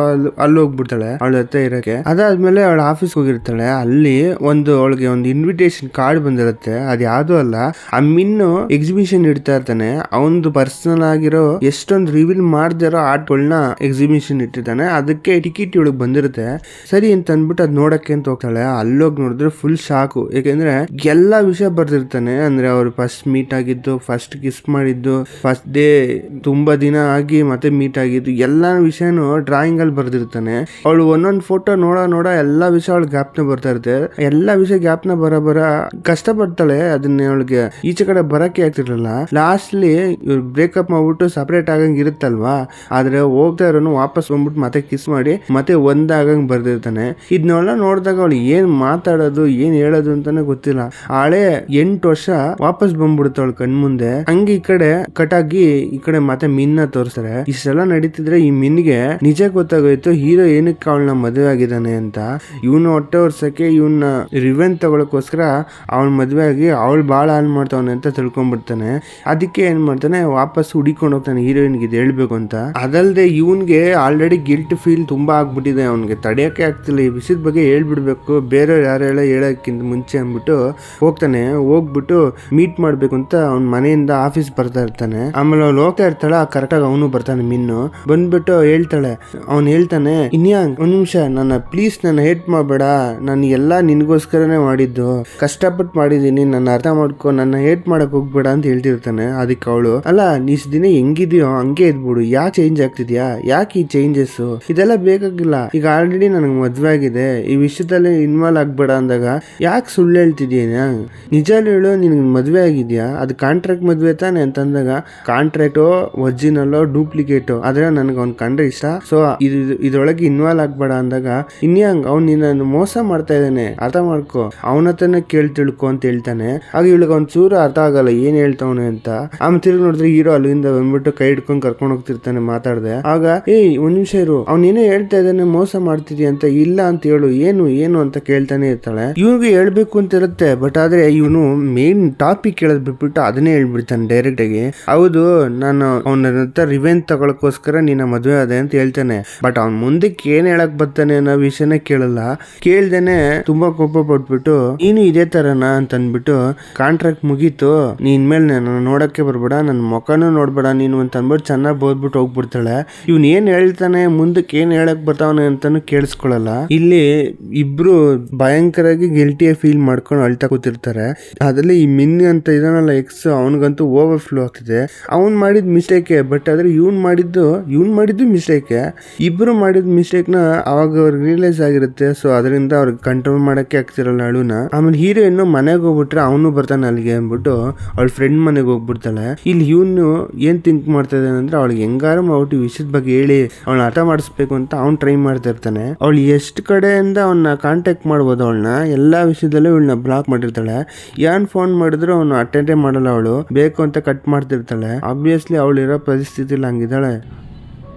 ಅಲ್ಲಿ ಹೋಗ್ಬಿಡ್ತಾಳೆ ಅವಳ ಹತ್ರ ಇರಕ್ಕೆ. ಅದಾದ್ಮೇಲೆ ಅವಳ ಆಫೀಸ್ಗೆ ಹೋಗಿರ್ತಾಳೆ. ಅಲ್ಲಿ ಅವಳಿಗೆ ಒಂದು ಇನ್ವಿಟೇಷನ್ ಕಾರ್ಡ್ ಬಂದಿರುತ್ತೆ. ಅದು ಯಾವ್ದು ಅಲ್ಲ, ಆ ಮಿನ್ನು ಎಕ್ಸಿಬಿಷನ್ ಇಡ್ತಾ ಇರ್ತಾನೆ. ಅವನದು ಪರ್ಸನಲ್ ಆಗಿರೋ ಎಷ್ಟೊಂದು ರಿವೀಲ್ ಮಾಡ್ದಿರೋ ಆರ್ಟ್ಗಳನ್ನ ಎಕ್ಸಿಬಿಷನ್ ಇಟ್ಟಿರ್ತಾನೆ. ಅದಕ್ಕೆ ಟಿಕೆಟ್ ಇವಳಿಗೆ ಬಂದಿರುತ್ತೆ. ಸರಿ ಅಂತ ಅಂದ್ಬಿಟ್ಟು ಅದ್ ನೋಡಕ್ಕೆ ಅಂತ ಹೋಗ್ತಾಳೆ. ಅಲ್ಲೋಗಿ ನೋಡಿದ್ರೆ ಫುಲ್ ಶಾಕು, ಯಾಕೆಂದ್ರೆ ಎಲ್ಲಾ ವಿಷಯ ಬರ್ದಿರ್ತಾನೆ. ಅಂದ್ರೆ ಅವ್ರು ಫಸ್ಟ್ ಮೀಟ್ ಆಗಿದ್ದು, ಫಸ್ಟ್ ಕಿಸ್ ಮಾಡಿದ್ದು, ಫಸ್ಟ್ ಡೇ ತುಂಬಾ ದಿನ ಆಗಿ ಮತ್ತೆ ಮೀಟ್ ಆಗಿದ್ದು, ಎಲ್ಲಾ ವಿಷಯನು ಡ್ರಾಯಿಂಗ್ ಅಲ್ಲಿ ಬರ್ದಿರ್ತಾನೆ. ಅವಳು ಒಂದೊಂದು ಫೋಟೋ ನೋಡ ಎಲ್ಲಾ ವಿಷಯ ಅವಳು ಜ್ಞಾಪನ ಬರ್ತಾ ಇರುತ್ತೆ. ಎಲ್ಲಾ ವಿಷಯ ಜ್ಞಾಪನ ಬರ ಕಷ್ಟ ಪಡ್ತಾಳೆ. ಅದನ್ನ ಅವಳಿಗೆ ಈಚೆ ಕಡೆ ಬರಕ್ಕೆ ಆಗ್ತಿರ್ಲಿಲ್ಲ. ಲಾಸ್ಟ್ಲಿ ಇವ್ರು ಬ್ರೇಕಪ್ ಮಾಡ್ಬಿಟ್ಟು ಸಪರೇಟ್ ಆಗಂಗ್ ಇರುತ್ತಲ್ವಾ, ಆದ್ರೆ ಹೋಗ್ತಾ ಇರೋನು ವಾಪಸ್ ಬಂದ್ಬಿಟ್ಟು ಮತ್ತೆ ಕಿಸ್ ಮಾಡಿ ಮತ್ತೆ ಒಂದಾಗಂಗ್ ಬರ್ದಿರ್ತಾನೆ. ಇದನ್ನೆಲ್ಲ ನೋಡಿದಾಗ ಅವಳು ಏನ್ ಮಾತಾಡೋದು ಏನ್ ಹೇಳೋದು ಅಂತಾನೆ ಗೊತ್ತಿಲ್ಲ. ಹಳೆ 8 ವರ್ಷ ವಾಪಸ್ ಬಂದ್ಬಿಡುತ್ತೆ ಅವಳು ಕಣ್ಮುಂದೆ. ಹಂಗೆ ಈ ಕಡೆ ಕಟಾಗಿ ಈ ಕಡೆ ಮತ್ತೆ ಮಿನ್ನ ತೋರಿಸ್ತಾರೆ. ಇಷ್ಟೆಲ್ಲ ನಡೀತಿದ್ರೆ ಈ ಮಿನ್ಗೆ ನಿಜ ಗೊತ್ತಾಗೋಯ್ತು ಹೀರೋ ಏನಕ್ಕೆ ಅವಳನ್ನ ಮದುವೆ ಆಗಿದ್ದಾನೆ ಅಂತ. ಇವನು ಹೊಟ್ಟೆ ವರ್ಷಕ್ಕೆ ಇವನ್ನ ರಿವೆಂಜ್ ತಗೊಳಕೋಸ್ಕರ ಅವಳ ಮದುವೆ ಆಗಿ ಅವಳು ಬಾಳ ಹಾಳು ಮಾಡ್ತಾವನೆ ಅಂತ ತಿಳ್ಕೊಂಡ್ಬಿಡ್ತಾನೆ. ಅದಕ್ಕೆ ಏನ್ ಮಾಡ್ತಾನೆ, ವಾಪಸ್ ಹುಡಿಕೊಂಡು ಹೋಗ್ತಾನೆ ಹೀರೋಯಿನ್ಗೆ ಇದು ಹೇಳ್ಬೇಕು ಅಂತ. ಅದಲ್ದೆ ಇವನ್ಗೆ ಆಲ್ರೆಡಿ ಗಿಲ್ಟ್ ಫೀಲ್ ತುಂಬಾ ಆಗ್ಬಿಟ್ಟಿದೆ. ಅವನ್ಗೆ ತಡೆಯಕ್ಕೆ ಆಗ್ತಿಲ್ಲ. ಈ ವಿಷಯದ ಬಗ್ಗೆ ಹೇಳ್ಬಿಡ್ಬೇಕು, ಬೇರೆ ಯಾರೆಲ್ಲ ಹೇಳಕ್ಕಿಂತ ಮುಂಚೆ ಅಂದ್ಬಿಟ್ಟು ಹೋಗ್ತಾನೆ. ಹೋಗ್ಬಿಟ್ಟು ಮೀಟ್ ಮಾಡ್ಬೇಕು ಅಂತ ಅವ್ನ ಮನೆಯಿಂದ ಆಫೀಸ್ ಬರ್ತಾ ಇರ್ತಾನೆ. ಆಮೇಲೆ ಅವ್ಳು ಹೋಗ್ತಾ ಇರ್ತಾಳೆ. ಕರೆಕ್ಟಾಗಿ ಅವನು ಬರ್ತಾನೆ. ಮಿನ್ನು ಬಂದ್ಬಿಟ್ಟು ಹೇಳ್ತಾಳೆ, ಅವ್ನು ಹೇಳ್ತಾನೆ, ಇನ್ಯಾಂಗ್ ಒಂದ್ ನಿಮಿಷ, ಪ್ಲೀಸ್ ನನ್ನ ಹೇಟ್ ಮಾಡಬೇಡ, ನಾನು ಎಲ್ಲ ನಿನ್ಗೋಸ್ಕರನೇ ಮಾಡಿದ್ದು, ಕಷ್ಟಪಟ್ಟು ಮಾಡಿದೀನಿ, ನನ್ನ ಅರ್ಥ ಮಾಡ್ಕೊ, ನನ್ನ ಹೇಟ್ ಮಾಡಕ್ ಹೋಗ್ಬೇಡ ಅಂತ ಹೇಳ್ತಿರ್ತಾನೆ. ಅದಕ್ಕೆ ಅವಳು, ಅಲ್ಲ ಇಷ್ಟು ದಿನ ಹೆಂಗಿದ್ಯೋ ಹಂಗೆ ಇದ್ಬಿಡು, ಯಾಕೆ ಚೇಂಜ್ ಆಗ್ತಿದ್ಯಾ, ಯಾಕೆ ಈ ಚೇಂಜಸ್, ಇದೆಲ್ಲ ಬೇಕಾಗಿಲ್ಲ, ಈಗ ಆಲ್ರೆಡಿ ನನಗೆ ಮದ್ವೆ ಆಗಿದೆ, ಈ ವಿಷಯದಲ್ಲಿ ಇನ್ವಾಲ್ವ್ ಆಗ್ಬೇಡ ಅಂದಾಗ ಯಾಕೆ ಸುಳ್ಳು ಹೇಳ್ತಿದ್ದೀನ, ನಿಜ ಹೇಳು, ನಿನ್ಗೆ ಮದುವೆ ಆಗಿದ್ಯಾ, ಅದು ಕಾಂಟ್ರಾಕ್ಟ್ ಮದುವೆ ತಾನೆ ಅಂತಂದಾಗ ಕಾಂಟ್ರಾಕ್ಟು ಒರಿಜಿನಲ್ ಡೂಪ್ಲಿಕೇಟು, ಆದ್ರೆ ನನಗೆ ಅವ್ನು ಕಂಡ್ರೆ ಇಷ್ಟ, ಸೊ ಇದ್ರೊಳಗೆ ಇನ್ವಾಲ್ವ್ ಆಗ್ಬೇಡ ಅಂದಾಗ ಇನ್ಯಾಂಗ್ ಅವ್ನು ನಿನ್ನ ಮೋಸ ಮಾಡ್ತಾ ಇದ್ದಾನೆ, ಅರ್ಥ ಮಾಡ್ಕೊ, ಅವನ ಹತ್ರನೇ ತಿಳ್ಕೊ ಅಂತ ಹೇಳ್ತಾನೆ. ಆಗ ಇವಳಿಗೆ ಅವ್ನು ಚೂರು ಅರ್ಥ ಆಗಲ್ಲ ಏನ್ ಹೇಳ್ತಾವನೆ ಅಂತ. ಆಮೇಲೆ ತಿರುಗಿ ನೋಡಿದ್ರೆ ಹೀರೋ ಅಲ್ಲಿಂದ ಬಂದ್ಬಿಟ್ಟು ಕೈ ಹಿಡ್ಕೊಂಡು ಕರ್ಕೊಂಡು ಹೋಗ್ತಿರ್ತಾನೆ. ಮಾತಾಡ್ದೆ ಆಗ, ಒಂದ್ ನಿಮಿಷ ಇರು, ಅವ್ನೇನೋ ಹೇಳ್ತಾ ಇದ್ದಾನೆ ಮೋಸ ಮಾಡ್ತಿದ್ಯಾ ಅಂತ, ಇಲ್ಲ ಅಂತ ಹೇಳು, ಏನು ಅಂತ ಕೇಳ್ತಾನೆ ಇರ್ತಾಳೆ. ಇವ್ನಿಗೆ ಹೇಳ್ಬೇಕು ಅಂತ ಇರುತ್ತೆ. ಬಟ್ ಆದ್ರೆ ಇವನು ಮೇನ್ ಟಾಪಿಕ್ ಕೇಳೋದ್ ಬಿಟ್ಬಿಟ್ಟು ಅದನ್ನೇ ಹೇಳ್ಬಿಡ್ತಾನೆ ಡೈರೆಕ್ಟ್ ಆಗಿ. ಹೌದು, ನಾನು ಅವನ ಹತ್ರ ರಿವೆಂಜ್ ತಗೊಳಕೋಸ್ಕರ ನಿನ್ನ ಮದುವೆ ಅದೇ ಅಂತ ಹೇಳ್ತಾನೆ. ಬಟ್ ಅವ್ನ ಮುಂದಕ್ಕೆ ಏನ್ ಹೇಳಕ್ ಬರ್ತಾನೆ ಅನ್ನೋ ವಿಷಯನೇ ಕೇಳಲ್ಲ. ಕೇಳ್ದೇನೆ ತುಂಬಾ ಕೋಪ ಪಟ್ಬಿಟ್ಟು, ನೀನು ಇದೇ ತರನಾ ಅಂತ ಅಂದ್ಬಿಟ್ಟು, ಕಾಂಟ್ರಾಕ್ಟ್ ಮುಗೀತು, ನೀನ್ ಮೇಲೆ ನಾನು ನೋಡಕ್ಕೆ ಬರ್ಬೇಡ, ನನ್ನ ಮುಖನೂ ನೋಡ್ಬೇಡ ನೀನು ಅಂತ ಅಂದ್ಬಿಟ್ಟು ಚೆನ್ನಾಗಿ ಬೋದ್ಬಿಟ್ಟು ಹೋಗ್ಬಿಡ್ತಾಳೆ. ಇವ್ನ್ ಏನ್ ಹೇಳ್ತಾನೆ, ಮುಂದಕ್ಕೆ ಏನ್ ಹೇಳಕ್ ಬರ್ತಾವನೆ ಅಂತಾನು ಕೇಳಿಸ್ಕೊಳಲ್ಲ. ಇಲ್ಲಿ ಇಬ್ರು ಭಯಂಕರವಾಗಿ ಗಿಲ್ಟಿಯ ಫೀಲ್ ಮಾಡ್ಕೊಂಡು ಅಳ್ತಾ ಕೂತಿರ್ತಾರೆ. ಅದ್ರಲ್ಲಿ ಈ ಮಿನ್ನಿ ಅಂತ ಇದನ್ನಲ್ಲ ಎಕ್ಸ್, ಅವನಿಗಂತೂ ಓವರ್ ಫ್ಲೋ ಆಗ್ತಿದೆ. ಅವ್ನ್ ಮಾಡಿದ ಮಿಸ್ಟೇಕೆ, ಬಟ್ ಆದ್ರೆ ಇವ್ನ್ ಮಾಡಿದ್ದು ಮಿಸ್ಟೇಕೆ. ಇಬ್ರು ಮಾಡಿದ ಮಿಸ್ಟೇಕ್ ನ ಅವಾಗ ಅವ್ರಿಗೆ ರಿಯಲೈಸ್ ಆಗಿರುತ್ತೆ. ಸೊ ಅದರಿಂದ ಅವ್ರಿಗೆ ಕಂಟ್ರೋಲ್ ಮಾಡಕ್ಕೆ ಆಗ್ತಿರಲ್ಲ ಅಳುನ. ಆಮೇಲೆ ಹೀರೋಯಿನ್ ಮನೆಗೆ ಹೋಗ್ಬಿಟ್ರೆ ಅವನು ಬರ್ತಾನೆ ಅಲ್ಲಿಗೆ ಅಂದ್ಬಿಟ್ಟು ಅವಳ ಫ್ರೆಂಡ್ ಮನೆಗೆ ಹೋಗ್ಬಿಡ್ತಾಳೆ. ಇಲ್ಲಿ ಇವನು ಏನ್ ಥಿಂಕ್ ಮಾಡ್ತಾ ಇದ್ದಾನೆ ಅಂದ್ರೆ, ಅವಳಿಗೆ ಹೆಂಗಾರು ಮಾಡ್ಬಿಟ್ಟು ವಿಷಯದ ಬಗ್ಗೆ ಹೇಳಿ ಅವಳನ್ನ ಅರ್ಥ ಮಾಡಿಸ್ಬೇಕು ಅಂತ ಅವ್ನು ಟ್ರೈ ಮಾಡ್ತಾ ಇರ್ತಾನೆ. ಅವಳು ಎಷ್ಟು ಕಡೆಯಿಂದ ಅವನ್ನ ಕಾಂಟ್ಯಾಕ್ಟ್ ಮಾಡ್ಬೋದು, ಅವಳನ್ನ ಎಲ್ಲಾ ವಿಷಯದಲ್ಲೂ ಇವಳನ್ನ ಬ್ಲಾಕ್ ಮಾಡಿರ್ತಾಳೆ. ಏನ್ ಫೋನ್ ಮಾಡಿದ್ರು ಅವನು ಅಟೆಂಡೇ ಮಾಡಲ್ಲ. ಅವಳು ಬೇಕು ಅಂತ ಕಟ್ ಮಾಡ್ತಿರ್ತಾಳೆ. ಆಬ್ವಿಯಸ್ಲಿ ಅವಳಿರೋ ಪರಿಸ್ಥಿತಿಲಿ ಹಂಗಿದ್ದಾಳೆ.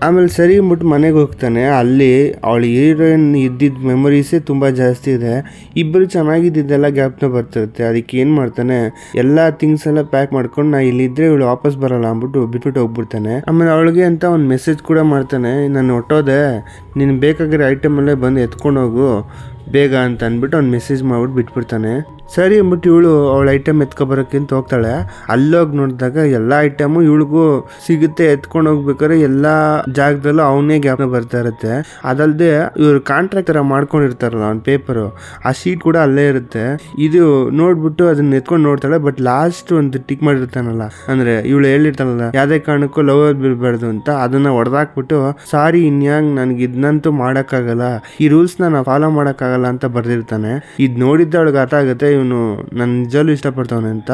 ಆಮೇಲೆ ಸರಿ ಅಂದ್ಬಿಟ್ಟು ಮನೆಗೆ ಹೋಗ್ತಾನೆ. ಅಲ್ಲಿ ಅವಳು ಹೀರೋಯಿನ್ ಇದ್ದಿದ್ದ ಮೆಮೊರೀಸೇ ತುಂಬ ಜಾಸ್ತಿ ಇದೆ. ಇಬ್ಬರು ಚೆನ್ನಾಗಿದ್ದೆಲ್ಲ ಜ್ಞಾಪನ ಬರ್ತಿರುತ್ತೆ. ಅದಕ್ಕೆ ಏನು ಮಾಡ್ತಾನೆ, ಎಲ್ಲ ಥಿಂಗ್ಸ್ ಎಲ್ಲ ಪ್ಯಾಕ್ ಮಾಡ್ಕೊಂಡು ನಾ ಇಲ್ಲಿದ್ರೆ ಇವಳು ವಾಪಸ್ ಬರಲ್ಲ ಅಂದ್ಬಿಟ್ಟು ಬಿಟ್ಬಿಟ್ಟು ಹೋಗ್ಬಿಡ್ತಾನೆ. ಆಮೇಲೆ ಅವಳಿಗೆ ಅಂತ ಒಂದು ಮೆಸೇಜ್ ಕೂಡ ಮಾಡ್ತಾನೆ, ನಾನು ಹೊಟ್ಟೋದೆ, ನೀನು ಬೇಕಾಗಿರೋ ಐಟಮಲ್ಲೇ ಬಂದು ಎತ್ಕೊಂಡು ಹೋಗು ಬೇಗ ಅಂತ ಅಂದ್ಬಿಟ್ಟು ಅವ್ನು ಮೆಸೇಜ್ ಮಾಡ್ಬಿಟ್ಟು ಬಿಟ್ಬಿಡ್ತಾನೆ. ಸರಿ ಅಂದ್ಬಿಟ್ಟು ಇವಳು ಅವಳ ಐಟಮ್ ಎತ್ಕೊಬರೋಕ್ಕಿಂತ ಹೋಗ್ತಾಳೆ. ಅಲ್ಲೋಗಿ ನೋಡಿದಾಗ ಎಲ್ಲ ಐಟಮು ಇವಳಿಗೂ ಸಿಗುತ್ತೆ. ಎತ್ಕೊಂಡು ಹೋಗ್ಬೇಕಾದ್ರೆ ಎಲ್ಲ ಜಾಗದಲ್ಲೂ ಅವನೇ ಜ್ಞಾಪನ ಬರ್ತಾ ಇರುತ್ತೆ. ಅದಲ್ಲದೆ ಇವರು ಕಾಂಟ್ರಾಕ್ಟ್ ಥರ ಮಾಡ್ಕೊಂಡಿರ್ತಾರಲ್ಲ ಅವ್ನ ಪೇಪರು, ಆ ಶೀಟ್ ಕೂಡ ಅಲ್ಲೇ ಇರುತ್ತೆ. ಇದು ನೋಡ್ಬಿಟ್ಟು ಅದನ್ನ ಎತ್ಕೊಂಡು ನೋಡ್ತಾಳೆ. ಬಟ್ ಲಾಸ್ಟ್ ಒಂದು ಟಿಕ್ ಮಾಡಿರ್ತಾನಲ್ಲ, ಅಂದ್ರೆ ಇವಳು ಹೇಳಿರ್ತಾನಲ್ಲ ಯಾವುದೇ ಕಾರಣಕ್ಕೂ ಲವ್ ಬಿಡಬಾರ್ದು ಅಂತ, ಅದನ್ನ ಹೊಡೆದಾಕ್ಬಿಟ್ಟು ಸಾರಿ ಇನ್ಯಾಂಗ್ ನನಗೆ ಇದನ್ನಂತೂ ಮಾಡೋಕ್ಕಾಗಲ್ಲ, ಈ ರೂಲ್ಸ್ನ ನಾನು ಫಾಲೋ ಮಾಡೋಕ್ಕಾಗಲ್ಲ ಅಂತ ಬರ್ದಿರ್ತಾನೆ. ಇದು ನೋಡಿದ್ದ ಅವಳಿಗೆ ಅರ್ಥ ಆಗುತ್ತೆ, ಇವನು ನನ್ನ ನಿಜಲ್ಲೂ ಇಷ್ಟಪಡ್ತಾವನೆ ಅಂತ.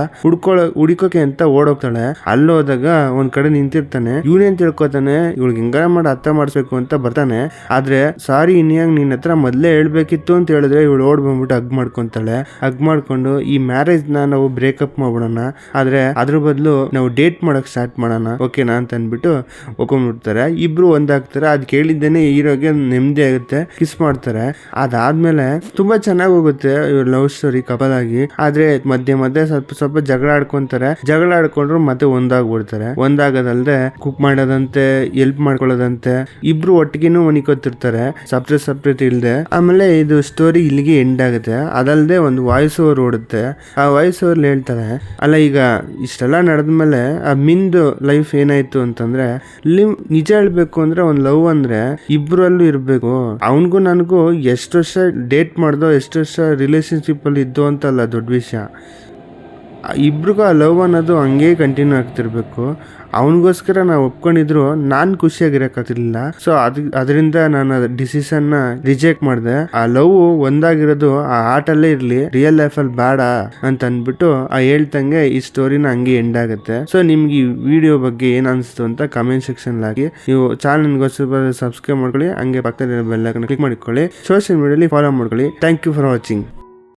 ಹುಡುಕೋಕೆ ಅಂತ ಓಡೋಗ್ತಾಳೆ. ಅಲ್ಲೋದಾಗ ಒಂದ್ ಕಡೆ ನಿಂತಿರ್ತಾನೆ. ಇವನೇನ್ ತಿಳ್ಕೊತಾನೆ, ಇವಳಿಗೆ ಹೆಂಗಾರ ಮಾಡಿ ಅರ್ಥ ಮಾಡಿಸ್ಬೇಕು ಅಂತ ಬರ್ತಾನೆ. ಆದ್ರೆ ಸಾರಿ ಇನ್ಯಾಂಗ್ ನಿನ್ನ ಹತ್ರ ಮೊದ್ಲೇ ಹೇಳ್ಬೇಕಿತ್ತು ಅಂತ ಹೇಳಿದ್ರೆ ಇವಳು ಓಡ್ ಬಂದ್ಬಿಟ್ಟು ಹಗ್ ಮಾಡ್ಕೊಂತಾಳೆ. ಹಗ್ ಮಾಡ್ಕೊಂಡು ಈ ಮ್ಯಾರೇಜ್ ನಾವು ಬ್ರೇಕಪ್ ಮಾಡ್ಬಿಡೋಣ, ಆದ್ರೆ ಅದ್ರ ಬದಲು ನಾವು ಡೇಟ್ ಮಾಡಕ್ ಸ್ಟಾರ್ಟ್ ಮಾಡೋಣ ಓಕೆನಾ ಅಂತ ಅಂದ್ಬಿಟ್ಟು ಒಪ್ಕೊಂಡ್ಬಿಡ್ತಾರೆ. ಇಬ್ರು ಒಂದಾಗ್ತಾರೆ. ಅದ್ ಕೇಳಿದ್ದೇನೆ ಹೀರೋಗೆ ನೆಮ್ಮದಿ ಆಗುತ್ತೆ. ಕಿಸ್ ಮಾಡ್ತಾರೆ. ಅದಾದ್ಮೇಲೆ ತುಂಬಾ ಚೆನ್ನಾಗಿ ಹೋಗುತ್ತೆ ಇವ್ರ ಲವ್ ಸ್ಟೋರಿ ಕಪಲ್ ಆಗಿ. ಆದ್ರೆ ಮಧ್ಯೆ ಸ್ವಲ್ಪ ಜಗಳ ಆಡ್ಕೊಂತಾರೆ. ಜಗಳ ಆಡ್ಕೊಂಡ್ರು ಮತ್ತೆ ಒಂದಾಗ್ಬಿಡ್ತಾರೆ. ಒಂದಾಗದಲ್ದೆ ಕುಕ್ ಮಾಡೋದಂತೆ, ಹೆಲ್ಪ್ ಮಾಡ್ಕೊಳ್ಳೋದಂತೆ, ಇಬ್ರು ಒಟ್ಟಿಗೆನೂ ಮನಿಕೋತಿರ್ತಾರೆ ಸಪ್ರೇಟ್ ಇಲ್ದೆ. ಆಮೇಲೆ ಇದು ಸ್ಟೋರಿ ಇಲ್ಲಿಗೆ ಎಂಡ್ ಆಗುತ್ತೆ. ಅದಲ್ದೆ ಒಂದು ವಾಯ್ಸ್ ಓವರ್ ಓಡುತ್ತೆ. ಆ ವಾಯ್ಸ್ ಓವರ್ ಹೇಳ್ತಾರೆ, ಅಲ್ಲ ಈಗ ಇಷ್ಟೆಲ್ಲ ನಡೆದ್ಮೇಲೆ ಆ ಮಿಂದು ಲೈಫ್ ಏನಾಯ್ತು ಅಂತಂದ್ರೆ, ನಿಜ ಹೇಳ್ಬೇಕು ಅಂದ್ರೆ ಒಂದ್ ಲವ್ ಅಂದ್ರೆ ಇಬ್ರಲ್ಲೂ ಇರ್ಬೇಕು. ಅವನ್ಗೂ ನನಗೂ ಎಷ್ಟು ವರ್ಷ ಡೇಟ್ ಮಾಡ್ದೋ, ಎಷ್ಟು ವರ್ಷ ರಿಲೇಶನ್ಶಿಪ್ ಅಲ್ಲಿ ಇದ್ದು ಅಂತಲ್ಲ ದೊಡ್ಡ ವಿಷಯ. ಇಬ್ರಿಗೂ ಆ ಲವ್ ಅನ್ನೋದು ಹಂಗೇ ಕಂಟಿನ್ಯೂ ಆಗ್ತಿರ್ಬೇಕು. ಅವನಿಗೋಸ್ಕರ ನಾವು ಒಪ್ಕೊಂಡಿದ್ರು ನಾನು ಖುಷಿಯಾಗಿರಕ್ಕಾಗ್ತಿರ್ಲಿಲ್ಲ. ಸೊ ಅದರಿಂದ ನಾನು ಡಿಸಿಷನ್ನ ರಿಜೆಕ್ಟ್ ಮಾಡಿದೆ. ಆ ಲವ್ ಒಂದಾಗಿರೋದು ಆ ಆಟಲ್ಲೇ ಇರ್ಲಿ, ರಿಯಲ್ ಲೈಫಲ್ಲಿ ಬೇಡ ಅಂತ ಅಂದ್ಬಿಟ್ಟು ಆ ಹೇಳ್ತಂಗೆ ಈ ಸ್ಟೋರಿನ ಹಂಗೆ ಎಂಡ್ ಆಗುತ್ತೆ. ಸೊ ನಿಮ್ಗೆ ಈ ವಿಡಿಯೋ ಬಗ್ಗೆ ಏನ್ ಅನಿಸ್ತು ಅಂತ ಕಮೆಂಟ್ ಸೆಕ್ಷನ್ ಹಾಕಿ. ನೀವು ಚಾನಲ್ಗೋಸ್ಕರ ಸಬ್ಸ್ಕ್ರೈಬ್ ಮಾಡ್ಕೊಳ್ಳಿ, ಹಂಗೆ ಪಕ್ಕದಲ್ಲಿ ಬೆಲ್ ಐಕಾನ್ ಕ್ಲಿಕ್ ಮಾಡಿಕೊಳ್ಳಿ, ಸೋಷಿಯಲ್ ಮೀಡಿಯಾಲಿ ಫಾಲೋ ಮಾಡ್ಕೊಳ್ಳಿ. Thank you for watching.